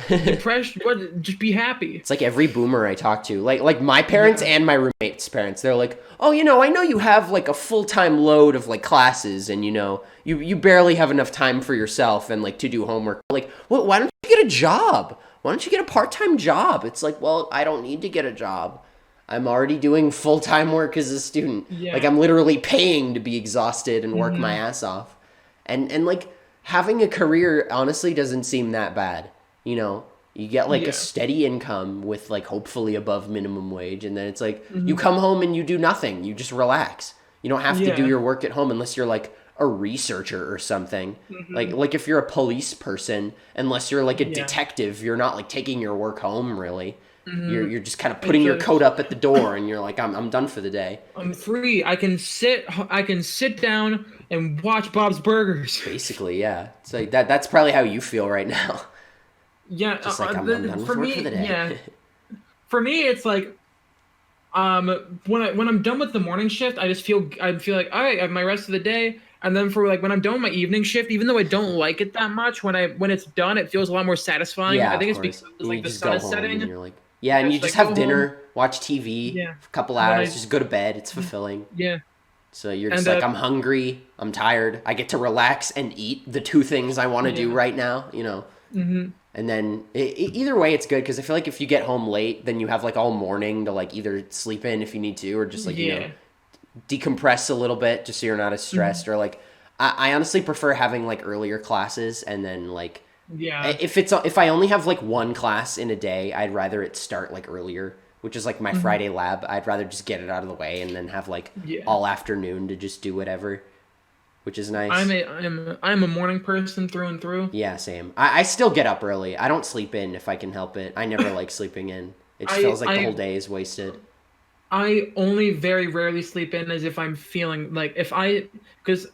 depressed. What? Just be happy. It's like every boomer I talk to, like my parents Yeah. and my roommates' parents, they're like, "Oh, I know you have like a full-time load of like classes, and you barely have enough time for yourself and like to do homework. Like, well, why don't you get a job? Why don't you get a part-time job?" It's like, well, I don't need to get a job. I'm already doing full-time work as a student. Like Yeah. I'm literally paying to be exhausted and work my Hmm. ass off. And like having a career honestly doesn't seem that bad. You get like a Yeah. steady income with like hopefully above minimum wage, and then it's like you Hmm. come home and you do nothing. You just relax. You don't have to do Yeah. your work at home unless you're like a researcher or something. Like Hmm. like if you're a police person, unless you're like a Yeah. detective, you're not like taking your work home really. You're Hmm. you're just kind of It's putting your just coat up at the door and you're like I'm done for the day. I'm free. I can sit down and watch Bob's Burgers. Basically, yeah. So that's probably how you feel right now. Yeah. Just like I'm done with For work for the me, day. yeah. For me, it's like when I'm done with the morning shift, I feel like all right, I have my rest of the day. And then for like when I'm done with my evening shift, even though I don't like it that much, when it's done, it feels a lot more satisfying. Yeah, I of think it's course. because And you like the just sun go is home and setting. you're like, Yeah, and you Just just like have go home. dinner, watch TV Yeah. for a couple When hours, I just go to bed. It's fulfilling. yeah. So you're just And like, I'm hungry, I'm tired. I get to relax and eat the two things I want to do yeah. right now. Hmm. And then either way, it's good because I feel like if you get home late, then you have like all morning to like either sleep in if you need to, or just like Yeah. decompress a little bit just so you're not as Hmm. stressed. Or like, I honestly prefer having like earlier classes and then like Yeah. if I only have like one class in a day, I'd rather it start like earlier, which is like my Hmm. Friday lab. I'd rather just get it out of the way and then have like Yeah. all afternoon to just do whatever, which is I'm nice. a I'm a morning person through and through. Yeah, same. I still get up early. I don't sleep in if I can help it. I never like sleeping in. It just I feels like the whole I day is wasted. I only very rarely sleep in as if I'm feeling like because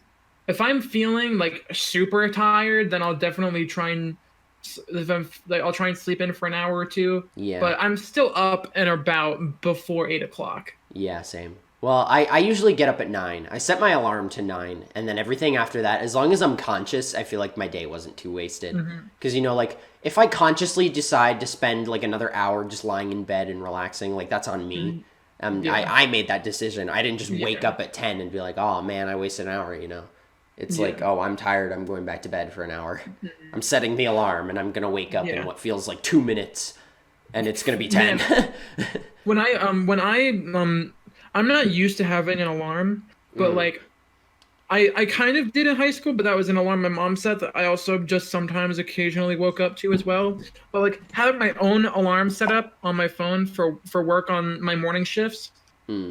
if I'm feeling like super tired, then I'll definitely try and if I'm like I'll try and sleep in for an hour or two. Yeah, But I'm still up and about before 8 o'clock. yeah, same. Well, I usually get up at 9. I set my alarm to 9, and then everything after that, as long as I'm conscious, I feel like my day wasn't too wasted. Hmm. Because, like, if I consciously decide to spend, like, another hour just lying in bed and relaxing, like, that's on me. Yeah, I made that decision. I didn't just wake yeah, up at 10 and be like, oh, man, I wasted an hour. It's like, yeah, oh, I'm tired. I'm going back to bed for an hour. I'm setting the alarm, and I'm going to wake up in yeah. what feels like 2 minutes, and it's going to be 10. Man, when I'm not used to having an alarm, but Mm, like I kind of did in high school, but that was an alarm my mom set that I also just sometimes occasionally woke up to as well. But like having my own alarm set up on my phone for work on my morning shifts, mm.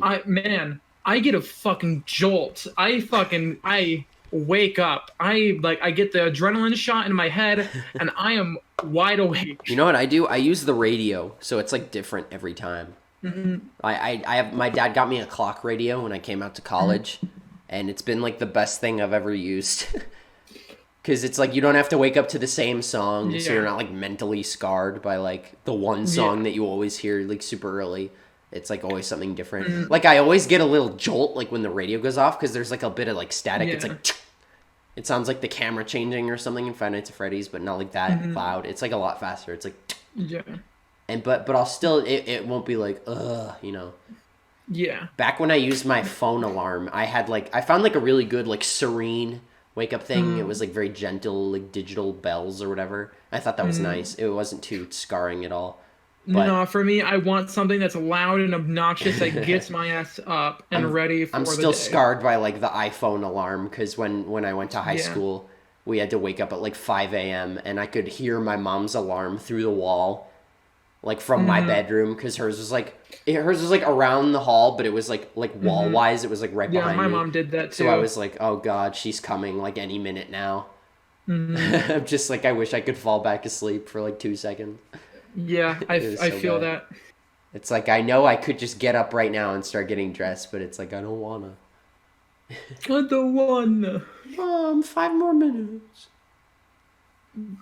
I get a fucking jolt. I wake up. I get the adrenaline shot in my head and I am wide You awake. know what I do? I use the radio, so it's like different every time. Hmm. I have my dad got me a clock radio when I came out to college, and it's been like the best thing I've ever used. Because it's like you don't have to wake up to the same song, so you're Yeah. not like mentally scarred by like the one song Yeah. that you always hear like super early. It's like always something different. Mm, Like I always get a little jolt like when the radio goes off because there's like a bit of like static. It's yeah. like it sounds like the camera changing or something in Five Nights at Freddy's, but not like that Hmm. loud. It's like a lot faster. It's like Yeah. and but I'll still it won't be like ugh. Yeah. Back when I used my phone alarm, I found like a really good like serene wake up thing. It Mm, was like very gentle like digital bells or whatever. I thought that was nice. mm. It wasn't too scarring at all. But No, for me, I want something that's loud and obnoxious that gets my ass up and I'm ready I'm for the still day. scarred by like the iPhone alarm because when I went to high Yeah. school, we had to wake up at like 5 a.m. and I could hear my mom's alarm through the wall like from my Hmm. bedroom because hers was like around the hall, but it was like wall Hmm. wise. It was like right Yeah, behind my me. mom did that So I too. was like, oh god, she's coming like any minute now. Hmm. I'm just like, I wish I could fall back asleep for like 2 seconds. Yeah, It was I so feel bad. that. It's like I know I could just get up right now and start getting dressed, but it's like I don't wanna. The one. Mom, 5 more minutes.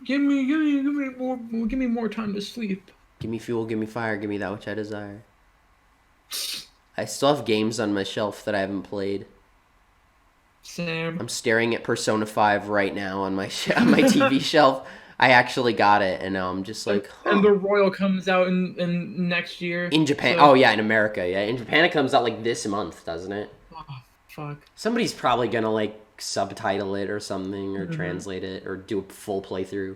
Give me more time to sleep. Give me fuel, give me fire, give me that which I desire. I still have games on my shelf that I haven't played. Sam. I'm staring at Persona 5 right now on my on my TV shelf. I actually got it, and now I'm just like, And huh. the Royal comes out in next year. In Japan, So, oh yeah, in America, yeah. In Japan, it comes out like this month, doesn't it? oh, fuck. Somebody's probably gonna like subtitle it or something, or Hmm. translate it, or do a full playthrough.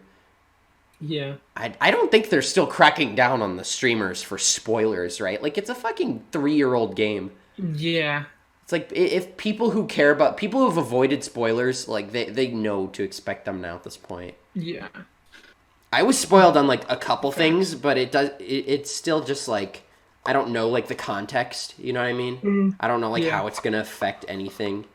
Yeah. I don't think they're still cracking down on the streamers for spoilers, right? Like it's a fucking 3-year-old game. Yeah. It's like if people who care about people who've avoided spoilers, like they know to expect them now at this point. Yeah. I was spoiled on like a couple things, Facts. but it's still just like I don't know like the context, you know what I mean? Mm. I don't know like Yeah. how it's going to affect anything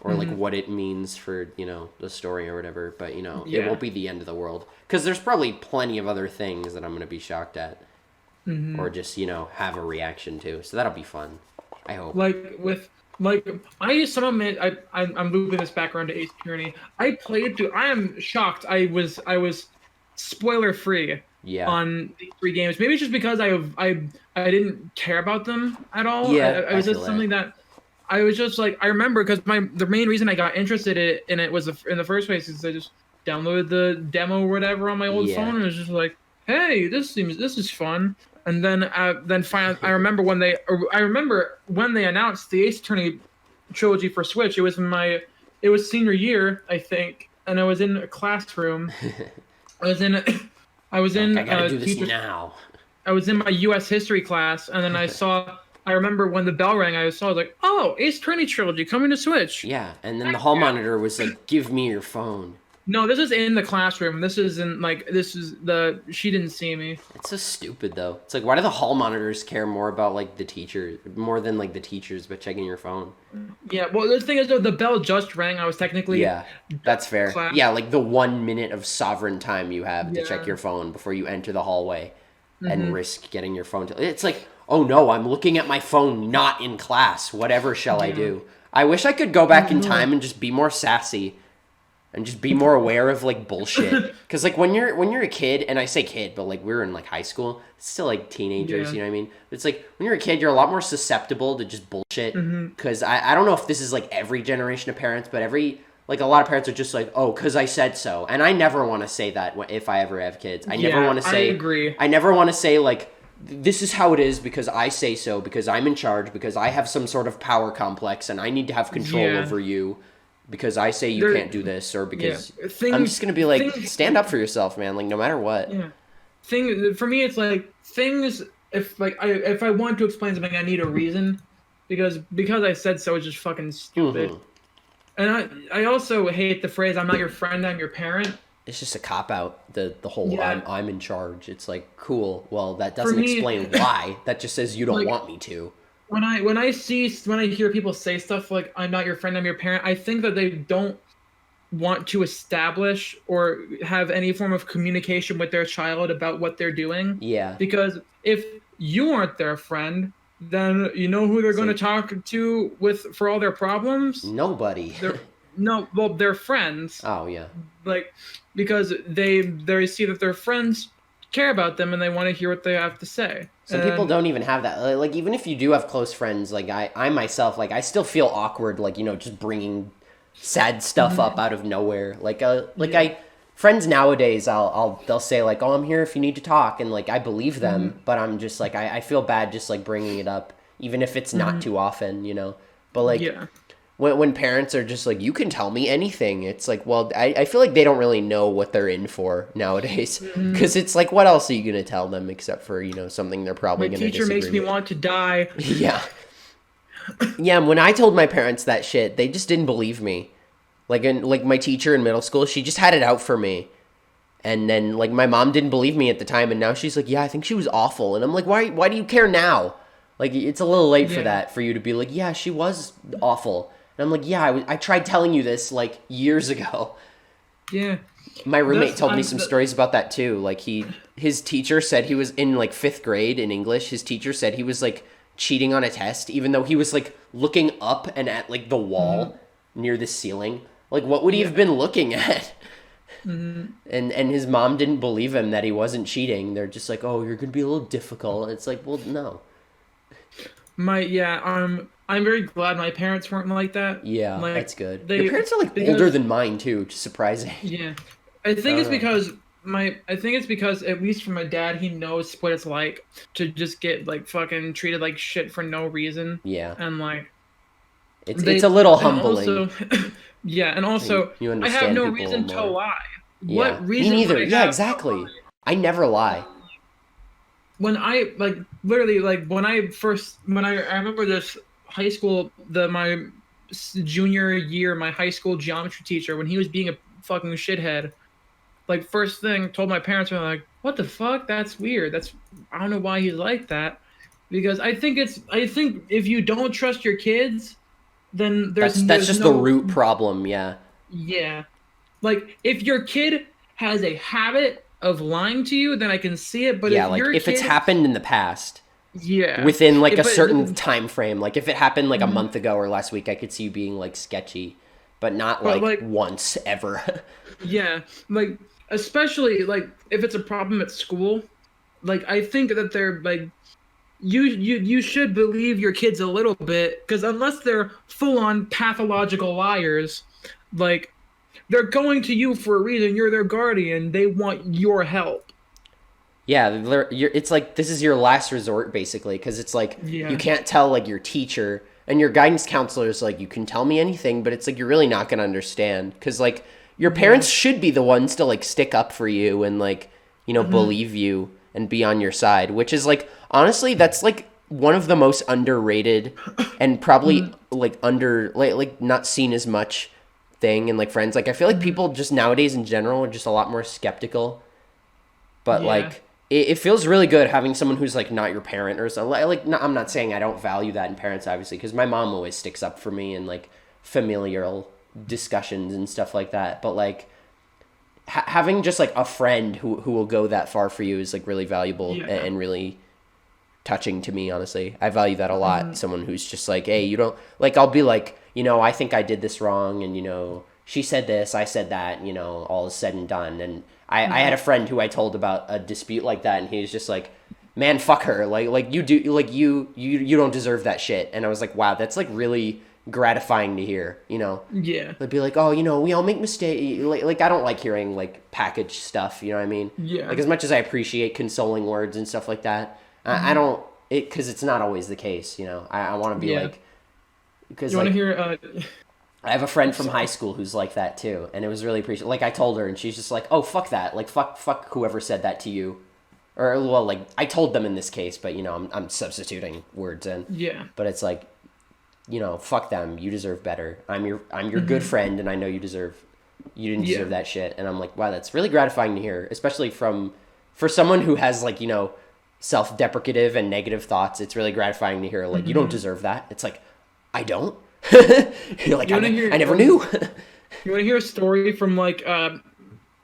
or like Hmm. what it means for, the story or whatever, but it Yeah. won't be the end of the world cuz there's probably plenty of other things that I'm going to be shocked at Hmm. or just, have a reaction to. So that'll be fun. I hope. Like with like I some of it I'm looping this back around to Ace Attorney. I played through. I am shocked. I was spoiler free Yeah. on these three games. Maybe it's just because I didn't care about them at all. Yeah, I I was feel just that. something that I was just like I remember because the main reason I got interested in it was in the first place is I just downloaded the demo or whatever on my old Yeah. phone and it was just like, hey, this is fun. And then finally, I remember when they announced the Ace Attorney trilogy for Switch. It was senior year, I think, and I was in a classroom. I was in, I was Like, in I gotta do this teacher. now. I was in my U.S. history class, and then I remember when the bell rang. I was like, "Oh, Ace Attorney trilogy coming to Switch." Yeah, and then the hall monitor was like, "Give me your phone." No, this is in the classroom. This isn't like this is the she didn't see me. It's so stupid though. It's like, why do the hall monitors care more about like the teacher, more than like the teachers, but checking your phone? Yeah, well, the thing is though, the bell just rang. I was technically Yeah, that's fair. class. Yeah, like the 1 minute of sovereign time you have to check Yeah. your phone before you enter the hallway and Mhm. risk getting your phone. It's like, oh no, I'm looking at my phone not in class. Whatever shall I Yeah. do? I wish I could go back in know. time and just be more sassy and just be more aware of like bullshit. Because like when you're a kid, and I say kid, but like we're in like high school, it's still like teenagers. Yeah. You know what I mean? It's like when you're a kid, you're a lot more susceptible to just bullshit. Mm-hmm. Because I don't know if this is like every generation of parents, but like a lot of parents are just like, oh, because I said so. And I never want to say that if I ever have kids. I never Yeah, want to say. I agree. I never want to say like, this is how it is because I say so, because I'm in charge, because I have some sort of power complex and I need to have control Yeah. over you because I say you There- can't do this, or because Yeah. I'm just gonna be like, things- stand up for yourself, man. Like no matter what. Yeah. For me, it's like things. If I want to explain something, I need a reason, because I said so is just fucking stupid. Mhm. And I also hate the phrase "I'm not your friend, I'm your parent." It's just a cop out. The whole Yeah. I'm in charge. It's like, cool. Well, that doesn't me- explain why. That just says you don't Like- want me to. When I hear people say stuff like "I'm not your friend, I'm your parent," I think that they don't want to establish or have any form of communication with their child about what they're doing. Yeah. Because if you aren't their friend, then you know who they're going to talk to for all their problems. Nobody. They're friends. Oh yeah. Like, because they see that their friends care about them and they want to hear what they have to say. Some people don't even have that. Like even if you do have close friends, like I myself, like I still feel awkward, like, you know, just bringing sad stuff up out of nowhere. Friends nowadays, they'll say like, oh, I'm here if you need to talk, and like I believe them, but I'm just like I feel bad just like bringing it up, even if it's not too often, you know. But like Yeah. when parents are just like, you can tell me anything, it's like, well, I feel like they don't really know what they're in for nowadays, because it's like, what else are you gonna tell them except for, you know, something they're probably My gonna teacher disagree makes me with. want to die. Yeah. Yeah, and when I told my parents that shit, they just didn't believe me. Like my teacher in middle school, she just had it out for me. And then like my mom didn't believe me at the time, and now she's like, yeah, I think she was awful. And I'm like, why do you care now? Like it's a little late for Yeah. that, for you to be like, yeah, she was awful. And I'm like, yeah, I tried telling you this like years ago. Yeah. My roommate That's- told me I'm- some stories about that too. Like his teacher said he was in like 5th grade in English. His teacher said he was like cheating on a test, even though he was like looking up and at like the wall near the ceiling. Like what would he have been looking at? And his mom didn't believe him that he wasn't cheating. They're just like, oh, you're gonna be a little difficult. It's like, well, no. I'm very glad my parents weren't like that. Yeah, Like, that's good. they- Your parents are like because- older than mine too, which is surprising. Yeah. I think it's know. because at least for my dad, he knows what it's like to just get like fucking treated like shit for no reason. Yeah, And like it's they- a little and humbling. also- yeah, and also You I have understand no people reason to more. lie. Yeah. What reason? Me neither. would I Yeah, have to exactly. lie? I never lie. When I like literally like when I remember this high school my junior year, my high school geometry teacher, when he was being a fucking shithead, like first thing told my parents, were like, what the fuck, that's weird, I don't know why he's like that, because I think if you don't trust your kids, then That's there's just no, the root problem. Yeah. yeah, like if your kid has a habit of lying to you, then I can see it, but Yeah, if like your if it's kid- happened in the past, yeah, within like a But- certain time frame, like if it happened like a month ago or last week, I could see you being like sketchy, but not But, like like- once ever. Yeah, like especially like if it's a problem at school, like I think that they're like you should believe your kids a little bit, because unless they're full on pathological liars, like they're going to you for a reason. You're their guardian. They want your help. Yeah, it's like this is your last resort basically, because it's like you Yeah. can't tell like your teacher and your guidance counselor is like you can tell me anything, but it's like you're really not gonna understand because like your Yeah. parents should be the ones to like stick up for you and like Hmm. believe you and be on your side, which is like honestly that's like one of the most underrated and probably Hmm. like like not seen as much thing in like friends. Like I feel like Hmm. people just nowadays in general are just a lot more skeptical, but Yeah. like it feels really good having someone who's like not your parent or so like no, I'm not saying I don't value that in parents obviously because my mom always sticks up for me in like familial discussions and stuff like that, but like having just like a friend who will go that far for you is like really valuable Yeah. and really touching to me, honestly. I value that a lot. Hmm. Someone who's just like, hey, you don't like I'll be like, I think I did this wrong and she said this, I said that, all is said and done. And I had Yeah. a friend who I told about a dispute like that and he was just like, man, fuck her. Like you do like you don't deserve that shit. And I was like, wow, that's like really gratifying to hear, Yeah. They'd be like, oh, we all make mistakes. Like I don't like hearing like packaged stuff. You know what I mean? Like Yeah. as much as I appreciate consoling words and stuff like that, I Hmm. don't because it's not always the case. I want to be Yeah. like because You want to like hear? I have a friend from high Sorry. school who's like that too, and it was really appreciated. Like I told her, and she's just like, oh fuck that, like fuck whoever said that to you, or well like I told them in this case, but I'm substituting words in, Yeah. but it's like fuck them. You deserve better. I'm your good Hmm. friend, and I know you didn't Yeah. deserve that shit. And I'm like, wow, that's really gratifying to hear, especially for someone who has like self-deprecative and negative thoughts. It's really gratifying to hear like you don't Hmm. deserve that. It's like I don't. You're like You want to I hear? never knew. You want to hear a story from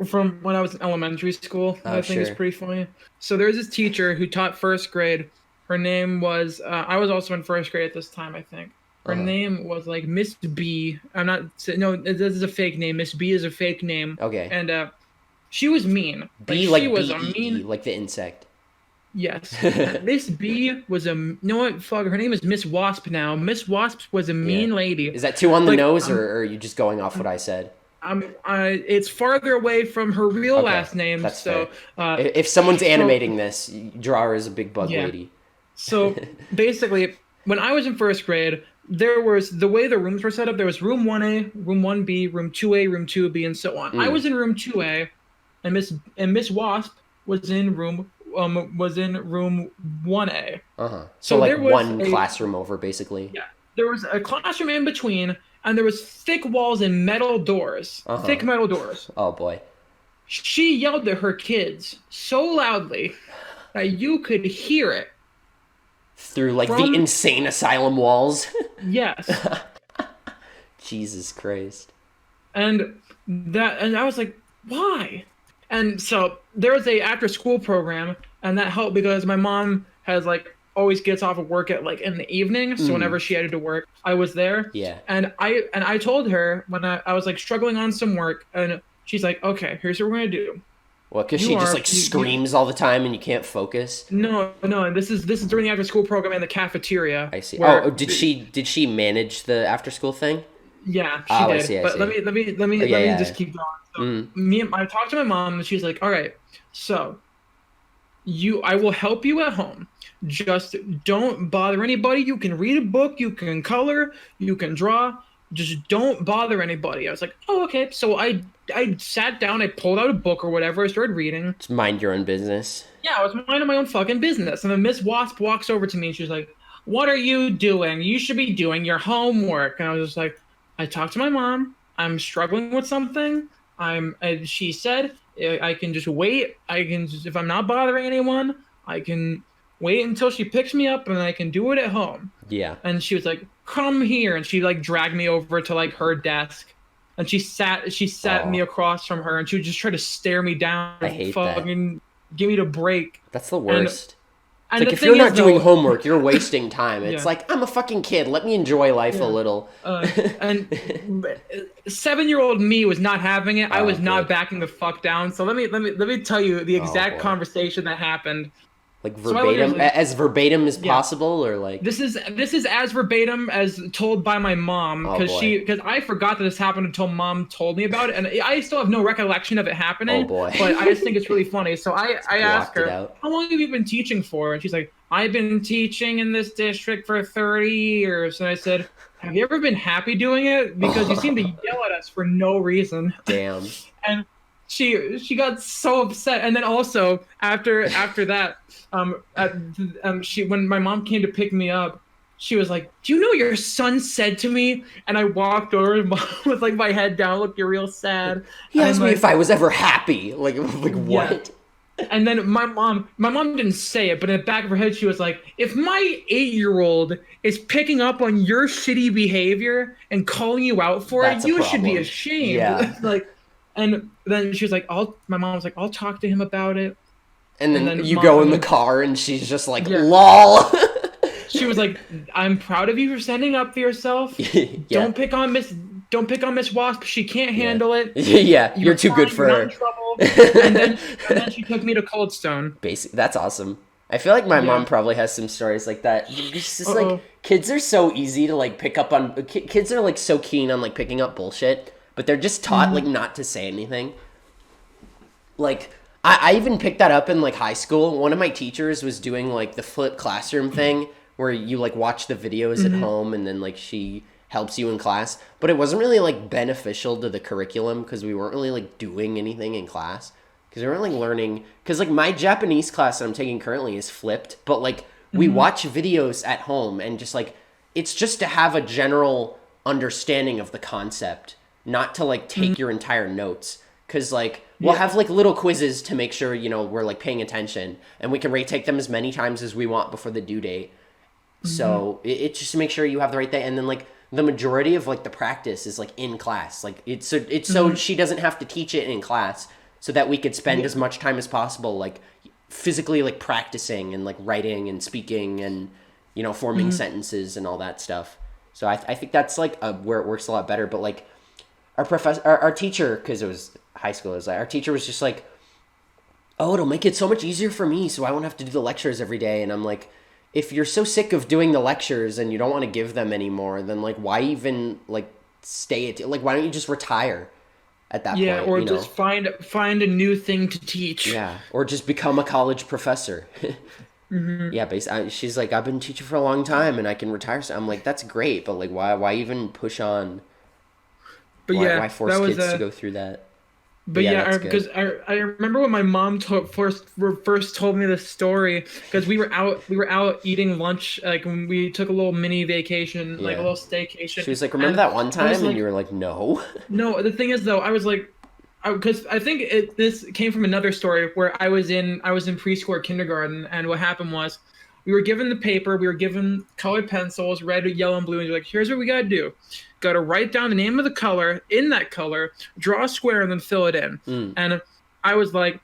from when I was in elementary school that Oh I think is sure. pretty funny. So there's this teacher who taught first grade. Her name was I was also in first grade at this time, I think. Uh Her huh. name was like Miss B. I'm not no, this is a fake name. Miss B is a fake name, Okay. and she was mean. Like B she like was a BEE mean. like the insect. Yes. Miss B was a you know what fuck her name is Miss Wasp now. Miss Wasp was a Yeah. mean lady. Is that too on the Like nose, or are you just going off what I said? it's farther away from her real Okay, last name, that's fair. so uh If someone's so animating this, draw her as a big bug yeah. lady. So basically, when I was in first grade, there was the way the rooms were set up. There was room 1A, room 1B, room 2A, room 2B, and so on. I Mm. was in room 2A, and Miss Wasp was in room 1A. Uh huh. So So like there was one a classroom over, basically. yeah, there was a classroom in between, and there was thick walls and metal doors, Uh thick huh. metal doors. Oh boy. She yelled at her kids so loudly that you could hear it Through like the from insane asylum walls. yes. Jesus Christ. And I was like, why? And so there was a after school program, and that helped because my mom has like always gets off of work at like in the evening. So Mm. whenever she had to work, I was there. Yeah. And I told her when I was like struggling on some work, and she's like, okay, here's what we're gonna do. Well, because You she just are like you screams all the time and you can't focus. no, and this is during the after school program in the cafeteria I see. Oh, where did she manage the after school thing? yeah, she Oh, I did. see. I But let see. me let me let Oh me yeah, let me yeah. just keep going. So Mm. I talked to my mom and she's like, "All right, so I will help you at home. Just don't bother anybody. You can read a book, you can color, you can draw. Just don't bother anybody." I was like, "Oh, okay." So I sat down, I pulled out a book or whatever, I started reading. Just mind your own business. Yeah, I was minding my own fucking business. And then Miss Wasp walks over to me and she's like, "What are you doing? You should be doing your homework." And I was just like, "I talked to my mom. I'm struggling with something. And she said I can just wait. I can just, if I'm not bothering anyone, I can wait until she picks me up and I can do it at home." Yeah. And she was like, "Come here." And she like dragged me over to like her desk. And she sat me Oh, across from her and she would just try to stare me down I and hate that. fucking give me the break. That's the And worst. It's and like the if you're thing is not doing though, homework, you're wasting time. It's yeah, like I'm a fucking kid. Let me enjoy life a yeah. little. And 7-year-old me was not having it. I Oh, was not good. backing the fuck down. So let me tell you the Oh exact boy. conversation that happened. Like So I look at it verbatim, like, as verbatim as yeah. possible, or like, This is as verbatim as told by my mom, oh boy, because I forgot that this happened until mom told me about it, and I still have no recollection of it oh happening, boy, but I just think it's really funny. So I asked blocked it her, out. how long have you been teaching for? And she's like, I've been teaching in this district for 30 years. And I said, have you ever been happy doing it? Because you seem to yell at us for no reason. Damn. And she got so upset. And then also after that, she when my mom came to pick me up, she was like, "Do you know what your son said to me?" And I walked over with like my head down, looking real sad. He And asked me like, if I was ever happy. Like yeah. what? And then my mom didn't say it, but in the back of her head, she was like, "If my 8-year-old is picking up on your shitty behavior and calling you out for it, That's a you should be problem. ashamed." Yeah. Like, and then she was like, My mom was like, "I'll talk to him about it." And And then then you mom, go in and the then car, and she's just like, yeah, "Lol." she was like, "I'm proud of you for standing up for yourself. Yeah. Don't pick on Miss Wasp. She can't Yeah. handle it. Yeah. You're You're too good fine. for You're not in her. trouble." And then she took me to Cold Stone. Basic. That's awesome. I feel like my mom Yeah. probably has some stories like that. It's just like Uh-oh. kids are so easy to like pick up on. Kids are like so keen on like picking up bullshit, but they're just taught like not to say anything. Like I even picked that up in like high school. One of my teachers was doing like the flip classroom thing where you like watch the videos at home and then like she helps you in class, but it wasn't really like beneficial to the curriculum because we weren't really like doing anything in class because we weren't like learning, because like my Japanese class that I'm taking currently is flipped, but like we watch videos at home and just like it's just to have a general understanding of the concept, not to like take your entire notes, because like we'll have like little quizzes to make sure, you know, we're like paying attention, and we can retake them as many times as we want before the due date. So it's just to make sure you have the right thing, and then like the majority of like the practice is like in class. Like it's so she doesn't have to teach it in class, so that we could spend as much time as possible like physically like practicing and like writing and speaking and, you know, forming sentences and all that stuff. So I think that's like where it works a lot better. But like our professor, our teacher, because it was high school, is like our teacher was just like, "Oh, it'll make it so much easier for me, so I won't have to do the lectures every day." And I'm like, if you're so sick of doing the lectures and you don't want to give them anymore, then like why even like stay at, like why don't you just retire at that Yeah, point? or You know? just find a new thing to teach. Yeah, or just become a college professor. Yeah, she's like, "I've been teaching for a long time and I can retire." So I'm like, that's great, but like why even push on? But Why yeah, force that was kids to go through that? But Yeah, yeah, that's because good. I remember when my mom first told me this story, because we were out eating lunch, like when we took a little mini vacation, like a Yeah. little staycation. She was like, "Remember And that one I was time?" And like, you were like, "No." no, the thing is though, I was like, because I think this came from another story where I was in preschool or kindergarten, and what happened was we were given the paper, we were given colored pencils, red, yellow, and blue, and you're like, here's what we gotta do. Gotta write down the name of the color in that color, draw a square, and then fill it in. Mm. And I was like,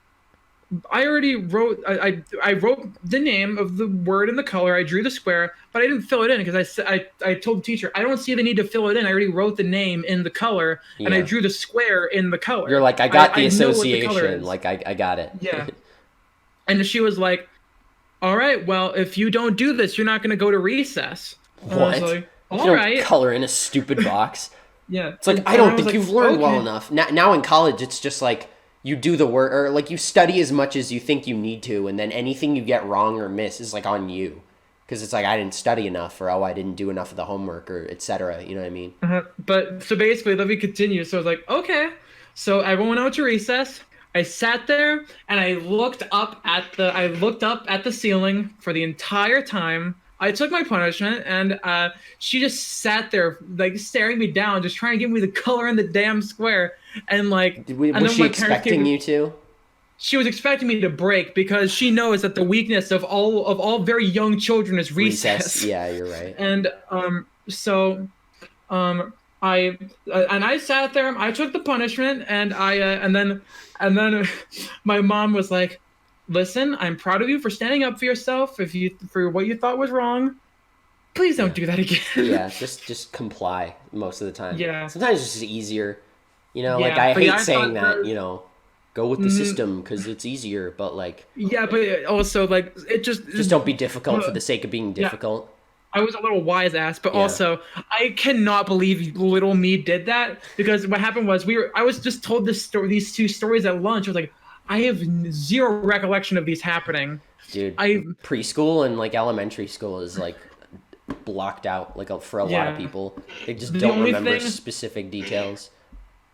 I already wrote. I wrote the name of the word and the color. I drew the square, but I didn't fill it in because I told the teacher I don't see the need to fill it in. I already wrote the name in the color and I Yeah. drew the square in the You're color. like, "I got the I know what the color association. is. Like I got it." Yeah. And she was like, "All right, well, if you don't do this, you're not going to go to recess." And I was What? like, You "All don't right." color in a stupid box. Yeah. It's like, I And don't was think like, you've learned well "Okay." enough. Now in college, it's just like you do the work, or like you study as much as you think you need to, and then anything you get wrong or miss is like on you, because it's like, I didn't study enough, or oh, I didn't do enough of the homework, or etc. You know what I mean? But so basically, let me continue. So I was like, okay. So I went out to recess. I sat there and I looked up at the ceiling for the entire time. I took my punishment, and she just sat there like staring me down, just trying to give me the color in the damn square. And like, and Was then she my parents came expecting to, you to? she was expecting me to break because she knows that the weakness of all very young children is Recess. recess. Yeah, you're right. And so I and I sat there. I took the punishment, and and then my mom was like, "Listen, I'm proud of you for standing up for yourself. If you for what you thought was wrong, please don't Yeah. do that again." Yeah, just comply most of the time. Yeah. Sometimes it's just easier. You know, like Yeah, I but yeah, hate I saying thought that, that. you know, go with the system because it's easier, but like Yeah, but also like it just don't be difficult for the sake of being difficult. I was a little wise ass, but Yeah. also I cannot believe little me did that, because what happened was I was just told these two stories at lunch. I was like, I have zero recollection of these happening. Dude, preschool and like elementary school is like blocked out like for a lot of people. They just don't remember specific details.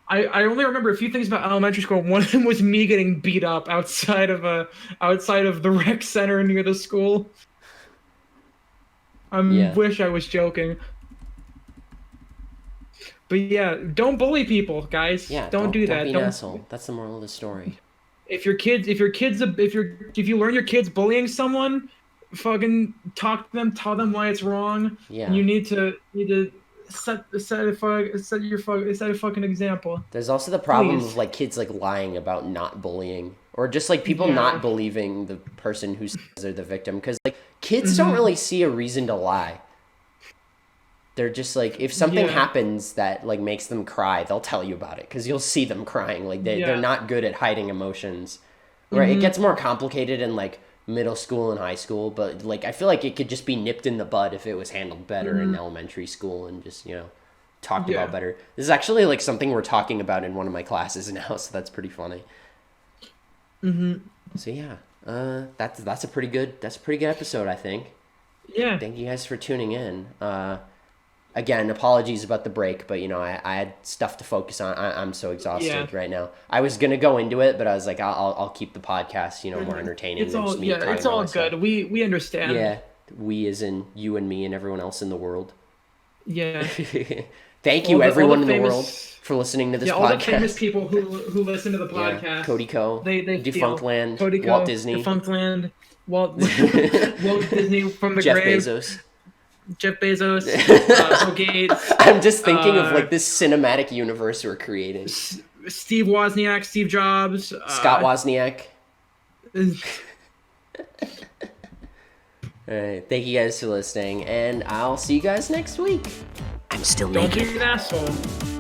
I only remember a few things about elementary school. One of them was me getting beat up outside of the rec center near the school. Wish I was joking. But yeah, don't bully people, guys. Yeah, don't do that. Don't be an asshole. That's the moral of the story. If you learn your kid's bullying someone, fucking talk to them, tell them why it's wrong. Yeah. And you need to set a fucking example. There's also the problem of like kids like lying about not bullying, or just like people not believing the person who says they're the victim, because like kids don't really see a reason to lie. They're just like, if something happens that like makes them cry, they'll tell you about it because you'll see them crying. Like they're not good at hiding emotions. Right? It gets more complicated in like middle school and high school, but like I feel like it could just be nipped in the bud if it was handled better in elementary school and just, you know, talked about better. This is actually like something we're talking about in one of my classes now, so that's pretty funny. So yeah, that's a pretty good episode, I think. Yeah. Thank you guys for tuning in. Again, apologies about the break, but you know, I had stuff to focus on. I'm so exhausted right now. I was gonna go into it, but I was like, I'll keep the podcast, you know, more entertaining. It's all it's all good. We understand. Yeah, we as in you and me and everyone else in the world. Yeah. Thank you, everyone in the world, for listening to this podcast. All the famous people who listen to the podcast. Yeah. Cody Co. They Defunctland. Cody Co. Walt Disney. Defunctland. Walt Disney from the grave. Jeff Bezos, Bill Gates. I'm just thinking of like this cinematic universe we're creating. Steve Wozniak, Steve Jobs, Scott Wozniak. All right, thank you guys for listening, and I'll see you guys next week. I'm still naked. Don't be an asshole.